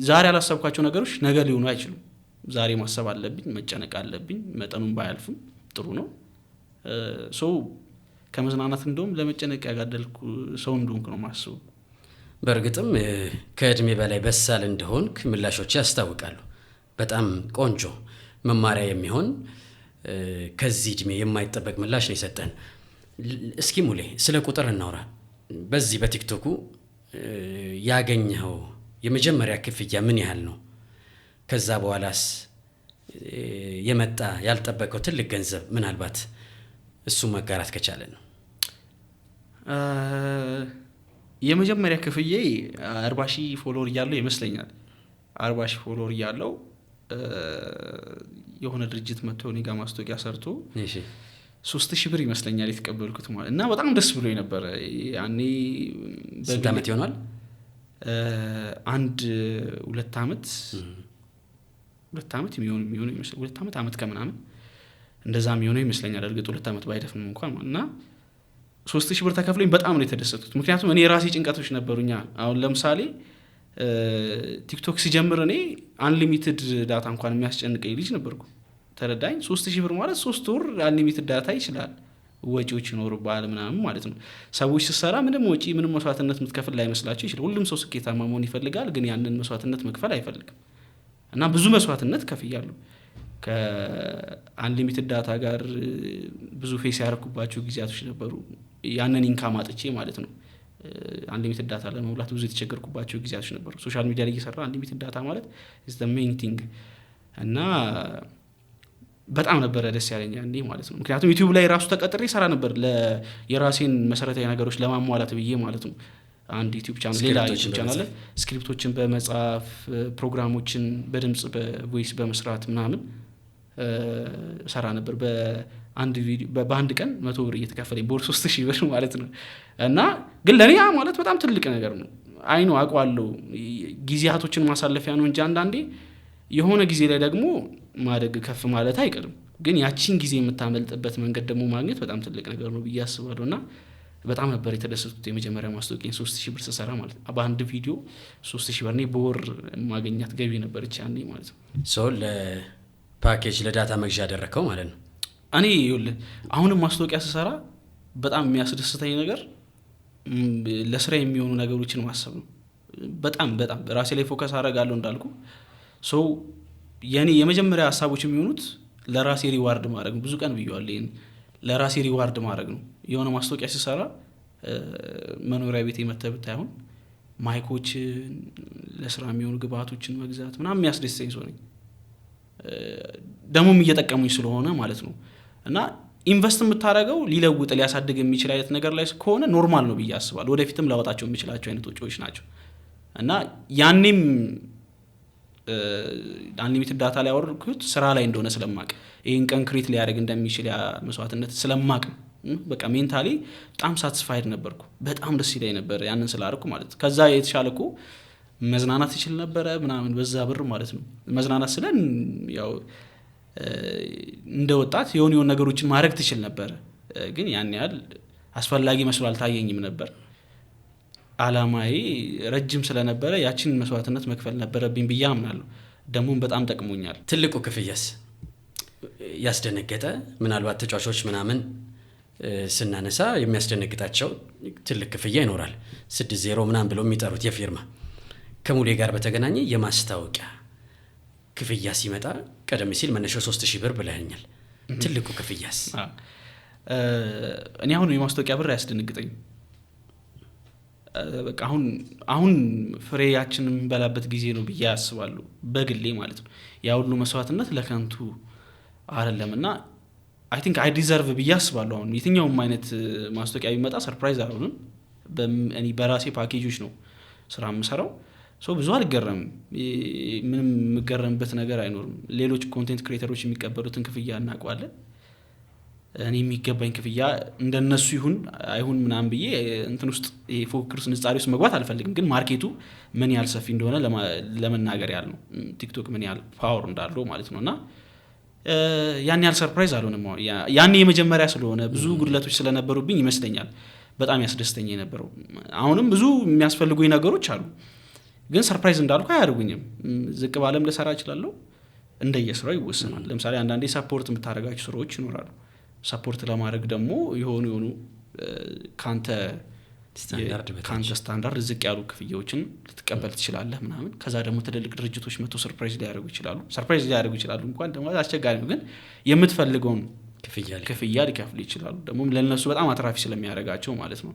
ዛሬ ያላሰብኳቸው ነገሮች ነገ ሊሆኑ አይችሉም። ዛሬ ማሰብ አለብኝ፣ መጨነቅ አለብኝ። መጠኑን ባያልፍም ጥሩ ነው። ሶ ከመዝናናት እንደውም ለመጨነቅ ያጋደልኩ ሰው እንደሆንኩ ነው ማስበው። በእርግጥም ከእድሜ በላይ በሳል እንደሆንክ ምላሾች ያስታውቃሉ። በጣም ቆንጆ መማሪያ የሚሆን ከዚህ እድሜ የማይጠበቅ ምላሽ ነው የሰጠን። እስኪ ሙሌ ስለ ቁጥር እናውራ። በዚህ በቲክቶኩ ያገኘኸው የመጀመሪያ ክፍያ ምን ያህል ነው? ከዛ በኋላስ የመጣ ያልጠበቀው ትልቅ ገንዘብ ምናልባት እሱ መጋራት ከቻለ ነው። የመጀመሪያ ክፍዬ 40,000 ፎሎወር እያለው ይመስለኛል። 40,000 ፎሎወር እያለው የሆነ ድርጅት መጥቶ እኔ ጋር ማስታወቂያ ሰርቶ 3,000 ብር ይመስለኛል የተቀበልኩት ማለት እና በጣም ደስ ብሎ ነበረ። ያኔ ስንት ዓመት ይሆናል? 2 ዓመት የሚሆን ይመስለኛል። 2 ዓመት ከምናምን እንደዛ የሚሆነው ይመስለኛል። እርግጥ 2 ዓመት ባይደፍንም እንኳን እና 3,000 ብር ተከፍሎኝ በጣም ነው የተደሰቱት። ምክንያቱም እኔ የራሴ ጭንቀቶች ነበሩኛ። አሁን ለምሳሌ ቲክቶክ ሲጀምር እኔ አንሊሚትድ ዳታ እንኳን የሚያስጨንቀኝ ልጅ ነበርኩ። ተረዳኝ። 3,000 ብር ማለት 3 ወር አንሊሚትድ ዳታ ይችላል። ወጪዎች ይኖሩብሃል ምናምን ማለት ነው። ሰዎች ስትሰራ ምንም ወጪ ምንም መስዋዕትነት የምትከፍል ላይመስላቸው ይችላል። ሁሉም ሰው ስኬታማ መሆን ይፈልጋል፣ ግን ያንን መስዋዕትነት መክፈል አይፈልግም። እና ብዙ መስዋዕትነት ከፍያለሁ። ከአንሊሚትድ ዳታ ጋር ብዙ ፌስ ያደረኩባቸው ጊዜያቶች ነበሩ። ያንን ኢንካም አጥቼ ማለት ነው። አንሊሚትድ ዳታ ለመሙላት ብዙ የተቸገርኩባቸው ጊዜያቶች ነበሩ። ሶሻል ሚዲያ ላይ እየሰራ አንሊሚትድ ዳታ ማለት is the main thing እና በጣም ነበረ ደስ ያለኝ ያኔ ማለት ነው። ምክንያቱም ዩቲዩብ ላይ ራሱ ተቀጥሬ ሰራ ነበር የራሴን መሰረታዊ ነገሮች ለማሟላት ብዬ ማለት ነው። አንድ ዩቲዩብ ቻናል ሌላ ዩቲዩብ ቻናል ስክሪፕቶችን በመጻፍ ፕሮግራሞችን በድምጽ በቮይስ በመስራት ምናምን ሰራ ነበር። በአንድ ቪዲዮ በአንድ ቀን 100 ብር እየተከፈለኝ በወር 3,000 ብር ማለት ነው። እና ግን ለኔ ማለት በጣም ትልቅ ነገር ነው። አይኑ አውቀዋለሁ ጊዜያቶችን ማሳለፊያ ነው እንጂ አንዳንዴ የሆነ ጊዜ ላይ ደግሞ ማደግ ከፍ ማለት አይቀርም። ግን ያቺን ጊዜ የምታመልጥበት መንገድ ደግሞ ማግኘት በጣም ትልቅ ነገር ነው ብዬ አስባለሁ። እና በጣም ነበር የተደሰቱት የመጀመሪያ ማስታወቂያ 3,000 ብር ስሰራ ማለት ነው። በአንድ ቪዲዮ 3,000 ብር እኔ በወር ማገኛት ገቢ ነበረች ያኔ ማለት ነው። ሰው ለፓኬጅ ለዳታ መግዣ ያደረከው ማለት ነው። እኔ ይኸውልህ አሁንም ማስታወቂያ ስሰራ በጣም የሚያስደስተኝ ነገር ለስራ የሚሆኑ ነገሮችን ማሰብ ነው። በጣም ራሴ ላይ ፎከስ አደርጋለሁ እንዳልኩ ሰው የኔ የመጀመሪያ ሀሳቦች የሚሆኑት ለራሴ ሪዋርድ ማድረግ ነው። ብዙ ቀን ብየዋለሁ ይሄን ለራሴ ሪዋርድ ማድረግ ነው። የሆነ ማስታወቂያ ሲሰራ መኖሪያ ቤት የመተህ ብታይሆን ማይኮችን ለስራ የሚሆኑ ግብአቶችን መግዛት ምናምን የሚያስደስተኝ ሰው ነኝ። ደሞም እየጠቀሙኝ ስለሆነ ማለት ነው። እና ኢንቨስት የምታደርገው ሊለውጥ ሊያሳድግ የሚችል አይነት ነገር ላይ ከሆነ ኖርማል ነው ብዬ አስባለሁ። ወደፊትም ላወጣቸው የሚችላቸው አይነት ወጪዎች ናቸው። እና ያኔም አንሊሚትድ ዳታ ላይ ያወርኩት ስራ ላይ እንደሆነ ስለማቅ ይሄን ቀን ክሬት ሊያደርግ እንደሚችል ያ መስዋዕትነት ስለማቅ በቃ ሜንታሊ በጣም ሳቲስፋይድ ነበርኩ። በጣም ደስ ይለኝ ነበር ያንን ስላደረኩ ማለት። ከዛ የተሻለ እኮ መዝናናት ይችል ነበረ ምናምን በዛ ብር ማለት ነው። መዝናናት ስለን ያው እንደ ወጣት የሆኑ ነገሮችን ማድረግ ትችል ነበር፣ ግን ያን ያህል አስፈላጊ መስሎ አልታየኝም ነበር። አላማዬ ረጅም ስለነበረ ያችን መስዋዕትነት መክፈል ነበረብኝ ብዬ አምናለሁ። ደሞም በጣም ጠቅሞኛል። ትልቁ ክፍያስ ያስደነገጠ ምናልባት ተጫዋቾች ምናምን ስናነሳ የሚያስደነግጣቸው ትልቅ ክፍያ ይኖራል። 6-0 ምናምን ብለው የሚጠሩት የፊርማ ከሙሌ ጋር በተገናኘ የማስታወቂያ ክፍያ ሲመጣ ቀደም ሲል መነሻው 3,000 ብር ብለኸኛል። ትልቁ ክፍያስ? እኔ አሁን የማስታወቂያ ብር ያስደነግጠኝ በቃ አሁን ፍሬያችንን በላበት ጊዜ ነው ብዬ አስባለሁ በግሌ ማለት ነው። ያ ሁሉ መስዋዕትነት ለከንቱ አይደለምና አይ ቲንክ አይ ዲዘርቭ ብዬ አስባለሁ። አሁን የትኛውም አይነት ማስታወቂያ ቢመጣ ሰርፕራይዝ አልሆንም። እኔ በራሴ ፓኬጆች ነው ስራ የምሰራው። ብዙ አልገረምም። ምንም የምገረምበት ነገር አይኖርም። ሌሎች ኮንቴንት ክሬተሮች የሚቀበሉትን ክፍያ እናውቀዋለን። እኔ የሚገባኝ ክፍያ እንደነሱ ይሁን አይሁን ምናምን ብዬ እንትን ውስጥ ይሄ ፉክክር ንጻሪ ውስጥ መግባት አልፈልግም። ግን ማርኬቱ ምን ያህል ሰፊ እንደሆነ ለመናገር ያህል ነው። ቲክቶክ ምን ያህል ፓወር እንዳለው ማለት ነውና ያን ያህል ሰርፕራይዝ አልሆንም። ያኔ የመጀመሪያ ስለሆነ ብዙ ጉድለቶች ስለነበሩብኝ ይመስለኛል በጣም ያስደስተኝ የነበረው። አሁንም ብዙ የሚያስፈልጉኝ ነገሮች አሉ፣ ግን ሰርፕራይዝ እንዳልኩ አያደርጉኝም። ዝቅ ባለም ልሰራ እችላለሁ፣ እንደየስራው ይወሰናል። ለምሳሌ አንዳንዴ ሰፖርት የምታደርጋቸው ስራዎች ይኖራሉ። ሰፖርት ለማድረግ ደግሞ የሆኑ ካንተ ስታንዳርድ ዝቅ ያሉ ክፍያዎችን ልትቀበል ትችላለህ ምናምን። ከዛ ደግሞ ትልልቅ ድርጅቶች መጥቶ ሰርፕራይዝ ሊያደርጉ ይችላሉ እንኳን ደግሞ አስቸጋሪ ነው፣ ግን የምትፈልገውን ክፍያ ሊከፍሉ ይችላሉ። ደግሞ ለነሱ በጣም አትራፊ ስለሚያደርጋቸው ማለት ነው።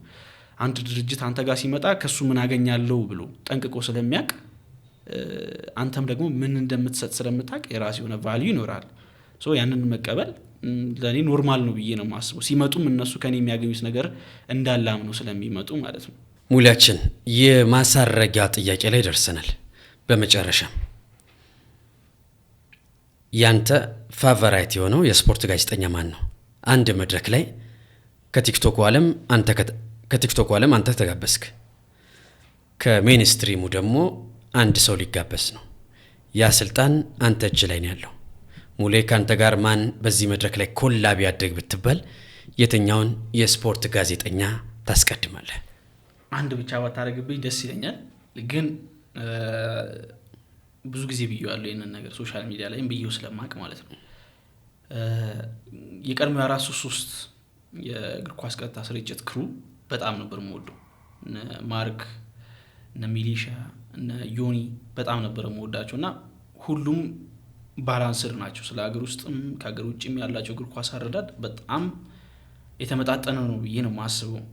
አንድ ድርጅት አንተ ጋር ሲመጣ ከሱ ምን አገኛለሁ ብሎ ጠንቅቆ ስለሚያውቅ አንተም ደግሞ ምን እንደምትሰጥ ስለምታውቅ የራስ የሆነ ቫልዩ ይኖራል። ያንን መቀበል ለኔ ኖርማል ነው ብዬ ነው የማስበው። ሲመጡም እነሱ ከኔ የሚያገኙት ነገር እንዳላም ነው ስለሚመጡ ማለት ነው። ሙላችን የማሳረጊያ ጥያቄ ላይ ደርሰናል። በመጨረሻ ያንተ ፋቨራይት የሆነው የስፖርት ጋዜጠኛ ማን ነው? አንድ መድረክ ላይ ከቲክቶክ ዓለም አንተ ተጋበዝክ፣ ከሜንስትሪሙ ደግሞ አንድ ሰው ሊጋበዝ ነው። ያ ስልጣን አንተ እጅ ላይ ነው ያለው። ሙሌ ካንተ ጋር ማን በዚህ መድረክ ላይ ኮላብ ያድርግ ብትባል የትኛውን የስፖርት ጋዜጠኛ ታስቀድማለህ? አንድ ብቻ ባታረግብኝ ደስ ይለኛል፣ ግን ብዙ ጊዜ ብየዋለሁ ይሄንን ነገር ሶሻል ሚዲያ ላይም ብየው ስለማቅ ማለት ነው። የቀድሞ የራሱ 3 የእግር ኳስ ቀጥታ ስርጭት ክሩ በጣም ነበር የምወደው። ማርክ፣ ሚሊሻ፣ ዮኒ በጣም ነበር የምወዳቸው እና ሁሉም ባላንስድ ናቸው። ስለ ሀገር ውስጥም ከሀገር ውጭም ያላቸው እግር ኳስ አረዳድ በጣም የተመጣጠነ ነው ብዬ ነው የማስበው።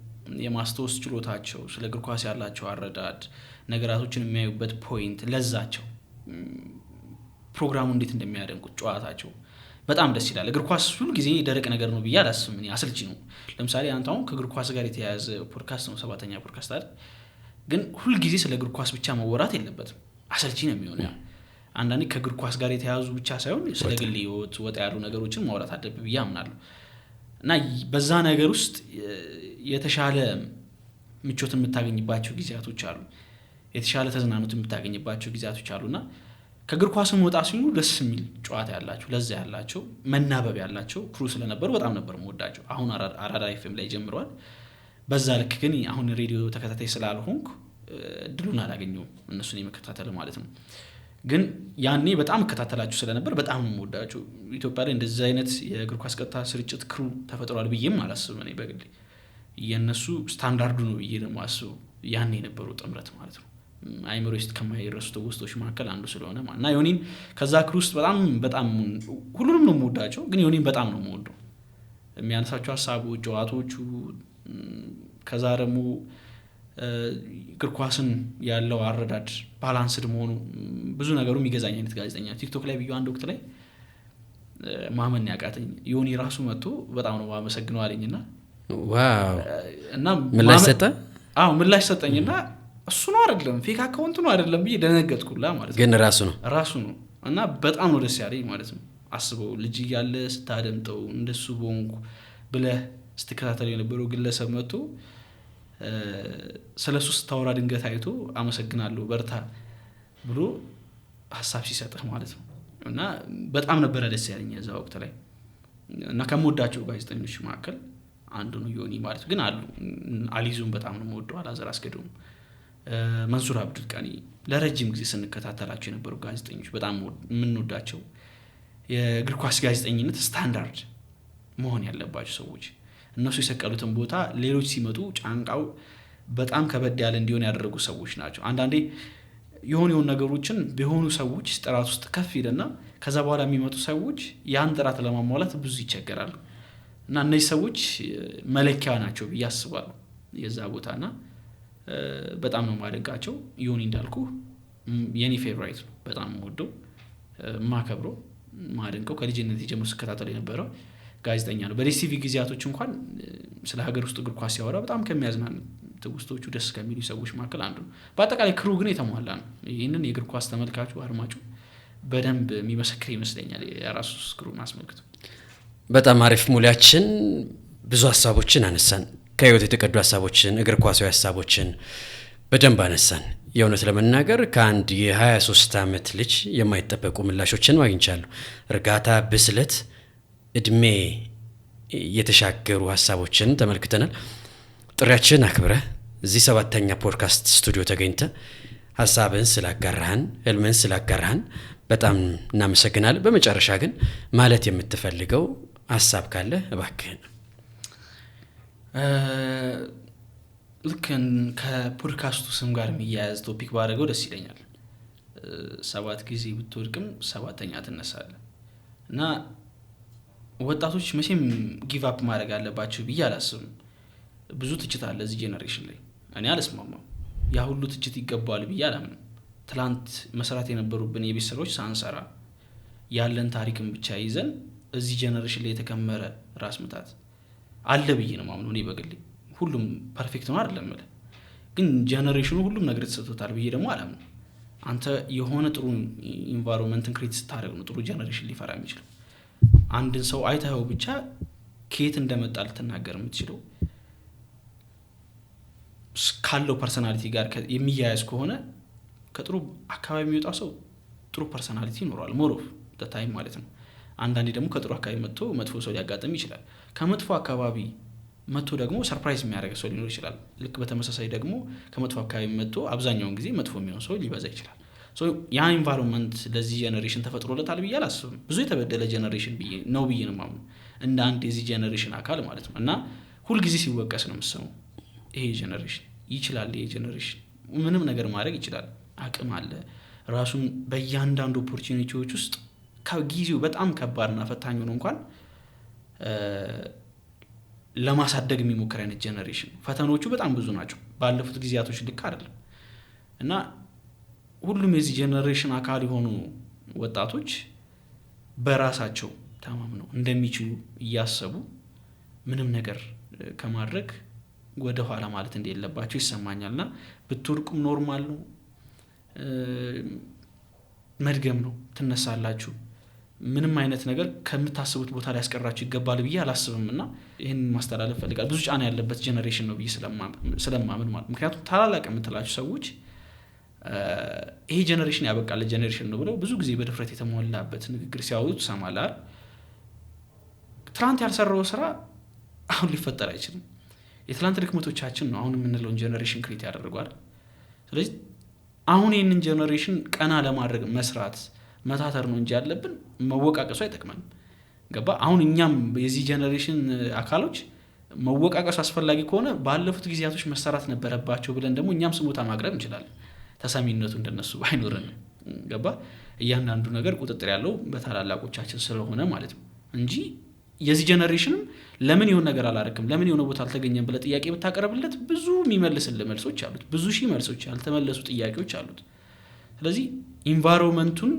የማስተዋወስ ችሎታቸው፣ ስለ እግር ኳስ ያላቸው አረዳድ፣ ነገራቶችን የሚያዩበት ፖይንት፣ ለዛቸው፣ ፕሮግራሙ እንዴት እንደሚያደንቁት፣ ጨዋታቸው በጣም ደስ ይላል። እግር ኳስ ሁሉ ጊዜ ደረቅ ነገር ነው ብዬ አላስብም። አሰልቺ ነው። ለምሳሌ አንተ አሁን ከእግር ኳስ ጋር የተያያዘ ፖድካስት ነው 7ኛ ፖድካስት አይደል? ግን ሁሉ ጊዜ ስለ እግር ኳስ ብቻ መወራት የለበትም፣ አሰልቺ ነው የሚሆነው። አንዳንዴ ከእግር ኳስ ጋር የተያያዙ ብቻ ሳይሆን ስለ ግል ህይወት ወጣ ያሉ ነገሮችን ማውራት አለብህ ብዬ አምናለሁ። እና በዛ ነገር ውስጥ የተሻለ ምቾት የምታገኝባቸው ጊዜያቶች አሉ፣ የተሻለ ተዝናኖት የምታገኝባቸው ጊዜያቶች አሉና ከእግር ኳስም ወጣ ሲሉ ደስ የሚል ጨዋታ ያላቸው፣ ለዛ ያላቸው፣ መናበብ ያላቸው ክሩ ስለነበሩ በጣም ነበር የምወዳቸው። አሁን አራዳ ኤፍኤም ላይ ጀምረዋል። በዛ ልክ ግን አሁን ሬዲዮ ተከታታይ ስላልሆንኩ እድሉን አላገኘሁም እነሱን የመከታተል ማለት ነው። ግን ያኔ በጣም እከታተላቸው ስለነበር በጣም የምወዳቸው። ኢትዮጵያ ላይ እንደዚህ አይነት የእግር ኳስ ቀጥታ ስርጭት ክሩ ተፈጥሯል ብዬም አላስብም እኔ በግሌ። የነሱ ስታንዳርዱ ነው ብዬ ነው የማስበው ያኔ የነበረው ጥምረት ማለት ነው። አይምሮ ውስጥ ከማይረሱ ትውስቶች መካከል አንዱ ስለሆነ ማለት እና ዮኒን ከዛ ክሩ ውስጥ በጣም ሁሉንም ነው የምወዳቸው፣ ግን ዮኒን በጣም ነው የምወደው። የሚያነሳቸው ሀሳቦች፣ ጨዋታዎቹ፣ ከዛ ደግሞ እግር ኳስን ያለው አረዳድ ባላንስድ መሆኑ ብዙ ነገሩ የሚገዛኝ አይነት ጋዜጠኛ። ቲክቶክ ላይ አንድ ወቅት ላይ ማመን ያቃተኝ ዮኒ ራሱ መጥቶ በጣም ነው ማመሰግነው አለኝና ዋው እና ምላሽ ሰጠኝና እሱ ነው አይደለም ፌክ አካውንት ነው አይደለም ብዬ ደነገጥኩላ ማለት ነው። ግን ራሱ ነው እና በጣም ነው ደስ ያለኝ ማለት ነው። አስበው ልጅ እያለ ስታደምጠው እንደሱ ቦንኩ ብለህ ስትከታተል የነበረው ግለሰብ መጥቶ ስለሱ ስታወራ ድንገት አይቶ አመሰግናለሁ በርታ ብሎ ሀሳብ ሲሰጥህ ማለት ነው። እና በጣም ነበረ ደስ ያለኝ እዛ ወቅት ላይ። እና ከምወዳቸው ጋዜጠኞች መካከል አንዱ ነው ዮኒ ማለት ግን አሉ። አሊዙም በጣም ነው የምወደው፣ አላዘር አስገዶም፣ መንሱር አብዱል ቀኒ ለረጅም ጊዜ ስንከታተላቸው የነበሩ ጋዜጠኞች በጣም የምንወዳቸው፣ የእግር ኳስ ጋዜጠኝነት ስታንዳርድ መሆን ያለባቸው ሰዎች፣ እነሱ የሰቀሉትን ቦታ ሌሎች ሲመጡ ጫንቃው በጣም ከበድ ያለ እንዲሆን ያደረጉ ሰዎች ናቸው። አንዳንዴ የሆኑ ነገሮችን በሆኑ ሰዎች ጥራት ውስጥ ከፍ ይልና ከዛ በኋላ የሚመጡ ሰዎች ያን ጥራት ለማሟላት ብዙ ይቸገራሉ። እና እነዚህ ሰዎች መለኪያ ናቸው ብዬ አስባለሁ የዛ ቦታና በጣም ነው ማደንቃቸው። ዮኒ እንዳልኩ የኔ ፌቨራይት ነው፣ በጣም ወደው ማከብረው ማደንቀው ከልጅነት ጀምሮ ስከታተል የነበረው ጋዜጠኛ ነው። በዲሲቪ ጊዜያቶች እንኳን ስለ ሀገር ውስጥ እግር ኳስ ሲያወራ በጣም ከሚያዝናኑ ትውስቶቹ ደስ ከሚሉ ሰዎች መካከል አንዱ ነው። በአጠቃላይ ክሩ ግን የተሟላ ነው። ይህንን የእግር ኳስ ተመልካቹ አድማጩ በደንብ የሚመሰክር ይመስለኛል የራሱ ክሩን አስመልክቶ። በጣም አሪፍ ሙላችን፣ ብዙ ሀሳቦችን አነሳን፣ ከህይወት የተቀዱ ሀሳቦችን፣ እግር ኳሳዊ ሀሳቦችን በደንብ አነሳን። የእውነት ለመናገር ከአንድ የ23 ዓመት ልጅ የማይጠበቁ ምላሾችን አግኝቻለሁ። እርጋታ፣ ብስለት፣ እድሜ የተሻገሩ ሀሳቦችን ተመልክተናል። ጥሪያችን አክብረህ እዚህ 7ኛ ፖድካስት ስቱዲዮ ተገኝተ ሀሳብን ስላጋራህን፣ ህልምን ስላጋራህን በጣም እናመሰግናለን። በመጨረሻ ግን ማለት የምትፈልገው ሀሳብ ካለ እባክህን። ልክ ከፖድካስቱ ስም ጋር የሚያያዝ ቶፒክ ባደረገው ደስ ይለኛል። 7 ጊዜ ብትወድቅም 7ኛ ትነሳለህ። እና ወጣቶች መቼም ጊቭ አፕ ማድረግ አለባቸው ብዬ አላስብም። ብዙ ትችት አለ እዚህ ጄነሬሽን ላይ፣ እኔ አልስማማም። ያ ሁሉ ትችት ይገባዋል ብዬ አላምንም። ትላንት መስራት የነበሩብን የቤት ስራዎች ሳንሰራ ያለን ታሪክን ብቻ ይዘን እዚህ ጄነሬሽን ላይ የተከመረ ራስ ምታት አለ ብዬ ነው ማምነው። እኔ በግሌ ሁሉም ፐርፌክት ነው አይደለም ማለት ግን ጄነሬሽኑ ሁሉም ነገር ተሰጥቶታል ብዬ ደግሞ አላምንም። አንተ የሆነ ጥሩ ኢንቫይሮንመንትን ክሬት ስታደርግ ነው ጥሩ ጄነሬሽን ሊፈራ የሚችለው። አንድን ሰው አይተኸው ብቻ ከየት እንደመጣ ልትናገር የምትችለው ካለው ፐርሰናሊቲ ጋር የሚያያዝ ከሆነ ከጥሩ አካባቢ የሚወጣ ሰው ጥሩ ፐርሰናሊቲ ይኖረዋል ሞር ኦፍ ዘ ታይም ማለት ነው። አንዳንዴ ደግሞ ከጥሩ አካባቢ መጥቶ መጥፎ ሰው ሊያጋጥም ይችላል። ከመጥፎ አካባቢ መጥቶ ደግሞ ሰርፕራይዝ የሚያደርግ ሰው ሊኖር ይችላል። ልክ በተመሳሳይ ደግሞ ከመጥፎ አካባቢ መጥቶ አብዛኛውን ጊዜ መጥፎ የሚሆን ሰው ሊበዛ ይችላል። ያ ኢንቫይሮንመንት ለዚህ ጄነሬሽን ተፈጥሮለታል ብዬ አላስብም። ብዙ የተበደለ ጄነሬሽን ነው ብዬ ነው የማምነው እንደ አንድ የዚህ ጄነሬሽን አካል ማለት ነው። እና ሁልጊዜ ሲወቀስ ነው የምትሰማው። ይሄ ጄነሬሽን ይችላል፣ ይሄ ጄነሬሽን ምንም ነገር ማድረግ ይችላል፣ አቅም አለ። ራሱን በእያንዳንዱ ኦፖርቹኒቲዎች ውስጥ ከጊዜው በጣም ከባድና ፈታኝ ሆኖ እንኳን ለማሳደግ የሚሞክር አይነት ጄነሬሽን። ፈተኖቹ በጣም ብዙ ናቸው፣ ባለፉት ጊዜያቶች ልክ አይደለም። እና ሁሉም የዚህ ጄነሬሽን አካል የሆኑ ወጣቶች በራሳቸው ተማምነው እንደሚችሉ እያሰቡ ምንም ነገር ከማድረግ ወደ ኋላ ማለት እንደሌለባቸው ይሰማኛልና ብትወድቁም ኖርማል ነው፣ መድገም ነው፣ ትነሳላችሁ። ምንም አይነት ነገር ከምታስቡት ቦታ ላይ ያስቀራችሁ ይገባል ብዬ አላስብም። እና ይህን ማስተላለፍ ፈልጋል። ብዙ ጫና ያለበት ጄነሬሽን ነው ብዬ ስለማምን ማለት ምክንያቱም ታላላቅ የምትላችሁ ሰዎች ይሄ ጄነሬሽን ያበቃለ ጄነሬሽን ነው ብለው ብዙ ጊዜ በድፍረት የተሞላበት ንግግር ሲያወጡ ትሰማለህ። ትላንት ያልሰራው ስራ አሁን ሊፈጠር አይችልም። የትላንት ድክመቶቻችን ነው አሁን የምንለውን ጄነሬሽን ክሬት ያደርጓል። ስለዚህ አሁን ይህንን ጄነሬሽን ቀና ለማድረግ መስራት መታተር ነው እንጂ ያለብን መወቃቀሱ አይጠቅመንም። ገባ? አሁን እኛም የዚህ ጄነሬሽን አካሎች መወቃቀሱ አስፈላጊ ከሆነ ባለፉት ጊዜያቶች መሰራት ነበረባቸው ብለን ደግሞ እኛም ስሞታ ማቅረብ እንችላለን። ተሰሚነቱ እንደነሱ ባይኖረን ገባ? እያንዳንዱ ነገር ቁጥጥር ያለው በታላላቆቻችን ስለሆነ ማለት ነው እንጂ የዚህ ጄነሬሽንም ለምን ይሁን ነገር አላረክም ለምን የሆነ ቦታ አልተገኘም ብለ ጥያቄ ብታቀርብለት ብዙ የሚመልስልህ መልሶች አሉት። ብዙ ሺህ መልሶች ያልተመለሱ ጥያቄዎች አሉት። ስለዚህ ኢንቫይሮንመንቱን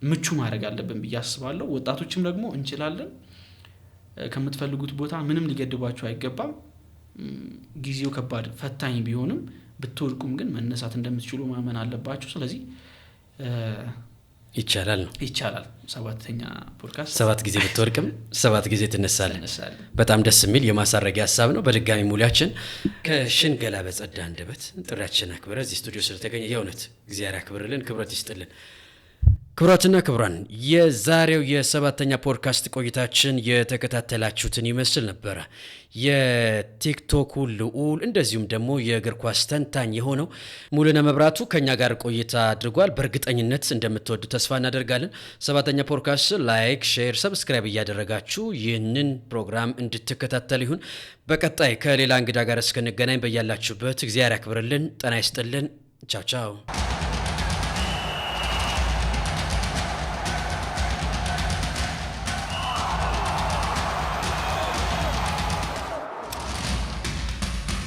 ምቹ ማድረግ አለብን ብዬ አስባለሁ። ወጣቶችም ደግሞ እንችላለን። ከምትፈልጉት ቦታ ምንም ሊገድባችሁ አይገባም። ጊዜው ከባድ ፈታኝ ቢሆንም ብትወድቁም ግን መነሳት እንደምትችሉ ማመን አለባችሁ። ስለዚህ ይቻላል ነው ይቻላል። 7ኛ ፖድካስት 7 ጊዜ ብትወድቅም 7 ጊዜ ትነሳለህ። በጣም ደስ የሚል የማሳረጊያ ሀሳብ ነው። በድጋሚ ሙላችን ከሽንገላ በጸዳ አንደበት ጥሪያችን አክብረ እዚህ ስቱዲዮ ስለተገኘ የእውነት እግዚአብሔር ያክብርልን፣ ክብረት ይስጥልን። ክቡራትና ክቡራን የዛሬው የ7ኛ ፖድካስት ቆይታችን የተከታተላችሁትን ይመስል ነበረ። የቲክቶኩ ልዑል እንደዚሁም ደግሞ የእግር ኳስ ተንታኝ የሆነው ሙሉነህ መብራቱ ከኛ ጋር ቆይታ አድርጓል። በእርግጠኝነት እንደምትወዱ ተስፋ እናደርጋለን። 7ኛ ፖድካስት ላይክ፣ ሼር፣ ሰብስክራይብ እያደረጋችሁ ይህንን ፕሮግራም እንድትከታተል ይሁን። በቀጣይ ከሌላ እንግዳ ጋር እስክንገናኝ በያላችሁበት እግዚአብሔር ያክብርልን፣ ጤና ይስጥልን። ቻው ቻው።